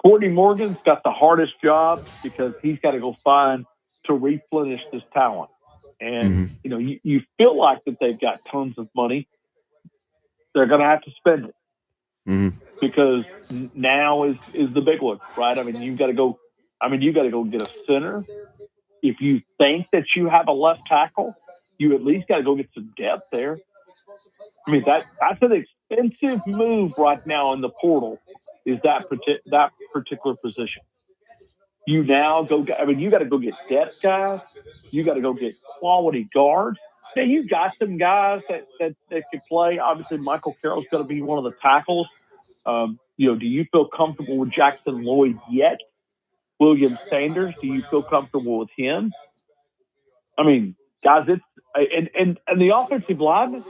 Courtney Morgan's got the hardest job because he's got to go find to replenish this talent. And, you feel like that they've got tons of money. They're going to have to spend it. Because now is the big one, right? You've got to go. You got to go get a center. If you think that you have a left tackle, you at least got to go get some depth there. That's an expensive move right now in the portal. Is that particular position? You now go. You got to go get depth guys. You got to go get quality guards. Now you got some guys that can play. Obviously, Michael Carroll's going to be one of the tackles. Do you feel comfortable with Jackson Lloyd yet? William Sanders, do you feel comfortable with him? Guys, it's and the offensive line,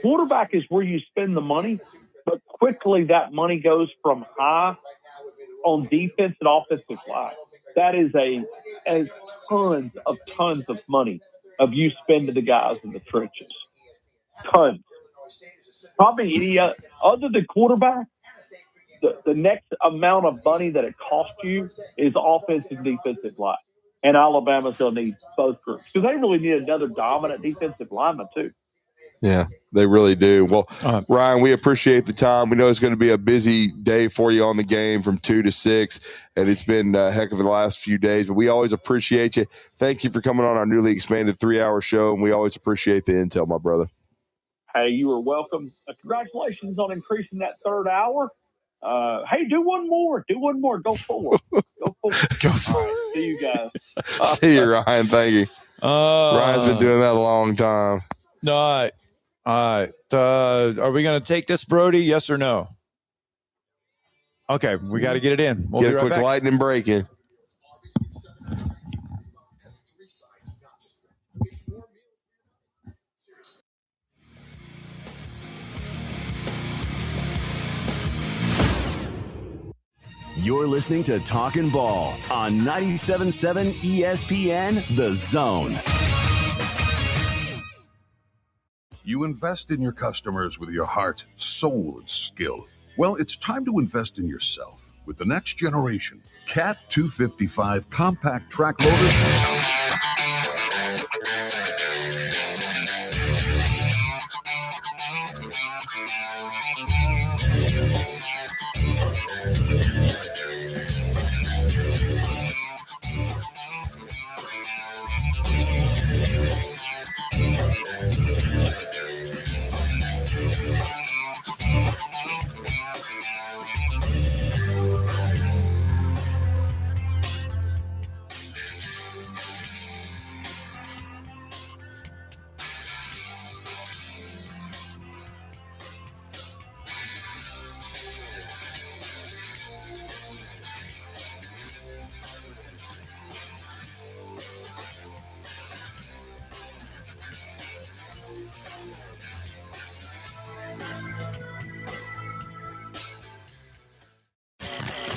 quarterback is where you spend the money, but quickly that money goes from high on defense and offensive line. That is a tons of money of you spending the guys in the trenches. Tons. Probably any other than quarterback, the next amount of money that it costs you is offensive and defensive line. And Alabama's going to need both groups because they really need another dominant defensive lineman too. Yeah, they really do. Well, Ryan, we appreciate the time. We know it's going to be a busy day for you on the game from 2 to 6, and it's been a heck of the last few days, but we always appreciate you. Thank you for coming on our newly expanded 3-hour show, and we always appreciate the intel, my brother. Hey, you are welcome. Congratulations on increasing that third hour. Hey, do one more. Go forward. Right, see you guys. See you, Ryan. Thank you. Ryan's been doing that a long time. All right. Are we going to take this, Brody? Yes or no? Okay, we got to get it in. We'll get be a right quick back. lightning break in. You're listening to Talkin' Ball on 97.7 ESPN, The Zone. You invest in your customers with your heart, soul, and skill. Well, it's time to invest in yourself with the next generation Cat 255 compact track loaders from Talkin.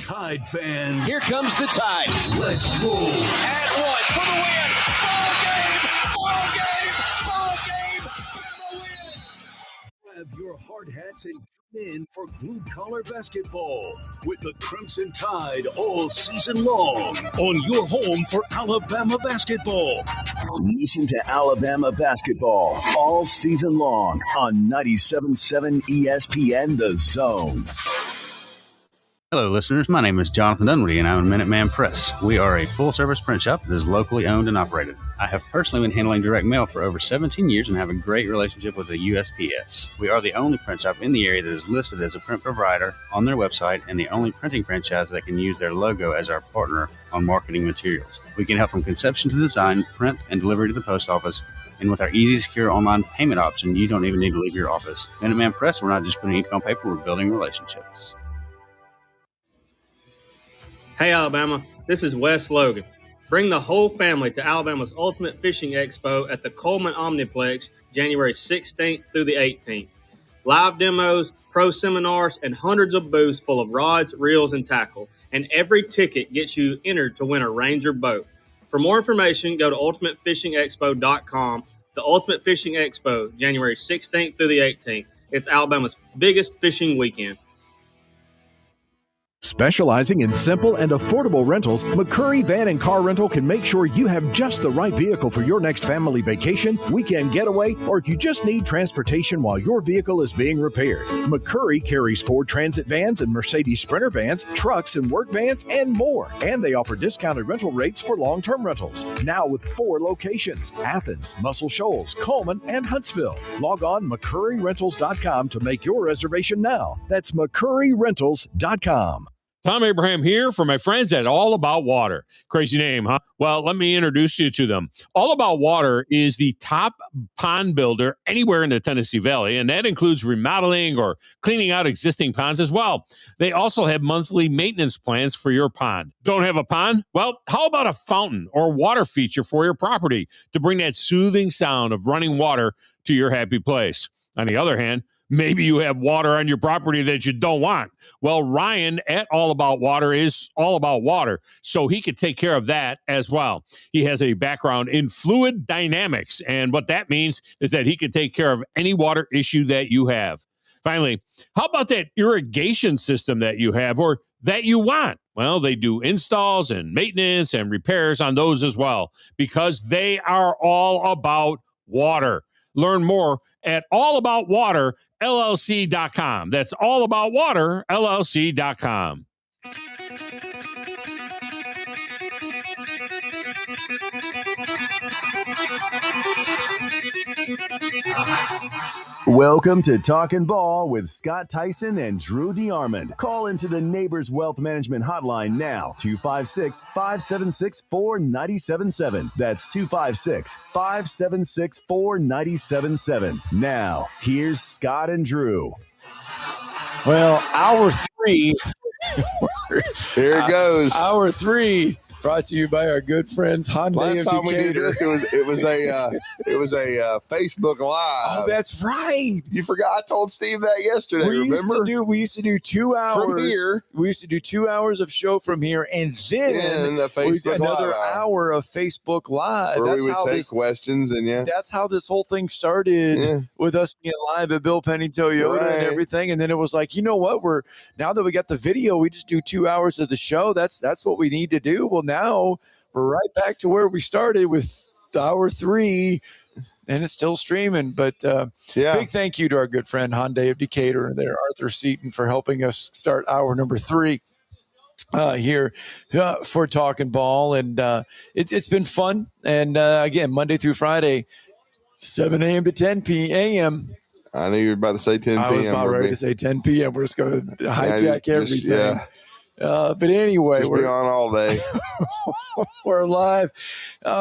Tide fans. Here comes the Tide. Let's roll. At one for the win. Ball game. Bama wins. Grab your hard hats and tune in for blue-collar basketball with the Crimson Tide all season long on your home for Alabama basketball. Listen to Alabama basketball all season long on 97.7 ESPN, The Zone. Hello, listeners. My name is Jonathan Dunwoody, and I'm at Minuteman Press. We are a full-service print shop that is locally owned and operated. I have personally been handling direct mail for over 17 years and have a great relationship with the USPS. We are the only print shop in the area that is listed as a print provider on their website and the only printing franchise that can use their logo as our partner on marketing materials. We can help from conception to design, print, and delivery to the post office. And with our easy, secure online payment option, you don't even need to leave your office. Minuteman Press, we're not just putting ink on paper, we're building relationships. Hey Alabama, this is Wes Logan. Bring the whole family to Alabama's Ultimate Fishing Expo at the Coleman Omniplex, January 16th through the 18th. Live demos, pro seminars, and hundreds of booths full of rods, reels, and tackle. And every ticket gets you entered to win a Ranger boat. For more information, go to ultimatefishingexpo.com. The Ultimate Fishing Expo, January 16th through the 18th. It's Alabama's biggest fishing weekend. Specializing in simple and affordable rentals, McCurry Van and Car Rental can make sure you have just the right vehicle for your next family vacation, weekend getaway, or if you just need transportation while your vehicle is being repaired. McCurry carries Ford Transit vans and Mercedes Sprinter vans, trucks and work vans, and more. And they offer discounted rental rates for long-term rentals. Now with 4 locations: Athens, Muscle Shoals, Coleman, and Huntsville. Log on McCurryRentals.com to make your reservation now. That's McCurryRentals.com. Tom Abraham here for my friends at All About Water. Crazy name, huh? Well, let me introduce you to them. All About Water is the top pond builder anywhere in the Tennessee Valley, and that includes remodeling or cleaning out existing ponds as well. They also have monthly maintenance plans for your pond. Don't have a pond? Well, how about a fountain or water feature for your property to bring that soothing sound of running water to your happy place? On the other hand, maybe you have water on your property that you don't want. Well, Ryan at All About Water is all about water, so he could take care of that as well. He has a background in fluid dynamics, and what that means is that he could take care of any water issue that you have. Finally, how about that irrigation system that you have or that you want? Well, they do installs and maintenance and repairs on those as well because they are all about water. Learn more at allaboutwaterllc.com. That's allaboutwaterllc.com. Welcome to Talkin' Ball with Scott Tyson and Drew DeArmond. Call into the Neighbors Wealth Management Hotline now, 256-576-4977. That's 256-576-4977. Now, here's Scott and Drew. Well, hour 3. Here it goes. Hour 3. Brought to you by our good friends Hyundai. Last time we did this, it was a Facebook Live. Oh, that's right. You forgot. I told Steve that yesterday. We used to do 2 hours from here. We used to do 2 hours of show from here, and then another hour of Facebook Live. Where we would take questions, and that's how this whole thing started with us being live at Bill Penney Toyota and everything. And then it was like, you know what? Now that we got the video, we just do 2 hours of the show. That's what we need to do. Well, now we're right back to where we started with hour 3, and it's still streaming. But big thank you to our good friend Hyundai of Decatur and their Arthur Seaton for helping us start hour number 3 here for Talkin' Ball. And it's been fun. And again, Monday through Friday, 7 a.m. to 10 p.m. I knew you were about to say 10 p.m. I was about ready to say 10 p.m. We're just going to hijack everything. But anyway, we're on all day. We're live. We've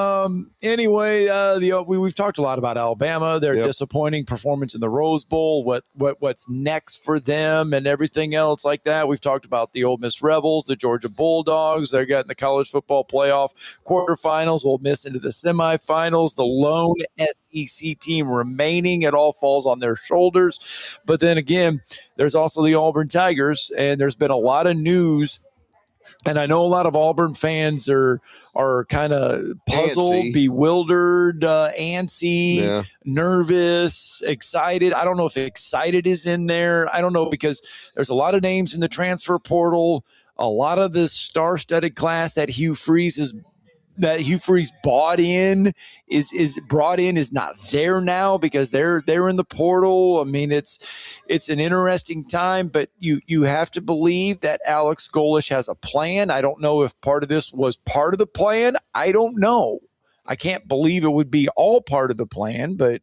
talked a lot about Alabama, their disappointing performance in the Rose Bowl, what's next for them and everything else like that. We've talked about the Ole Miss Rebels, the Georgia Bulldogs. They're getting the college football playoff quarterfinals. Ole Miss into the semifinals. The lone SEC team remaining. It all falls on their shoulders. But then again, there's also the Auburn Tigers, and there's been a lot of news. And I know a lot of Auburn fans are kind of puzzled, bewildered, antsy, nervous, excited. I don't know if excited is in there. I don't know, because there's a lot of names in the transfer portal. A lot of the star-studded class that Hugh Freeze brought in is not there now because they're in the portal. I mean, it's an interesting time, but you have to believe that Alex Golesh has a plan. I don't know if part of this was part of the plan. I don't know. I can't believe it would be all part of the plan, but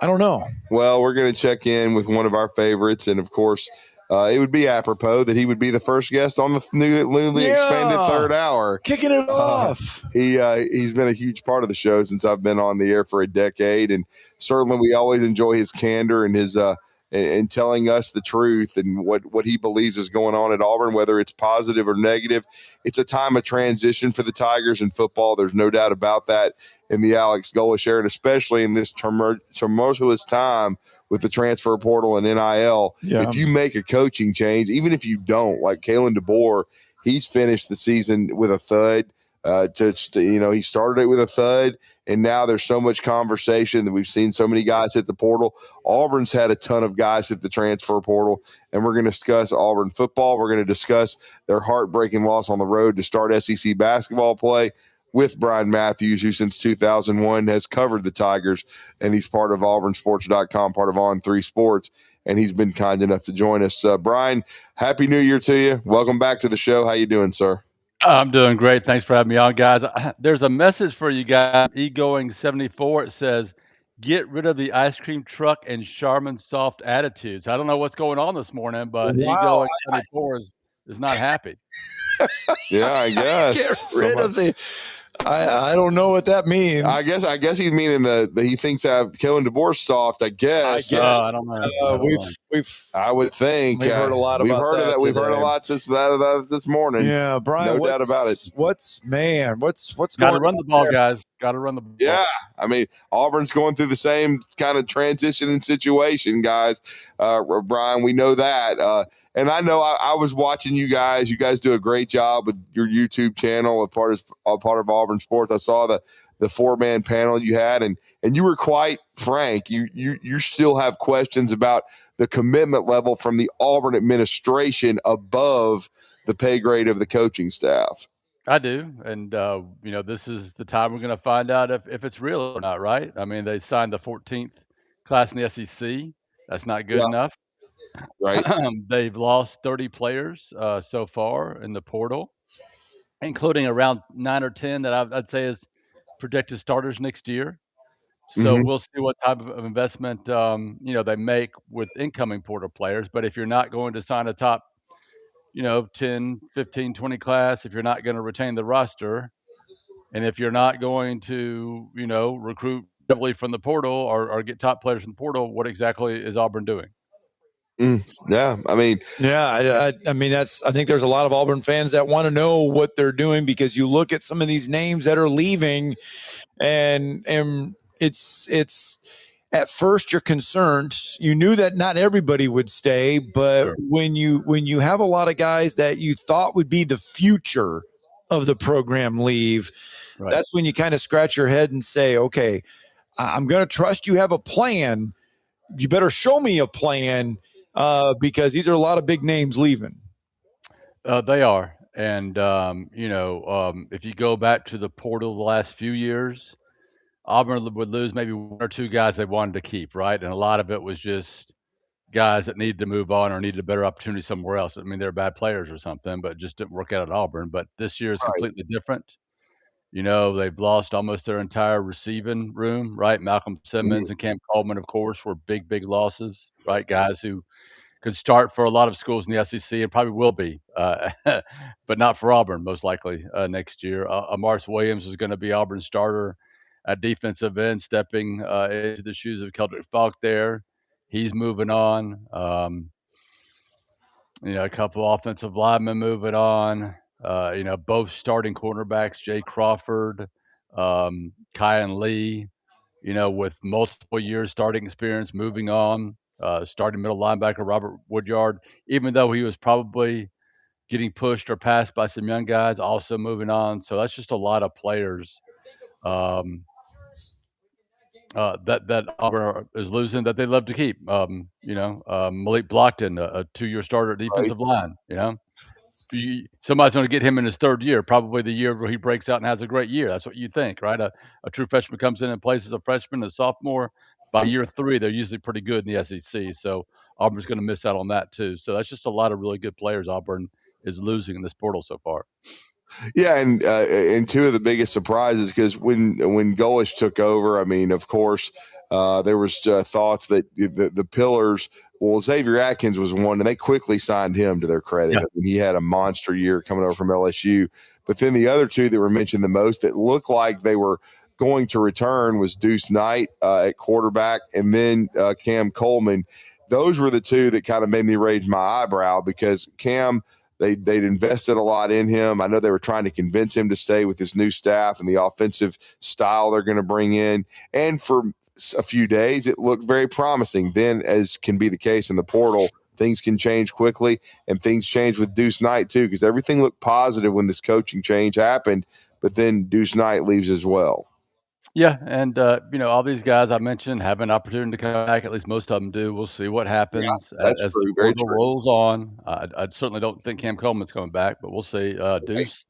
I don't know. Well, we're going to check in with one of our favorites, and of course, it would be apropos that he would be the first guest on the newly expanded third hour. Kicking it off. He's been a huge part of the show since I've been on the air for a decade. And certainly we always enjoy his candor and his and telling us the truth and what he believes is going on at Auburn, whether it's positive or negative. It's a time of transition for the Tigers in football. There's no doubt about that in the Alex Golesh era, and especially in this tumultuous time with the transfer portal and NIL. If you make a coaching change, even if you don't, like Kalen DeBoer, he's finished the season with a thud. He started it with a thud, and now there's so much conversation that we've seen so many guys hit the portal. Auburn's had a ton of guys hit the transfer portal, and we're going to discuss Auburn football. We're going to discuss their heartbreaking loss on the road to start SEC basketball play with Bryan Mathews, who since 2001 has covered the Tigers, and he's part of AuburnSports.com, part of On3 Sports, and he's been kind enough to join us. Bryan, Happy New Year to you. Welcome back to the show. How you doing, sir? I'm doing great. Thanks for having me on, guys. There's a message for you guys. eGoing74, it says, get rid of the ice cream truck and Charmin soft attitudes. I don't know what's going on this morning, but eGoing74 is not happy. Yeah, I guess. Get rid of the... I don't know what that means. I guess he's meaning he thinks Kalen DeBoer soft. I guess. I don't know. I would think we've heard a lot about that. We've heard a lot this morning. Yeah, Bryan. No doubt about it. What's going on? Got to run the ball, guys. Got to run the ball. Yeah, I mean Auburn's going through the same kind of transition and situation, guys. Bryan, we know that. And I know I was watching you guys. You guys do a great job with your YouTube channel, a part of Auburn Sports. I saw the 4-man panel you had, and you were quite frank. You still have questions about the commitment level from the Auburn administration above the pay grade of the coaching staff. I do, and this is the time we're going to find out if it's real or not, right? I mean, they signed the 14th class in the SEC. That's not good Yeah. enough. Right. They've lost 30 players so far in the portal, including around 9 or 10 that I'd say is projected starters next year. So Mhm. we'll see what type of investment they make with incoming portal players. But if you're not going to sign a top 10, 15, 20 class, if you're not going to retain the roster, and if you're not going to, recruit heavily from the portal or get top players from the portal, what exactly is Auburn doing? Yeah, I mean, I mean, I think there's a lot of Auburn fans that want to know what they're doing, because you look at some of these names that are leaving, and it's at first you're concerned. You knew that not everybody would stay, but Sure. when you have a lot of guys that you thought would be the future of the program leave, Right. That's when you kind of scratch your head and say, okay, I'm going to trust you have a plan. You better show me a plan, because these are a lot of big names leaving. They are. And, if you go back to the portal the last few years, Auburn would lose maybe one or two guys they wanted to keep, right? And a lot of it was just guys that needed to move on or needed a better opportunity somewhere else. I mean, they're bad players or something, but just didn't work out at Auburn. But this year is completely different. They've lost almost their entire receiving room, right? Malcolm Simmons and Cam Coleman, of course, were big, big losses, right? Guys who could start for a lot of schools in the SEC and probably will be, but not for Auburn, most likely next year. Amars Williams is going to be Auburn's starter at defensive end, stepping into the shoes of Keldrick Falk there. He's moving on. A couple offensive linemen moving on. Both starting cornerbacks, Jay Crawford, Kyan Lee, with multiple years starting experience, moving on. Starting middle linebacker Robert Woodyard, even though he was probably getting pushed or passed by some young guys, also moving on. So that's just a lot of players that Auburn is losing that they love to keep. Malik Blockton, a 2-year starter at defensive line. Somebody's going to get him in his third year, probably the year where he breaks out and has a great year. That's what you think, right? A true freshman comes in and plays as a freshman, a sophomore. By year 3, they're usually pretty good in the SEC. So Auburn's going to miss out on that too. So that's just a lot of really good players Auburn is losing in this portal so far. Yeah, and two of the biggest surprises, because when Golish took over, I mean, of course, there was thoughts that the pillars. Well, Xavier Atkins was one, and they quickly signed him, to their credit. Yeah. I mean, he had a monster year coming over from LSU. But then the other two that were mentioned the most that looked like they were going to return was Deuce Knight at quarterback, and then Cam Coleman. Those were the two that kind of made me raise my eyebrow, because Cam – They'd invested a lot in him. I know they were trying to convince him to stay with his new staff and the offensive style they're going to bring in. And for a few days, it looked very promising. Then, as can be the case in the portal, things can change quickly, and things change with Deuce Knight too, because everything looked positive when this coaching change happened, but then Deuce Knight leaves as well. Yeah, and all these guys I mentioned have an opportunity to come back. At least most of them do. We'll see what happens that's as true, the very portal true. rolls on. I certainly don't think Cam Coleman's coming back, but we'll see. Deuce,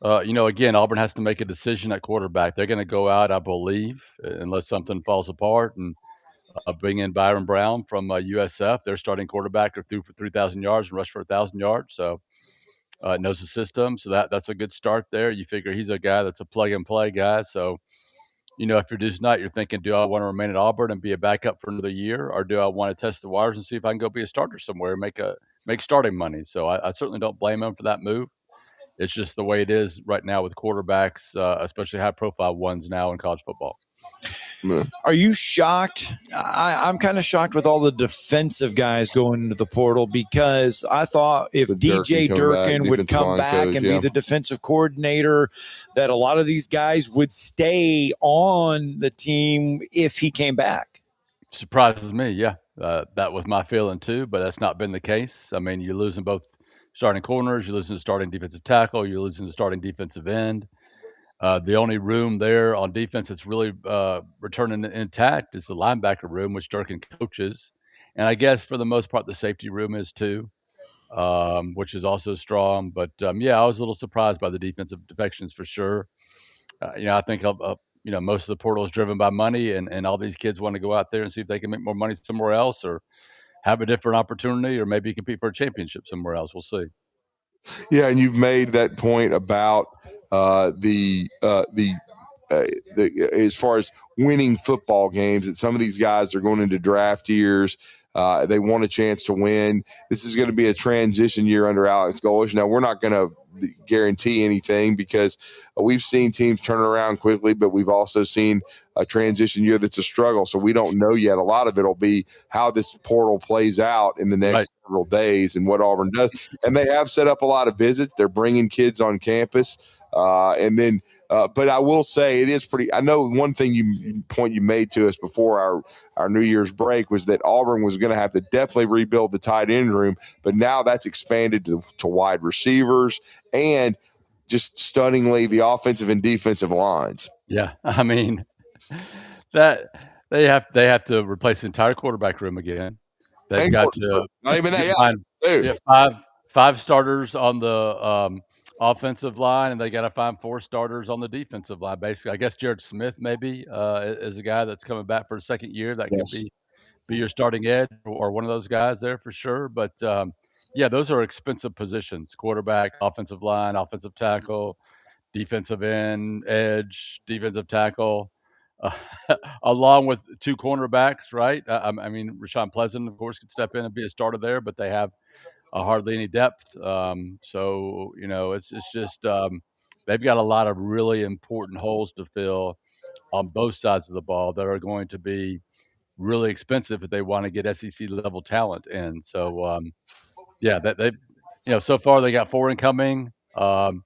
again, Auburn has to make a decision at quarterback. They're going to go out, I believe, unless something falls apart, and bring in Byron Brown from USF. Their starting quarterback who threw for 3,000 yards and rushed for 1,000 yards. So knows the system. So that's a good start there. You figure he's a guy that's a plug-and-play guy. So if you're Deuce Knight, you're thinking, do I want to remain at Auburn and be a backup for another year, or do I want to test the waters and see if I can go be a starter somewhere and make starting money? So I certainly don't blame him for that move. It's just the way it is right now with quarterbacks, especially high-profile ones now in college football. Are you shocked? I'm kind of shocked with all the defensive guys going into the portal, because I thought if DJ Durkin would come back and be the defensive coordinator, that a lot of these guys would stay on the team if he came back. Surprises me, yeah. That was my feeling too, but that's not been the case. I mean, you're losing both starting corners, you're losing the starting defensive tackle, you're losing the starting defensive end. The only room there on defense that's really returning intact is the linebacker room, which Durkin coaches. And I guess for the most part, the safety room is too. which is also strong. But I was a little surprised by the defensive defections for sure. I think most of the portal is driven by money, and all these kids want to go out there and see if they can make more money somewhere else, or have a different opportunity, or maybe compete for a championship somewhere else. We'll see. Yeah, and you've made that point about as far as winning football games, that some of these guys are going into draft years. They want a chance to win. This is going to be a transition year under Alex Golesh. Now, we're not going to guarantee anything because we've seen teams turn around quickly, but we've also seen a transition year that's a struggle. So we don't know yet. A lot of it will be how this portal plays out in the next several days and what Auburn does. And they have set up a lot of visits. They're bringing kids on campus. But I will say it is pretty – I know one thing you made to us before our New Year's break was that Auburn was going to have to definitely rebuild the tight end room, but now that's expanded to wide receivers and just stunningly the offensive and defensive lines. Yeah, I mean that they have to replace the entire quarterback room again. They've got to not even that. Five starters on the offensive line, and they got to find 4 starters on the defensive line. Basically, I guess Jared Smith maybe is a guy that's coming back for a second year that could be your starting edge or one of those guys there for sure. But those are expensive positions: quarterback, offensive line, offensive tackle, defensive end, edge, defensive tackle, along with 2 cornerbacks, right? I mean, Rashawn Pleasant, of course, could step in and be a starter there, but they have hardly any depth. So it's just they've got a lot of really important holes to fill on both sides of the ball that are going to be really expensive if they want to get SEC level talent in. So so far they got 4 incoming, 2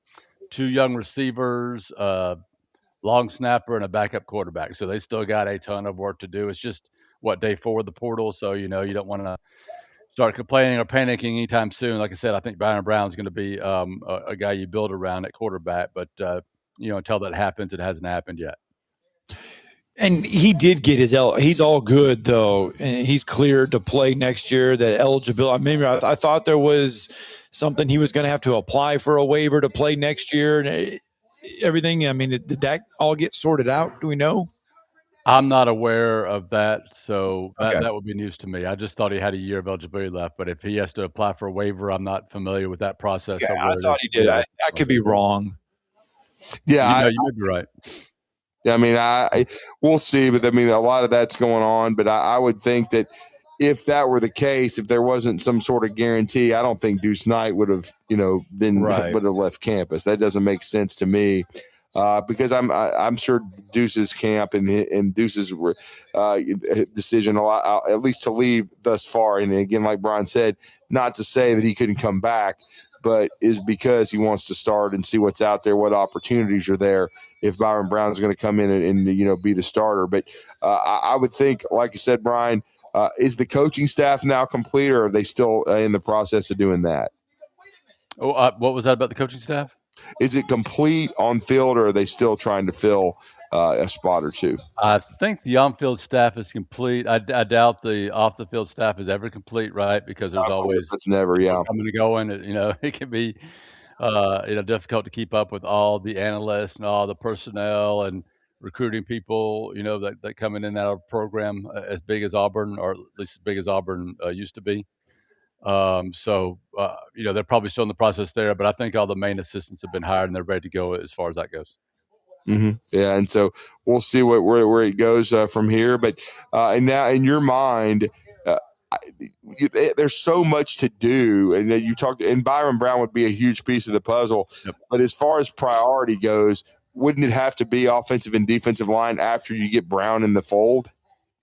young receivers, long snapper, and a backup quarterback. So they still got a ton of work to do. It's just day 4 of the portal, so you don't want to start complaining or panicking anytime soon. Like I said, I think Byron Brown's going to be a guy you build around at quarterback, but until that happens, it hasn't happened yet. And he did get he's all good though, and he's cleared to play next year. That eligibility. I thought there was something he was going to have to apply for a waiver to play next year, and everything. I mean, did that all get sorted out? Do we know? I'm not aware of that, so that would be news to me. I just thought he had a year of eligibility left, but if he has to apply for a waiver, I'm not familiar with that process. Yeah, I thought he did. I could be wrong. Yeah, you may be right. I mean, we'll see, but I mean, a lot of that's going on. But I would think that if that were the case, if there wasn't some sort of guarantee, I don't think Deuce Knight would have, would have left campus. That doesn't make sense to me. Because I'm sure Deuce's camp and Deuce's decision, at least to leave thus far, and again, like Brian said, not to say that he couldn't come back, but is because he wants to start and see what's out there, what opportunities are there if Byron Brown is going to come in and be the starter. But I would think, like you said, Brian, is the coaching staff now complete, or are they still in the process of doing that? Oh, what was that about the coaching staff? Is it complete on field, or are they still trying to fill a spot or 2? I think the on-field staff is complete. I doubt the off-the-field staff is ever complete, right? Because there's always it's never coming and going. It can be difficult to keep up with all the analysts and all the personnel and recruiting people that come in and out of a program as big as Auburn, or at least as big as Auburn used to be. They're probably still in the process there, but I think all the main assistants have been hired and they're ready to go as far as that goes. Mm-hmm. Yeah, and so we'll see where it goes from here. But and now in your mind, there's so much to do, and you talked. And Byron Brown would be a huge piece of the puzzle. Yep. But as far as priority goes, wouldn't it have to be offensive and defensive line after you get Brown in the fold?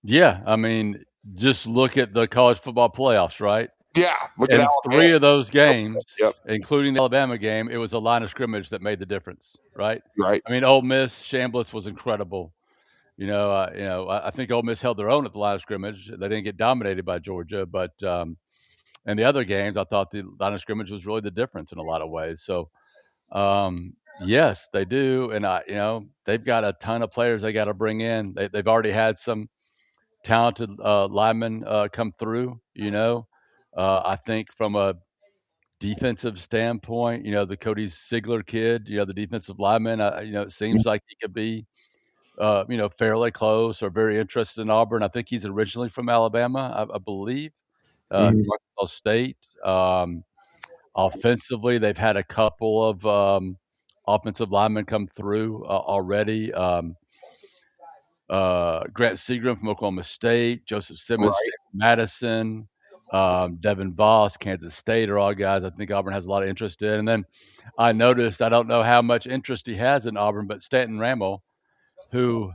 Yeah, I mean, just look at the college football playoffs, right? Yeah, look at Alabama. 3 of those games, yep. including the Alabama game, it was a line of scrimmage that made the difference, right? Right. I mean, Ole Miss, Chambliss was incredible. I think Ole Miss held their own at the line of scrimmage. They didn't get dominated by Georgia, but in the other games, I thought the line of scrimmage was really the difference in a lot of ways. So, yes, they do, and they've got a ton of players they got to bring in. They've already had some talented linemen come through. I think from a defensive standpoint, the Cody Sigler kid, the defensive lineman, it seems like he could be, fairly close or very interested in Auburn. I think he's originally from Alabama, I believe, from Arkansas State. Offensively, they've had a couple of offensive linemen come through already. Grant Seagram from Oklahoma State, Joseph Simmons, Madison, Devin Voss, Kansas State are all guys I think Auburn has a lot of interest in. And then I noticed, I don't know how much interest he has in Auburn, but Stanton Ramel, who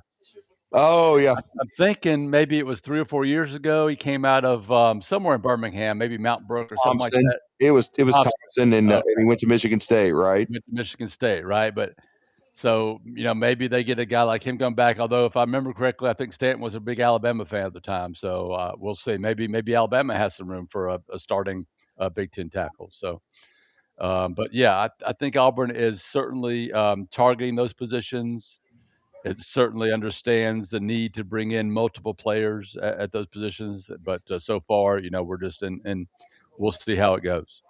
I'm thinking maybe it was 3 or 4 years ago, he came out of somewhere in Birmingham, maybe Mount Brook or something like that. It was Thompson, and he went to Michigan State, right? Went to Michigan State, right? But so, maybe they get a guy like him come back. Although, if I remember correctly, I think Stanton was a big Alabama fan at the time. So we'll see. Maybe Alabama has some room for a starting Big Ten tackle. So, but yeah, I think Auburn is certainly targeting those positions. It certainly understands the need to bring in multiple players at those positions. But so far, we're just in we'll see how it goes.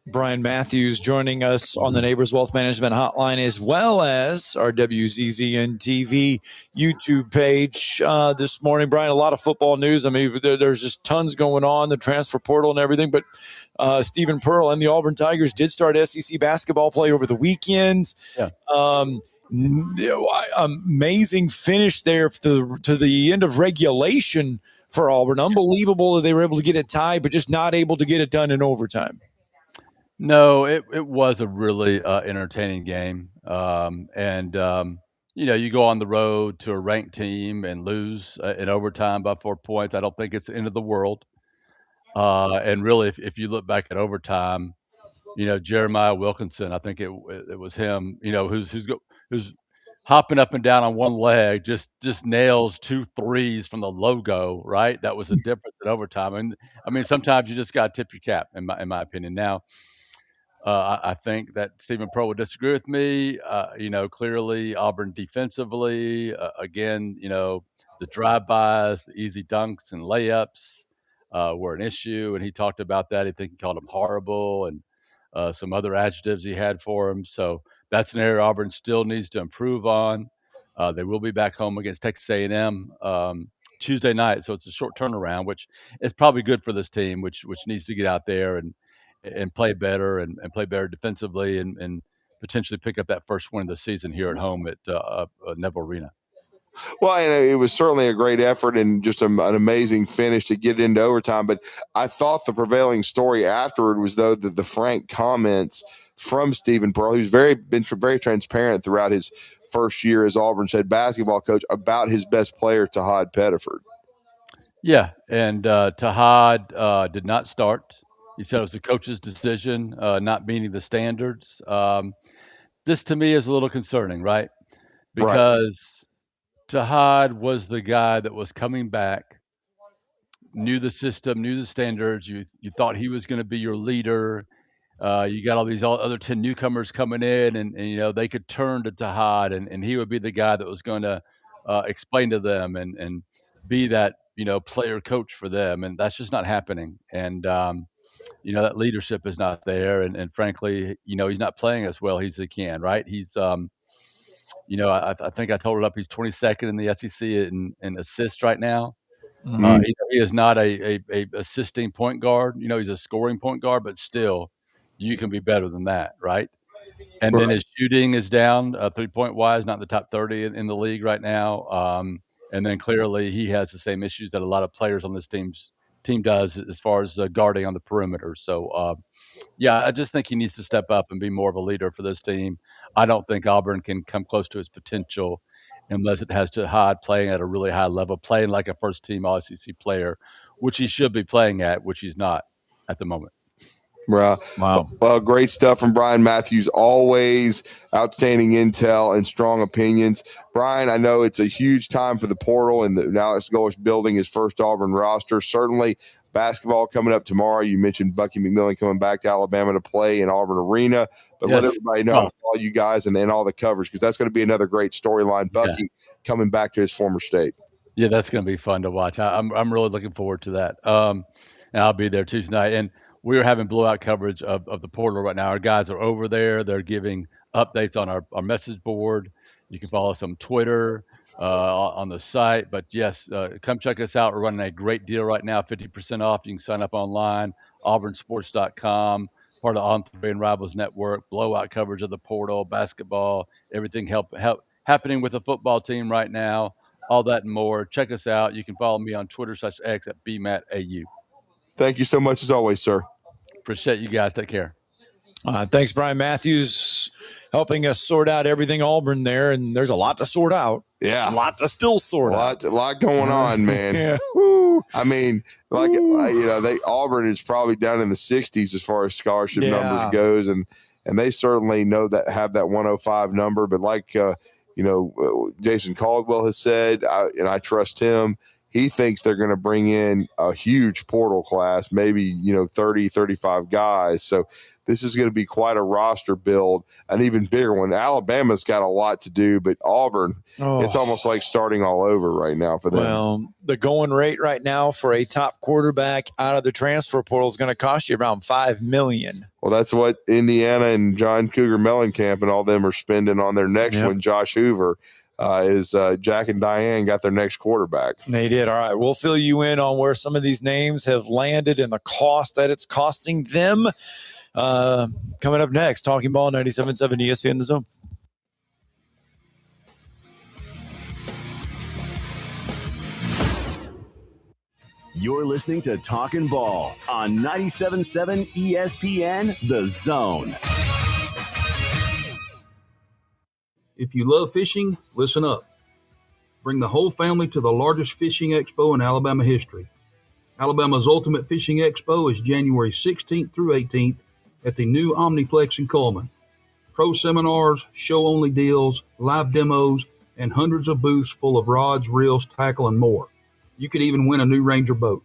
Bryan Mathews joining us on the Neighbors Wealth Management Hotline, as well as our WZZN TV YouTube page this morning. Brian, a lot of football news. I mean, there's just tons going on, the transfer portal and everything. But Stephen Pearl and the Auburn Tigers did start SEC basketball play over the weekend. Yeah. Amazing finish there to the end of regulation for Auburn. Unbelievable that they were able to get it tied, but just not able to get it done in overtime. No, it was a really entertaining game. You go on the road to a ranked team and lose in overtime by 4 points. I don't think it's the end of the world. And really, if you look back at overtime, Jeremiah Wilkinson, I think it was him, who's hopping up and down on one leg, just nails 2 threes from the logo, right? That was the difference in overtime. And I mean, sometimes you just got to tip your cap, in my opinion. Now, I think that Stephen Pearl would disagree with me. Clearly Auburn defensively, again, the drive-bys, the easy dunks and layups were an issue, and he talked about that. I think he called them horrible and some other adjectives he had for him. So that's an area Auburn still needs to improve on. They will be back home against Texas A&M Tuesday night, so it's a short turnaround, which is probably good for this team, which needs to get out there and play better and play better defensively and potentially pick up that first win of the season here at home at Neville Arena. Well, and it was certainly a great effort and just an amazing finish to get into overtime. But I thought the prevailing story afterward was, though, that the frank comments from Stephen Pearl, who's been very transparent throughout his first year as Auburn's head basketball coach, about his best player, Tahad Pettiford. Yeah, and Tahad did not start. He said it was the coach's decision, not meeting the standards. This to me is a little concerning, right? Because Tahad was the guy that was coming back, knew the system, knew the standards. You thought he was going to be your leader. You got all these other 10 newcomers coming in, and they could turn to Tahad, and he would be the guy that was going to explain to them and be that player coach for them, and that's just not happening. And that leadership is not there, and frankly, he's not playing as well as he can, right? He's, I think I told it up. He's 22nd in the SEC in assists right now. Mm-hmm. He is not a assisting point guard. He's a scoring point guard, but still, you can be better than that, right? And then his shooting is down 3-point wise, not in the top 30 in the league right now. And then clearly he has the same issues that a lot of players on this team does as far as guarding on the perimeter. So, I just think he needs to step up and be more of a leader for this team. I don't think Auburn can come close to its potential unless it has Tahad playing at a really high level, playing like a first-team All-SEC player, which he should be playing at, which he's not at the moment. Wow. Well, great stuff from Bryan Mathews. Always outstanding intel and strong opinions. Brian, I know it's a huge time for the portal, and now Alex Golesh building his first Auburn roster. Certainly basketball coming up tomorrow. You mentioned Bucky McMillan coming back to Alabama to play in Auburn Arena. But let everybody know to follow you guys and all the coverage, because that's going to be another great storyline. Bucky coming back to his former state. Yeah, that's going to be fun to watch. I'm really looking forward to that. And I'll be there Tuesday night. And we are having blowout coverage of the portal right now. Our guys are over there. They're giving updates on our message board. You can follow us on Twitter, on the site. But yes, come check us out. We're running a great deal right now, 50% off. You can sign up online, auburnsports.com, part of On Three and Rivals Network, blowout coverage of the portal, basketball, everything happening with the football team right now, all that and more. Check us out. You can follow me on Twitter/X at BMattAU. Thank you so much as always, sir. Appreciate you guys. Take care. Thanks, Bryan Mathews, helping us sort out everything Auburn there. And there's a lot to sort out. Yeah. A lot to still sort out. A lot going on, man. Yeah. Woo. I mean, Auburn is probably down in the 60s as far as scholarship numbers goes. And they certainly have that 105 number. But like, Jason Caldwell has said, and I trust him, he thinks they're going to bring in a huge portal class, maybe, 30, 35 guys. So this is going to be quite a roster build, an even bigger one. Alabama's got a lot to do, but Auburn, it's almost like starting all over right now for them. Well, the going rate right now for a top quarterback out of the transfer portal is going to cost you around $5 million. Well, that's what Indiana and John Cougar Mellencamp and all them are spending on their next one. Josh Hoover is Jack and Diane got their next quarterback. They did. All right. We'll fill you in on where some of these names have landed and the cost that it's costing them. Coming up next, Talking Ball 97.7 ESPN The Zone. You're listening to Talkin' Ball on 97.7 ESPN The Zone. If you love fishing, listen up. Bring the whole family to the largest fishing expo in Alabama history. Alabama's Ultimate Fishing Expo is January 16th through 18th at the new Omniplex in Coleman. Pro seminars, show-only deals, live demos, and hundreds of booths full of rods, reels, tackle, and more. You could even win a new Ranger boat.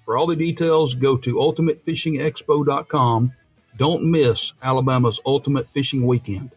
For all the details, go to ultimatefishingexpo.com. Don't miss Alabama's Ultimate Fishing Weekend.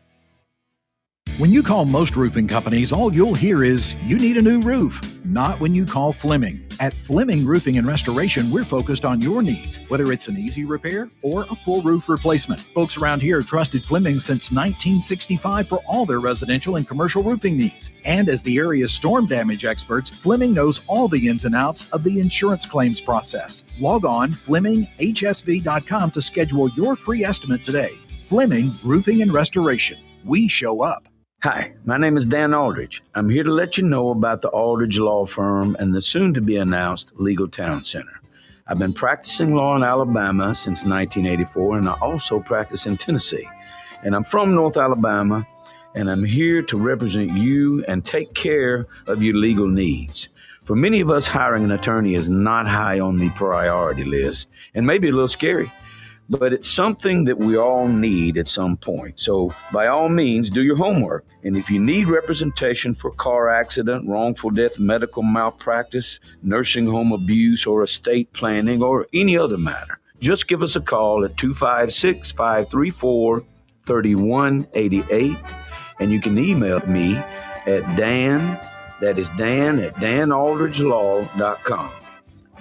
When you call most roofing companies, all you'll hear is, you need a new roof. Not when you call Fleming. At Fleming Roofing and Restoration, we're focused on your needs, whether it's an easy repair or a full roof replacement. Folks around here have trusted Fleming since 1965 for all their residential and commercial roofing needs. And as the area's storm damage experts, Fleming knows all the ins and outs of the insurance claims process. Log on FlemingHSV.com to schedule your free estimate today. Fleming Roofing and Restoration. We show up. Hi, my name is Dan Aldridge. I'm here to let you know about the Aldridge Law Firm and the soon-to-be-announced Legal Town Center. I've been practicing law in Alabama since 1984, and I also practice in Tennessee. And I'm from North Alabama, and I'm here to represent you and take care of your legal needs. For many of us, hiring an attorney is not high on the priority list, and maybe a little scary. But it's something that we all need at some point. So by all means, do your homework. And if you need representation for car accident, wrongful death, medical malpractice, nursing home abuse, or estate planning, or any other matter, just give us a call at 256-534-3188. And you can email me at Dan, that is Dan at danaldridgelaw.com.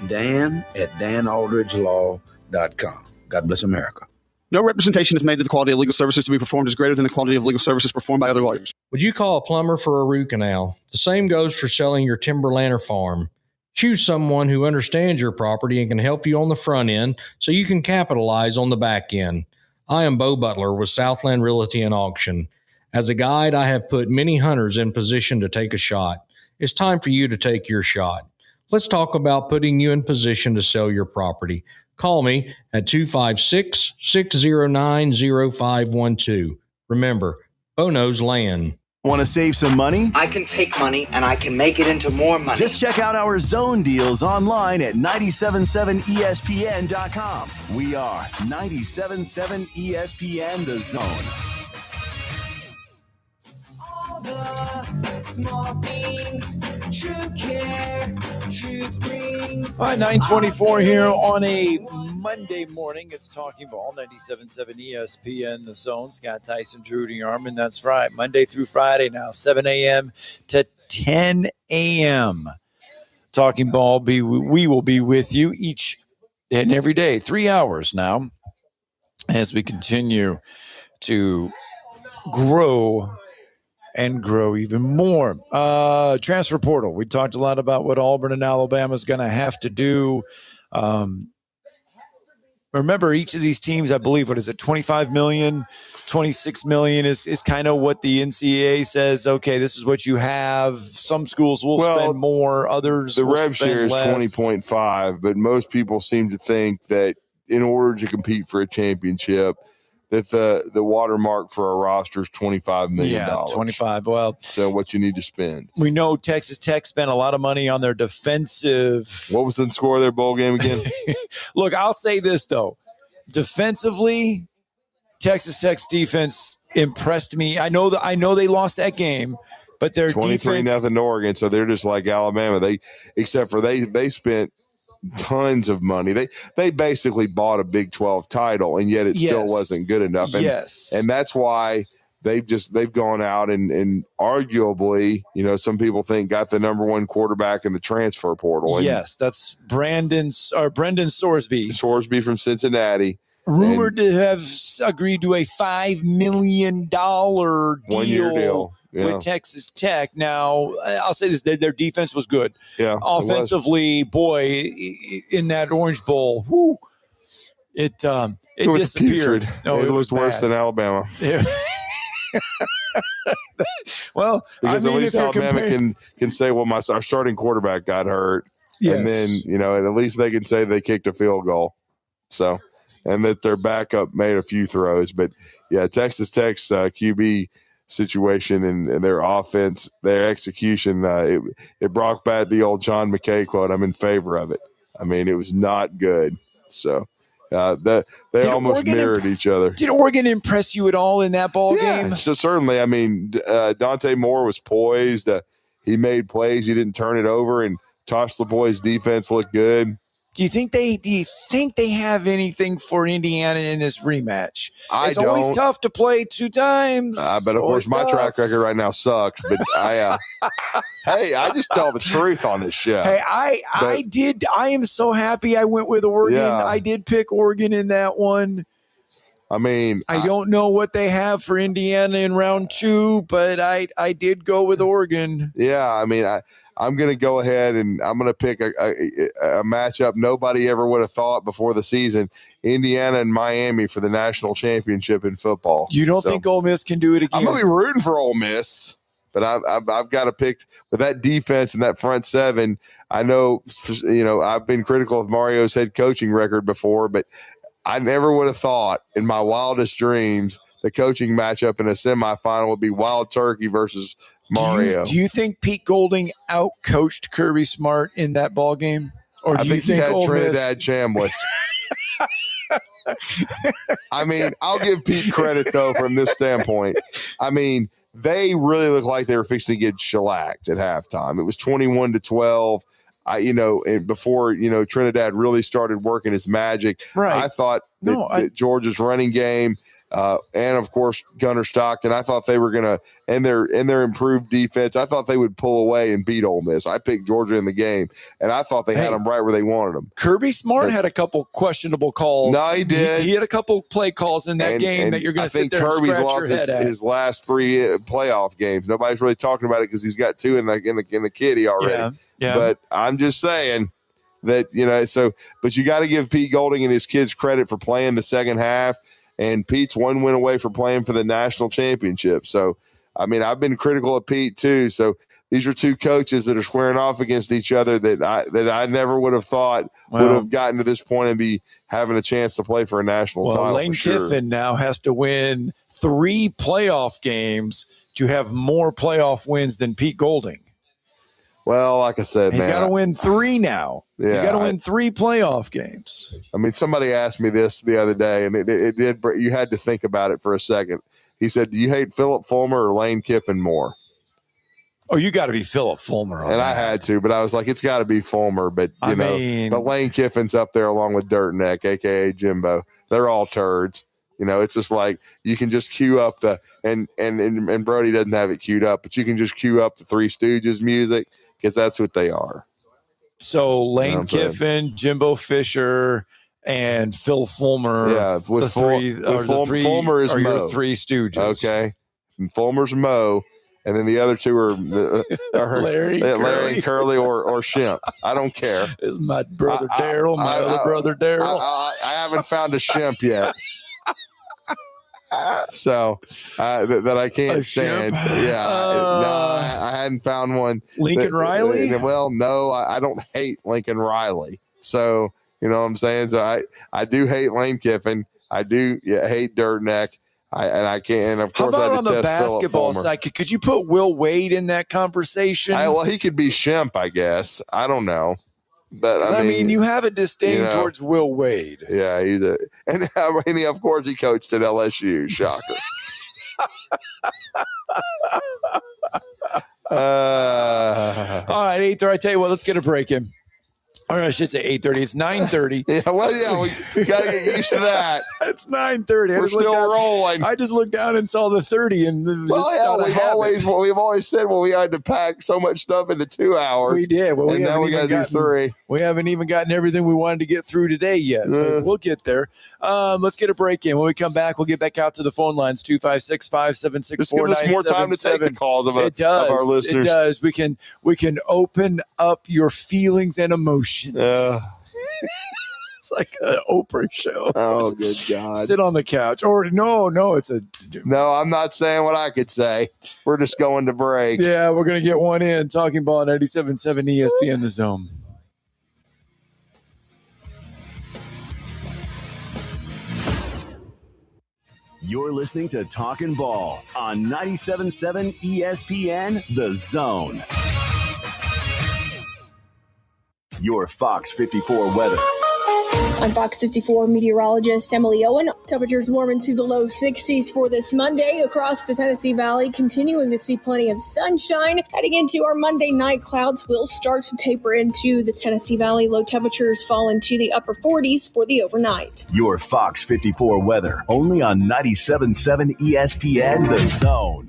Dan at danaldridgelaw.com. God bless America. No representation is made that the quality of legal services to be performed is greater than the quality of legal services performed by other lawyers. Would you call a plumber for a root canal? The same goes for selling your timberland or farm. Choose someone who understands your property and can help you on the front end so you can capitalize on the back end. I am Bo Butler with Southland Realty and Auction. As a guide, I have put many hunters in position to take a shot. It's time for you to take your shot. Let's talk about putting you in position to sell your property. Call me at 256-609-0512. Remember, Bo knows land. Want to save some money? I can take money and I can make it into more money. Just check out our zone deals online at 977ESPN.com. We are 97.7 ESPN The Zone. The small things, true care, truth brings. All right, 9:24 here on a Monday morning. It's Talking Ball, 97.7 ESPN The Zone. Scott Tyson, Judy Arman. That's right. Monday through Friday now, 7 a.m. to 10 a.m. Talking Ball, we will be with you each and every day, 3 hours now, as we continue to grow and grow even more. Transfer portal. We talked a lot about what Auburn and Alabama is going to have to do. Remember, each of these teams, I believe, what is it, 25 million, 26 million is kind of what the NCAA says, okay, this is what you have. Some schools will spend more, others the will rev spend share is less. 20.5, but most people seem to think that in order to compete for a championship, that the watermark for a roster is $25 million. Yeah, 25. Well, so what you need to spend. We know Texas Tech spent a lot of money on their defensive. What was the score of their bowl game again? Look, I'll say this, though. Defensively, Texas Tech's defense impressed me. I know they lost that game, but their 23-0 to Oregon, so they're just like Alabama. They spent tons of money. They basically bought a Big 12 title, and yet it still wasn't good enough. And, and that's why they've gone out and arguably, some people think got the number one quarterback in the transfer portal. And yes, that's Brendan Sorsby. Sorsby from Cincinnati. Rumored to have agreed to a $5 million one-year deal. Yeah. With Texas Tech. Now, I'll say this, their defense was good. Yeah. Offensively, boy, in that Orange Bowl, whew, it was disappeared. Putrid. No, it was looked worse bad. than Alabama. Yeah. Well, because at least Alabama can say, well, our starting quarterback got hurt. Yes. And then, at least they can say they kicked a field goal. So, and that their backup made a few throws. But, yeah, Texas Tech's QB situation and their offense, their execution, it brought back the old John McKay quote, I'm in favor of it. I mean, it was not good. So they almost mirrored each other. Did Oregon impress you at all in that ball game? So certainly. I mean, Dante Moore was poised. He made plays. He didn't turn it over, and Tosh LeBoy's defense looked good. Do you think they have anything for Indiana in this rematch? It's always tough to play two times. But of course, my track record right now sucks. But hey, I just tell the truth on this show. Hey, I am so happy I went with Oregon. Yeah. I did pick Oregon in that one. I mean, I don't know what they have for Indiana in round 2, but I did go with Oregon. Yeah, I mean, I'm going to go ahead and I'm going to pick a matchup nobody ever would have thought before the season, Indiana and Miami for the national championship in football. You don't think Ole Miss can do it again? I'm going to be rooting for Ole Miss, but I've got to pick with that defense and that front seven. I know, I've been critical of Mario's head coaching record before, but I never would have thought in my wildest dreams the coaching matchup in a semifinal would be Wild Turkey versus Mario. Do you think Pete Golding out-coached Kirby Smart in that ball game? Or do I you think he had Ole Trinidad Chambliss. I mean, I'll give Pete credit, though, from this standpoint. I mean, they really looked like they were fixing to get shellacked at halftime. It was 21-12. And before, Trinidad really started working his magic, right. I thought that Georgia's running game, and of course Gunnar Stockton, I thought they were going to, and their improved defense, I thought they would pull away and beat Ole Miss. I picked Georgia in the game, and I thought they had them right where they wanted them. Kirby Smart had a couple questionable calls. No, he did. He had a couple play calls in that game that you're going to sit there Kirby's and scratch lost your head at. his last 3 playoff games. Nobody's really talking about it because he's got 2 in the kitty already. Yeah. But I'm just saying that, but you got to give Pete Golding and his kids credit for playing the second half. And Pete's 1 win away from playing for the national championship. So, I mean, I've been critical of Pete too. So these are 2 coaches that are squaring off against each other that I never would have thought would have gotten to this point and be having a chance to play for a national title. Lane Kiffin now has to win 3 playoff games to have more playoff wins than Pete Golding. Well, like I said, he's got to win 3 now. Yeah, he's got to win 3 playoff games. I mean, somebody asked me this the other day, and it did. You had to think about it for a second. He said, "Do you hate Philip Fulmer or Lane Kiffin more?" Oh, you got to be Philip Fulmer. And I had to, but I was like, it's got to be Fulmer. But but Lane Kiffin's up there along with Dirt Neck, aka Jimbo. They're all turds. It's just like you can just cue up the and Brody doesn't have it queued up, but you can just cue up the Three Stooges music because that's what they are. So Lane Kiffin, Jimbo Fisher, and Phil Fulmer. Yeah, with Fulmer is are Mo. your three stooges. Okay, and Fulmer's Mo, and then the other two are Larry and Curly or Shemp. I don't care. Is my brother Daryl, my other brother Daryl. I haven't found a Shemp yet. So that I can't stand. Yeah, no, I hadn't found one. Lincoln Riley? Well, no, I don't hate Lincoln Riley. So you know what I'm saying. So I do hate Lane Kiffin. I do hate Dirt Neck. I can't. And of course, how about I on the basketball side? Could you put Will Wade in that conversation? Well, he could be Shemp, I guess. I don't know. But I mean, you have a disdain towards Will Wade. Yeah, and of course he coached at LSU. Shocker. All right, 8:30. I tell you what, let's get a break in. Or I should say 8:30. It's 9:30. Yeah, well, we got to get used to that. It's 9:30. We're still rolling. I just looked down and saw the 30, and we've always said, well, we had to pack so much stuff into 2 hours. We did. Well, and now we got to do 3. We haven't even gotten everything we wanted to get through today yet. But we'll get there. Let's get a break in. When we come back, we'll get back out to the phone lines 256-576-4977. This gives us more time to take the calls of our listeners. It does. We can open up your feelings and emotions. It's like an Oprah show. Oh, good God. Sit on the couch. Or no, it's a... No, I'm not saying what I could say. We're just going to break. Yeah, we're going to get one in. Talking Ball 97.7 ESPN The Zone. You're listening to Talkin' Ball on 97.7 ESPN The Zone. Your Fox 54 weather. I'm Fox 54 meteorologist Emily Owen. Temperatures warm into the low 60s for this Monday across the Tennessee Valley, continuing to see plenty of sunshine. Heading into our Monday night, clouds will start to taper into the Tennessee Valley. Low temperatures fall into the upper 40s for the overnight. Your Fox 54 weather, only on 97.7 ESPN The Zone.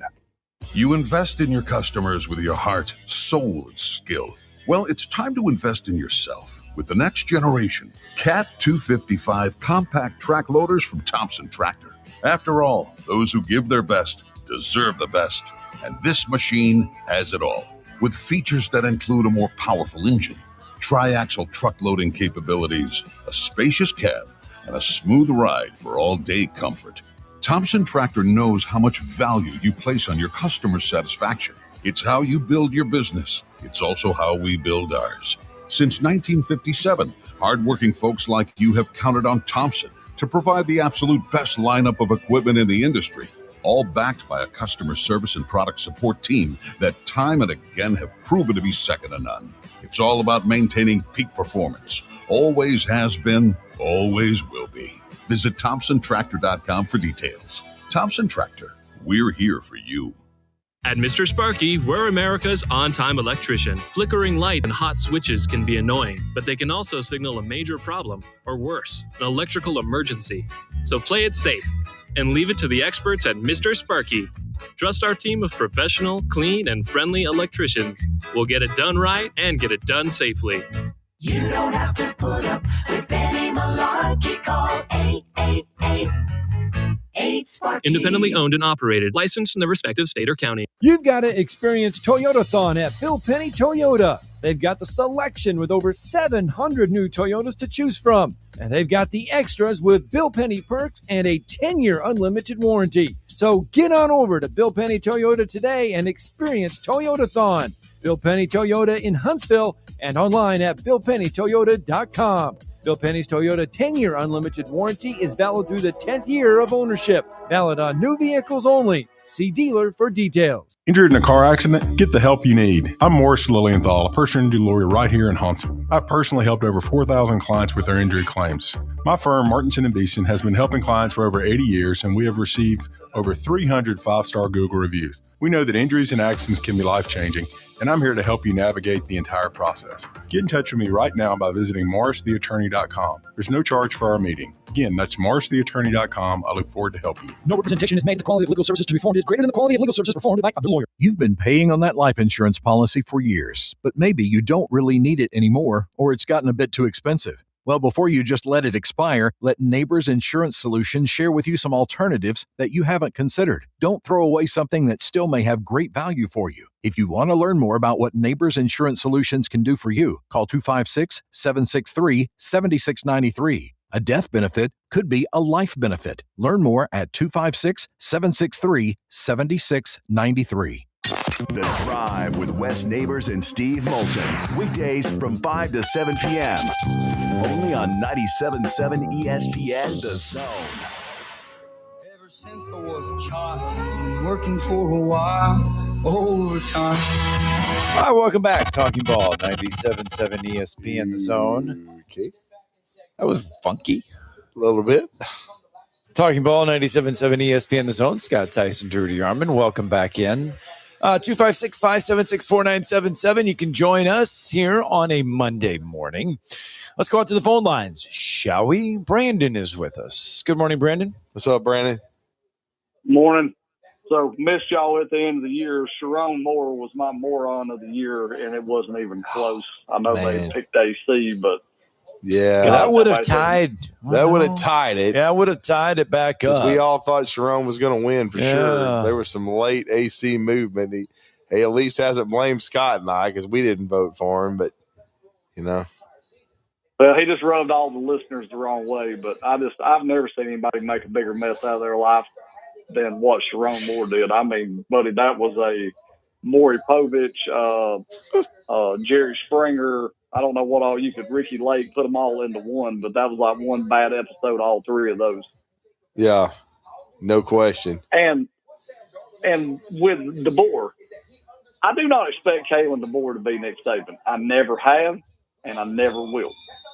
You invest in your customers with your heart, soul, and skill. Well, it's time to invest in yourself with the next generation Cat 255 compact track loaders from Thompson Tractor. After all, those who give their best deserve the best, and this machine has it all. With features that include a more powerful engine, tri-axle truck loading capabilities, a spacious cab, and a smooth ride for all-day comfort. Thompson Tractor knows how much value you place on your customer satisfaction. It's how you build your business. It's also how we build ours. Since 1957, hardworking folks like you have counted on Thompson to provide the absolute best lineup of equipment in the industry, all backed by a customer service and product support team that time and again have proven to be second to none. It's all about maintaining peak performance. Always has been, always will be. Visit ThompsonTractor.com for details. Thompson Tractor, we're here for you. At Mr. Sparky, we're America's on-time electrician. Flickering light and hot switches can be annoying, but they can also signal a major problem, or worse, an electrical emergency. So play it safe and leave it to the experts at Mr. Sparky. Trust our team of professional, clean, and friendly electricians. We'll get it done right and get it done safely. You don't have to put up with any malarkey. Call 888-8-SPARKY. Independently owned and operated, licensed in the respective state or county. You've got to experience Toyotathon at Bill Penney Toyota. They've got the selection with over 700 new Toyotas to choose from. And they've got the extras with Bill Penney perks and a 10-year unlimited warranty. So get on over to Bill Penney Toyota today and experience Toyotathon. Bill Penney Toyota in Huntsville and online at BillPenneyToyota.com. Bill Penney's Toyota 10-year unlimited warranty is valid through the 10th year of ownership. Valid on new vehicles only. See dealer for details. Injured in a car accident? Get the help you need. I'm Morris Lilienthal, a personal injury lawyer right here in Huntsville. I've personally helped over 4,000 clients with their injury claims. My firm, Martinson & Beeson, has been helping clients for over 80 years, and we have received over 300 5-star Google reviews. We know that injuries and accidents can be life-changing, and I'm here to help you navigate the entire process. Get in touch with me right now by visiting morristheattorney.com. There's no charge for our meeting. Again, that's morristheattorney.com. I look forward to helping you. No representation is made. The quality of legal services to be performed is greater than the quality of legal services performed by the lawyer. You've been paying on that life insurance policy for years, but maybe you don't really need it anymore, or it's gotten a bit too expensive. Well, before you just let it expire, let Neighbors Insurance Solutions share with you some alternatives that you haven't considered. Don't throw away something that still may have great value for you. If you want to learn more about what Neighbors Insurance Solutions can do for you, call 256-763-7693. A death benefit could be a life benefit. Learn more at 256-763-7693. The Drive with Wes Neighbors and Steve Moulton. Weekdays from 5 to 7 p.m. Only on 97.7 ESPN The Zone. Ever since I was a child, working for a while, overtime. All right, welcome back. Talking Ball, 97.7 ESPN The Zone. Okay. That was funky. A little bit. Talking Ball, 97.7 ESPN The Zone. Scott Tyson, Drew DeArmond. Welcome back in. 256-576-4977. You can join us here on a Monday morning. Let's go out to the phone lines, shall we? Brandon is with us. Good morning, Brandon. What's up, Brandon? Morning. So, missed y'all at the end of the year. Sharon Moore was my moron of the year, and it wasn't even close. I know they picked AC, but yeah, that would have tied. That would have tied it. Yeah, would have tied it back up. We all thought Sharon was going to win for sure. There was some late AC movement. He at least hasn't blamed Scott and I because we didn't vote for him, but you know. Well, he just rubbed all the listeners the wrong way. But I've never seen anybody make a bigger mess out of their life than what Sharon Moore did. I mean, buddy, that was a Maury Povich, Jerry Springer. I don't know what all you could, Ricky Lake, put them all into one, but that was like one bad episode, all three of those. Yeah, no question. And with DeBoer, I do not expect Kalen DeBoer to be Nick Saban. I never have, and I never will.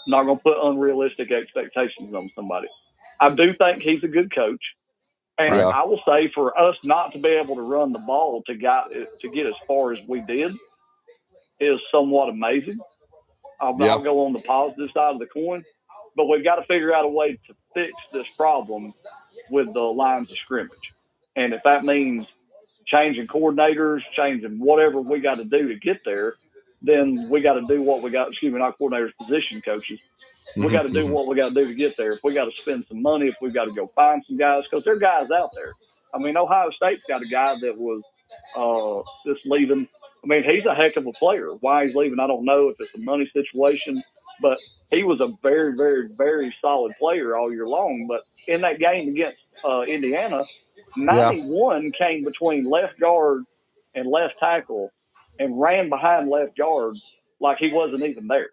I'm not going to put unrealistic expectations on somebody. I do think he's a good coach. And I will say for us not to be able to run the ball to get as far as we did is somewhat amazing. I'll go on the positive side of the coin, but we've got to figure out a way to fix this problem with the lines of scrimmage. And if that means changing coordinators, changing whatever we got to do to get there, then we got to do what we got. Excuse me, not coordinators, position coaches. We got to do what we got to do to get there. If we got to spend some money, if we got to go find some guys, because there are guys out there. I mean, Ohio State's got a guy that was just leaving. I mean, he's a heck of a player. Why he's leaving, I don't know if it's a money situation, but he was a very, very, very solid player all year long. But in that game against Indiana, 91 came between left guard and left tackle and ran behind left guard like he wasn't even there.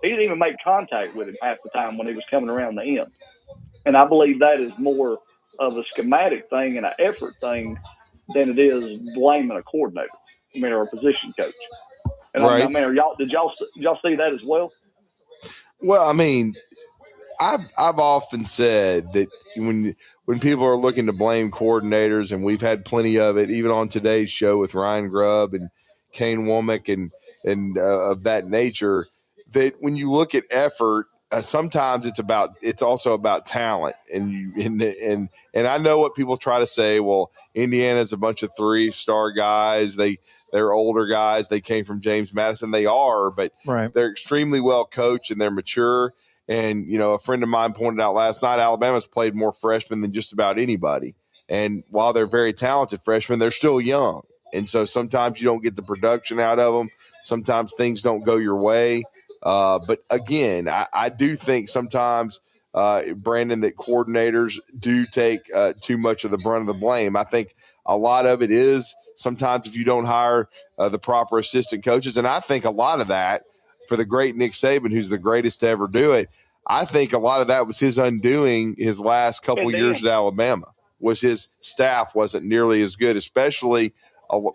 He didn't even make contact with him half the time when he was coming around the end. And I believe that is more of a schematic thing and an effort thing than it is blaming a coordinator, or a position coach. And I mean, did y'all see that as well? Well, I mean, I've often said that when people are looking to blame coordinators, and we've had plenty of it, even on today's show with Ryan Grubb and Kane Womack and of that nature, that when you look at effort, sometimes it's also about talent, and I know what people try to say. Well, Indiana's a bunch of 3-star guys. They're older guys. They came from James Madison. They are, but they're extremely well coached and they're mature. And a friend of mine pointed out last night, Alabama's played more freshmen than just about anybody. And while they're very talented freshmen, they're still young. And so sometimes you don't get the production out of them. Sometimes things don't go your way. But again, I do think sometimes, Brandon, that coordinators do take too much of the brunt of the blame. I think a lot of it is sometimes if you don't hire the proper assistant coaches. And I think a lot of that for the great Nick Saban, who's the greatest to ever do it, I think a lot of that was his undoing his last couple years at Alabama. Was his staff wasn't nearly as good, especially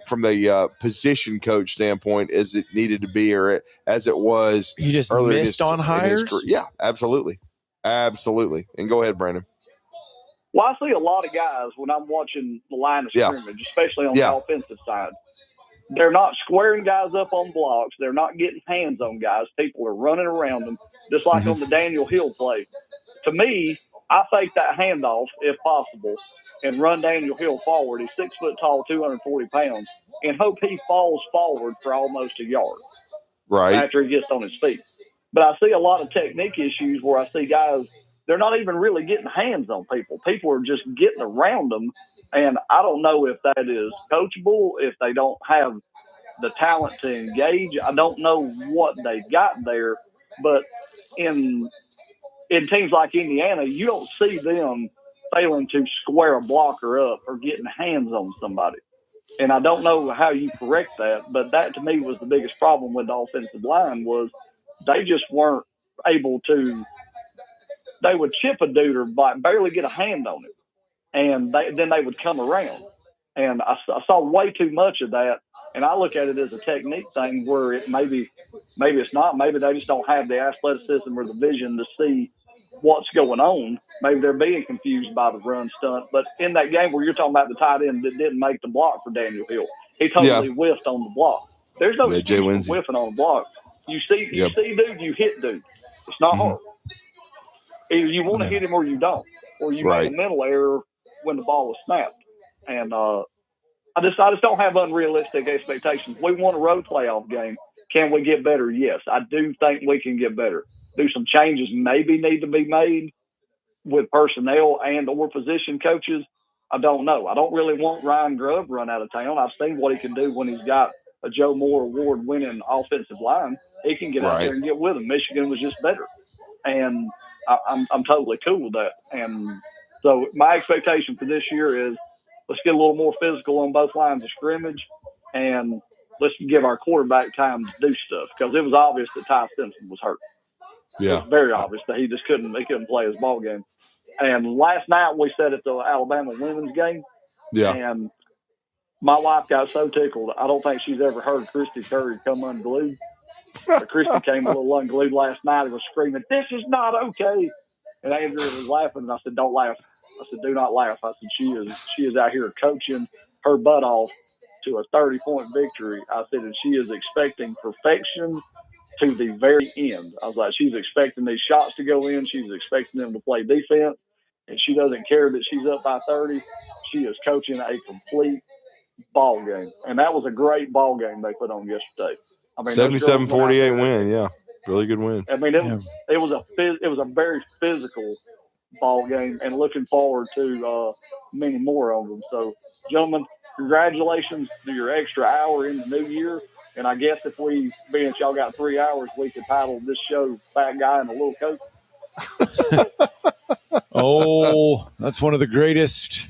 from the position coach standpoint as it needed to be or as it was. You just missed on hires? Yeah, absolutely. Absolutely. And go ahead, Brandon. Well, I see a lot of guys when I'm watching the line of scrimmage, especially on the offensive side. They're not squaring guys up on blocks. They're not getting hands on guys. People are running around them, just like on the Daniel Hill play. To me, I fake that handoff, if possible, and run Daniel Hill forward. He's 6 foot tall, 240 pounds, and hope he falls forward for almost a yard. Right. After he gets on his feet. But I see a lot of technique issues where I see guys, they're not even really getting hands on people. People are just getting around them. And I don't know if that is coachable, if they don't have the talent to engage. I don't know what they got there. But in teams like Indiana, you don't see them failing to square a blocker up or getting hands on somebody. And I don't know how you correct that, but that to me was the biggest problem with the offensive line was they just weren't able to. They would chip a dude or barely get a hand on it, and then they would come around. And I saw way too much of that, and I look at it as a technique thing where it maybe it's not. Maybe they just don't have the athleticism or the vision to see what's going on. Maybe they're being confused by the run stunt. But in that game where you're talking about the tight end that didn't make the block for Daniel Hill, he totally whiffed on the block. There's no excuse for whiffing on the block. You see dude, you hit dude. It's not hard. Either you want to hit him or you don't, or you make a mental error when the ball was snapped. And I just don't have unrealistic expectations. We won a road playoff game. Can we get better? Yes, I do think we can get better. Do some changes maybe need to be made with personnel and or position coaches. I don't know. I don't really want Ryan Grubb run out of town. I've seen what he can do when he's got a Joe Moore award-winning offensive line. He can get out there and get with him. Michigan was just better. And I'm totally cool with that. And so my expectation for this year is let's get a little more physical on both lines of scrimmage, and let's give our quarterback time to do stuff, because it was obvious that Ty Simpson was hurt. Yeah. It was very obvious that he just couldn't play his ball game. And last night we sat at the Alabama women's game, and my wife got so tickled. I don't think she's ever heard Christy Curry come unglued. But Christy came a little unglued last night and was screaming, "This is not okay." And Andrea was laughing, and I said, "Don't laugh." I said, "Do not laugh." I said, she is out here coaching her butt off to a 30-point victory. I said, and she is expecting perfection to the very end. I was like, she's expecting these shots to go in. She's expecting them to play defense. And she doesn't care that she's up by 30. She is coaching a complete ball game. And that was a great ball game they put on yesterday. I mean, 77-48 win. Yeah. Really good win. I mean, it was a very physical ball game, and looking forward to many more of them. So, gentlemen, congratulations to your extra hour in the new year. And I guess if being that y'all got 3 hours, we could title this show "Fat Guy in a Little Coat." Oh, that's one of the greatest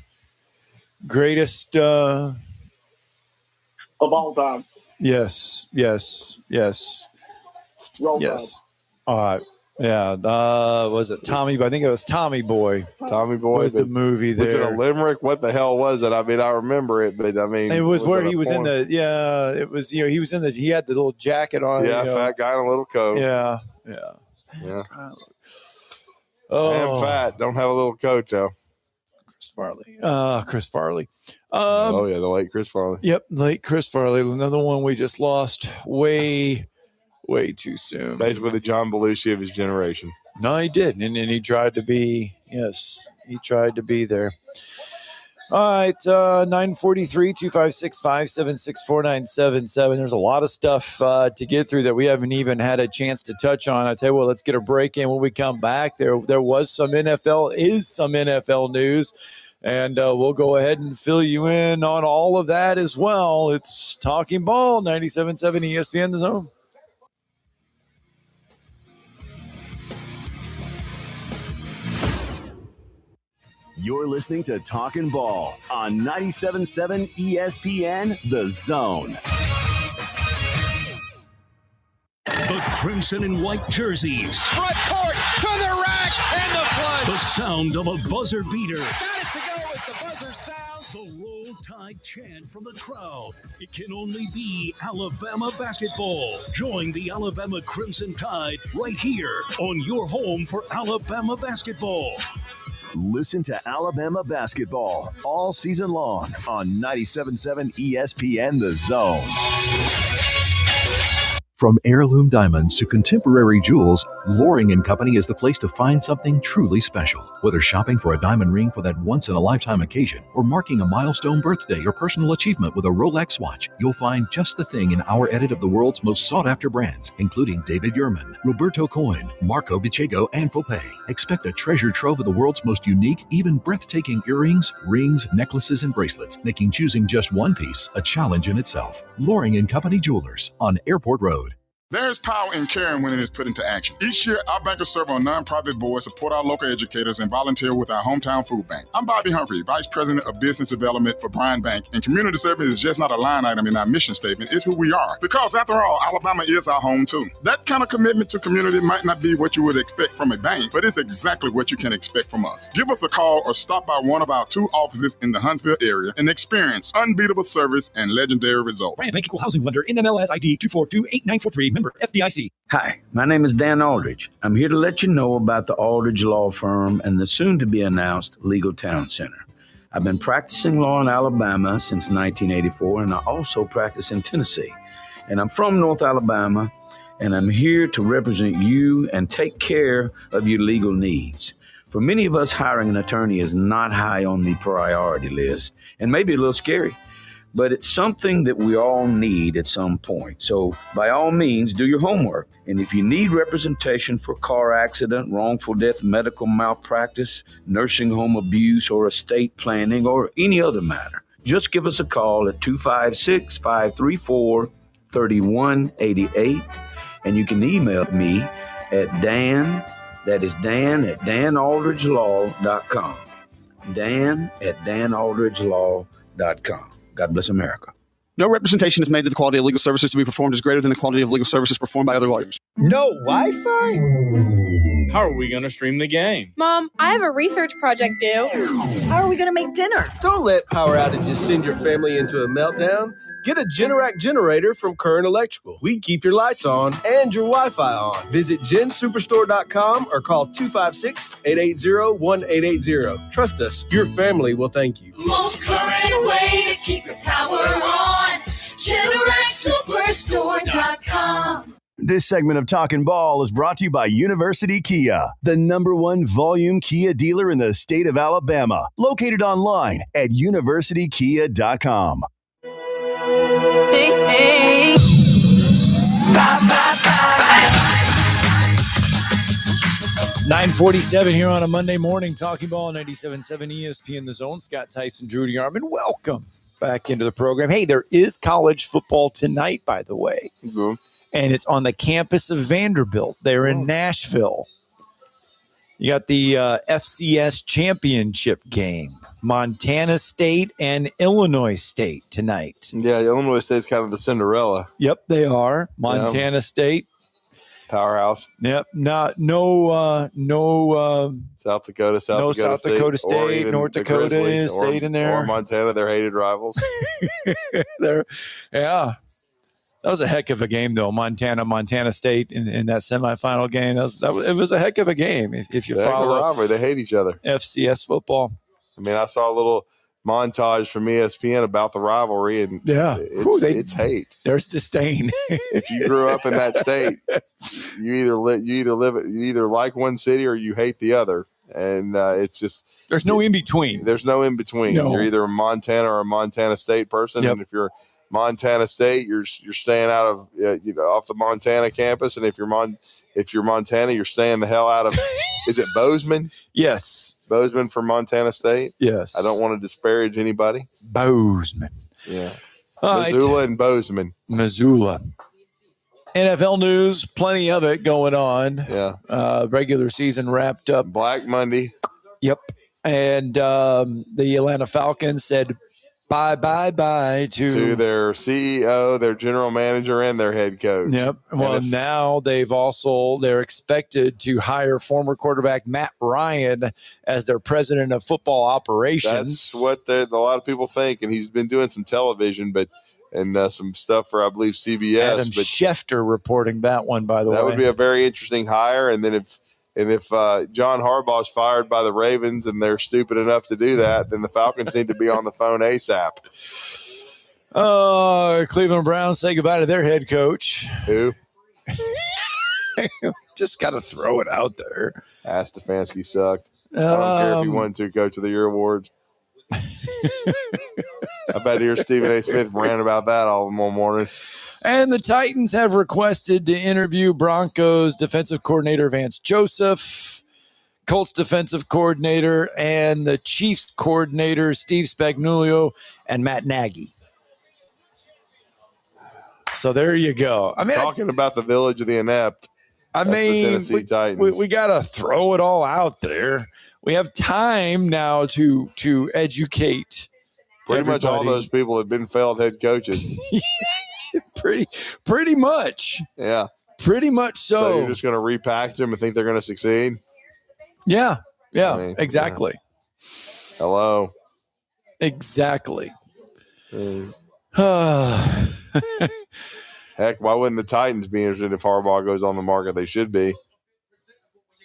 of all time. Yes. Roll yes. All right. Yeah. Was it Tommy? I think it was Tommy Boy. Tommy Boy was the movie there. Was it a limerick? What the hell was it? I mean, I remember it, but I mean, it was where he was in the. Yeah, it was. He was in the. He had the little jacket on. Yeah, fat guy in a little coat. Yeah. Oh, I'm fat. Don't have a little coat though. Chris Farley. The late Chris Farley. Yep, late Chris Farley. Another one we just lost way too soon. Basically the John Belushi of his generation. No, he did. And he tried to be, he tried to be there. All right, 943-256-576-4977. There's a lot of stuff to get through that we haven't even had a chance to touch on. I tell you what, let's get a break in when we come back. There was some NFL news, and we'll go ahead and fill you in on all of that as well. It's Talking Ball, 97.7 ESPN The Zone. You're listening to Talkin' Ball on 97.7 ESPN The Zone. The crimson and white jerseys. Front court to the rack and the play. The sound of a buzzer beater. Got it to go as the buzzer sounds. The Roll Tide chant from the crowd. It can only be Alabama basketball. Join the Alabama Crimson Tide right here on your home for Alabama basketball. Listen to Alabama basketball all season long on 97.7 ESPN The Zone. From heirloom diamonds to contemporary jewels, Loring & Company is the place to find something truly special. Whether shopping for a diamond ring for that once-in-a-lifetime occasion or marking a milestone birthday or personal achievement with a Rolex watch, you'll find just the thing in our edit of the world's most sought-after brands, including David Yurman, Roberto Coin, Marco Bicego, and Fopay. Expect a treasure trove of the world's most unique, even breathtaking earrings, rings, necklaces, and bracelets, making choosing just one piece a challenge in itself. Loring & Company Jewelers on Airport Road. There's power in caring when it is put into action. Each year, our bankers serve on nonprofit boards, support our local educators, and volunteer with our hometown food bank. I'm Bobby Humphrey, Vice President of Business Development for Bryan Bank, and community service is just not a line item in our mission statement. It's who we are. Because after all, Alabama is our home too. That kind of commitment to community might not be what you would expect from a bank, but it's exactly what you can expect from us. Give us a call or stop by one of our 2 offices in the Huntsville area and experience unbeatable service and legendary results. Bryan Bank Equal Housing Lender, NMLS ID 2428943, member FDIC. Hi, my name is Dan Aldridge. I'm here to let you know about the Aldridge Law Firm and the soon-to-be-announced Legal Town Center. I've been practicing law in Alabama since 1984, and I also practice in Tennessee. And I'm from North Alabama, and I'm here to represent you and take care of your legal needs. For many of us, hiring an attorney is not high on the priority list, and maybe a little scary. But it's something that we all need at some point. So by all means, do your homework. And if you need representation for car accident, wrongful death, medical malpractice, nursing home abuse, or estate planning, or any other matter, just give us a call at 256-534-3188. And you can email me at Dan, that is Dan at danaldridgelaw.com. Dan at danaldridgelaw.com. God bless America. No representation is made that the quality of legal services to be performed is greater than the quality of legal services performed by other lawyers. No Wi-Fi? How are we going to stream the game? Mom, I have a research project due. How are we going to make dinner? Don't let power outages send your family into a meltdown. Get a Generac generator from Current Electrical. We keep your lights on and your Wi-Fi on. Visit gensuperstore.com or call 256-880-1880. Trust us, your family will thank you. Most current way to keep your power on. GeneracSuperstore.com. This segment of Talkin' Ball is brought to you by University Kia, the #1 volume Kia dealer in the state of Alabama. Located online at universitykia.com. Hey, hey. Bye, bye, bye. 9:47 here on a Monday morning. Talking Ball 97.7 ESPN The Zone. Scott Tyson, Drew DeArmond. Welcome back into the program. Hey, there is college football tonight, by the way. Mm-hmm. And it's on the campus of Vanderbilt. They're in Nashville. You got the FCS championship game. Montana State and Illinois State tonight. Yeah, Illinois State's kind of the Cinderella. Yep, they are. Montana State. Powerhouse. Yep. No South Dakota, South Dakota State, North Dakota State in there. Or Montana, they're hated rivals. Yeah. That was a heck of a game, though. Montana State in that semifinal game. It was a heck of a game. If you follow rivalry, they hate each other. FCS football. I mean, I saw a little montage from ESPN about the rivalry, and it's hate. There's disdain. If you grew up in that state, you either like one city or you hate the other, and it's just there's no in between. There's no in between. No. You're either a Montana or a Montana State person, and if you're Montana State, you're staying out of off the Montana campus, and if you're Montana, you're staying the hell out of. Is it Bozeman? Yes, Bozeman for Montana State. Yes, I don't want to disparage anybody. Bozeman. Yeah, all Missoula right. and Bozeman. Missoula. NFL news, plenty of it going on. Yeah, regular season wrapped up. Black Monday. Yep, and the Atlanta Falcons said. Bye to their CEO, their general manager, and their head coach. Yep. Well, now they're expected to hire former quarterback Matt Ryan as their president of football operations. That's what a lot of people think, and he's been doing some television, and some stuff for I believe CBS. Adam Schefter reporting that one, by the way. That would be a very interesting hire, and then if John Harbaugh's fired by the Ravens and they're stupid enough to do that, then the Falcons need to be on the phone ASAP. Cleveland Browns say goodbye to their head coach. Who? Just got to throw it out there. Stefanski sucked. I don't care if he won to Coach of the Year awards. I bet hear Stephen A. Smith rant about that all morning. And the Titans have requested to interview Broncos defensive coordinator Vance Joseph, Colts defensive coordinator, and the Chiefs coordinator Steve Spagnuolo and Matt Nagy. So there you go. I mean, talking about the village of the inept. I mean, the Tennessee Titans. We got to throw it all out there. We have time now to educate. Pretty much all those people have been failed head coaches. Pretty much. Yeah. Pretty much so. So you're just going to repackage them and think they're going to succeed? Yeah. Yeah, I mean, exactly. Yeah. Hello. Exactly. Heck, why wouldn't the Titans be interested if Harbaugh goes on the market? They should be.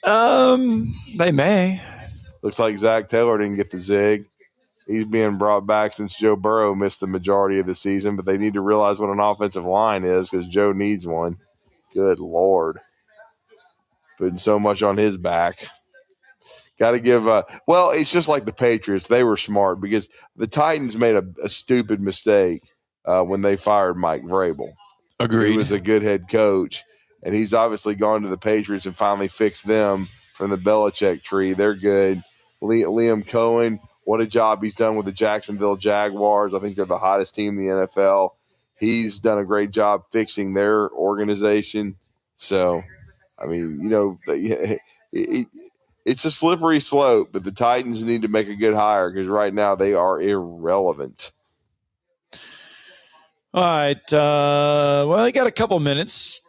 They may. Looks like Zach Taylor didn't get the zig. He's being brought back since Joe Burrow missed the majority of the season, but they need to realize what an offensive line is because Joe needs one. Good Lord. Putting so much on his back. Got to give well, it's just like the Patriots. They were smart because the Titans made a stupid mistake when they fired Mike Vrabel. Agreed. He was a good head coach, and he's obviously gone to the Patriots and finally fixed them from the Belichick tree. They're good. Liam Cohen, what a job he's done with the Jacksonville Jaguars. I think they're the hottest team in the NFL. He's done a great job fixing their organization. So, I mean, you know, it's a slippery slope, but the Titans need to make a good hire because right now they are irrelevant. All right. Well, I got a couple minutes.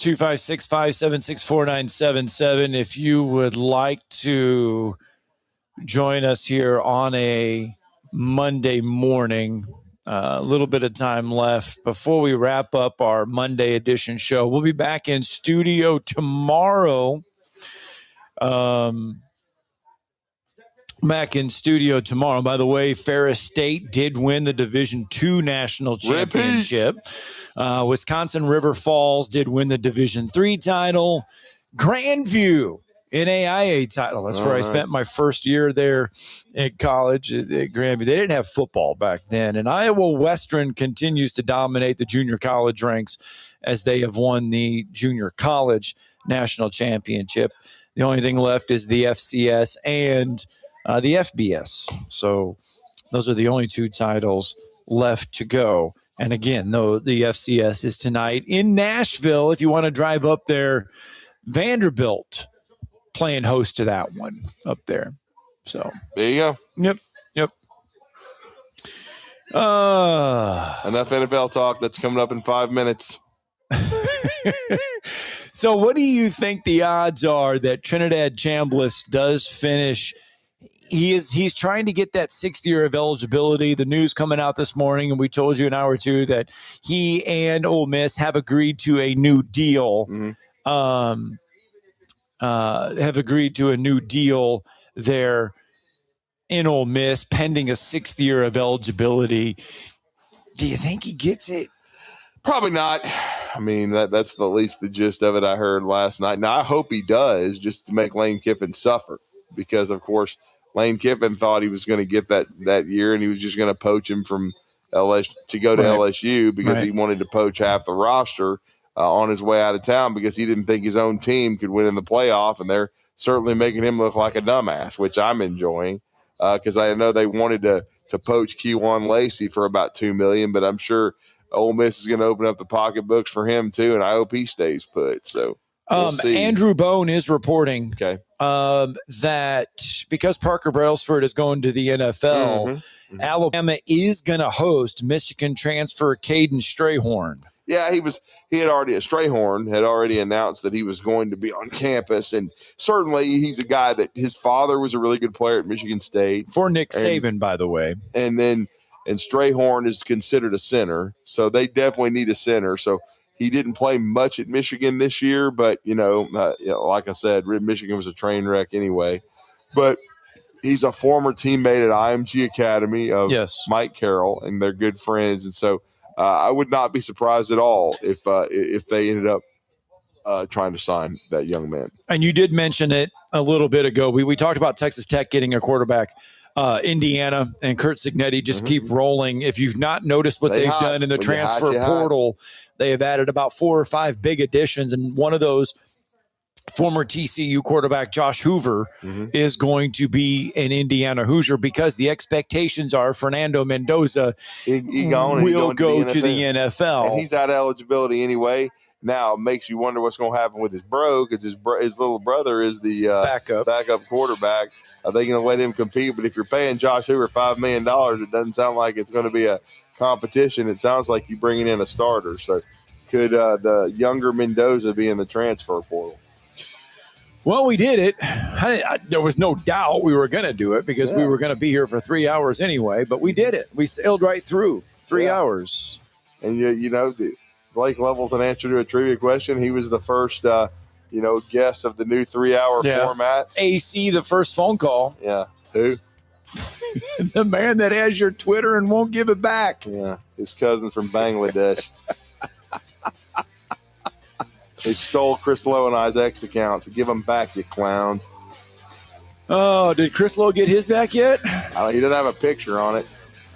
256-576-4977. If you would like to join us here on a Monday morning, a little bit of time left before we wrap up our Monday edition show. We'll be back in studio tomorrow. By the way, Ferris State did win the Division II National Championship. Wisconsin River Falls did win the Division III title. Grandview, NAIA title. That's where I spent my first year there at college at Grandview. They didn't have football back then. And Iowa Western continues to dominate the junior college ranks as they have won the junior college national championship. The only thing left is the FCS and the FBS. So those are the only two titles left to go. And again, though, the FCS is tonight in Nashville. If you want to drive up there, Vanderbilt playing host to that one up there. So there you go. Yep. Enough NFL talk. That's coming up in 5 minutes. So what do you think the odds are that Trinidad Chambliss does finish? He's trying to get that 6th year of eligibility. The news coming out this morning, and we told you an hour or two that he and Ole Miss have agreed to a new deal. Have agreed to a new deal there in Ole Miss, pending a 6th year of eligibility. Do you think he gets it? Probably not. I mean, that's the least the gist of it I heard last night. Now, I hope he does, just to make Lane Kiffin suffer, because, of course, Lane Kiffin thought he was going to get that year, and he was just going to poach him from LSU to go to LSU because he wanted to poach half the roster on his way out of town because he didn't think his own team could win in the playoff, and they're certainly making him look like a dumbass, which I'm enjoying because I know they wanted to poach Kejuan Lacey for about $2 million, but I'm sure Ole Miss is going to open up the pocketbooks for him too, and I hope he stays put. So we'll see. Andrew Bone is reporting that because Parker Brailsford is going to the NFL, Alabama is going to host Michigan transfer Caden Strayhorn. Yeah, Strayhorn had already announced that he was going to be on campus, and certainly he's a guy that his father was a really good player at Michigan State. For Nick Saban, by the way. And Strayhorn is considered a center, so they definitely need a center. So he didn't play much at Michigan this year, but, like I said, Michigan was a train wreck anyway. But he's a former teammate at IMG Academy of Mike Carroll, and they're good friends. And so I would not be surprised at all if they ended up trying to sign that young man. And you did mention it a little bit ago. We talked about Texas Tech getting a quarterback. Indiana and Kurt Cignetti just keep rolling. If you've not noticed what they've done in the transfer portal, they have added about 4 or 5 big additions. And one of those, former TCU quarterback Josh Hoover, is going to be an Indiana Hoosier because the expectations are Fernando Mendoza will go to the NFL. And he's out of eligibility anyway. Now, it makes you wonder what's going to happen with his bro because his little brother is the backup quarterback. Are they going to let him compete? But if you're paying Josh Hoover $5 million, it doesn't sound like it's going to be a competition. It sounds like you're bringing in a starter. So could the younger Mendoza be in the transfer portal? Well, we did it. There was no doubt we were going to do it because we were going to be here for 3 hours anyway, but we did it. We sailed right through 3 hours. And, Blake Lovell's an answer to a trivia question. He was the first guest of the new 3-hour format. AC, the first phone call. Yeah. Who? The man that has your Twitter and won't give it back. Yeah. His cousin from Bangladesh. They stole Chris Lowe and I's X accounts. Give them back, you clowns. Oh, did Chris Lowe get his back yet? He didn't have a picture on it.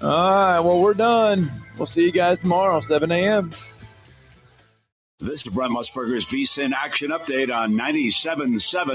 All right. Well, we're done. We'll see you guys tomorrow, 7 a.m. This is Brent Musburger's VSiN Action Update on 97.7.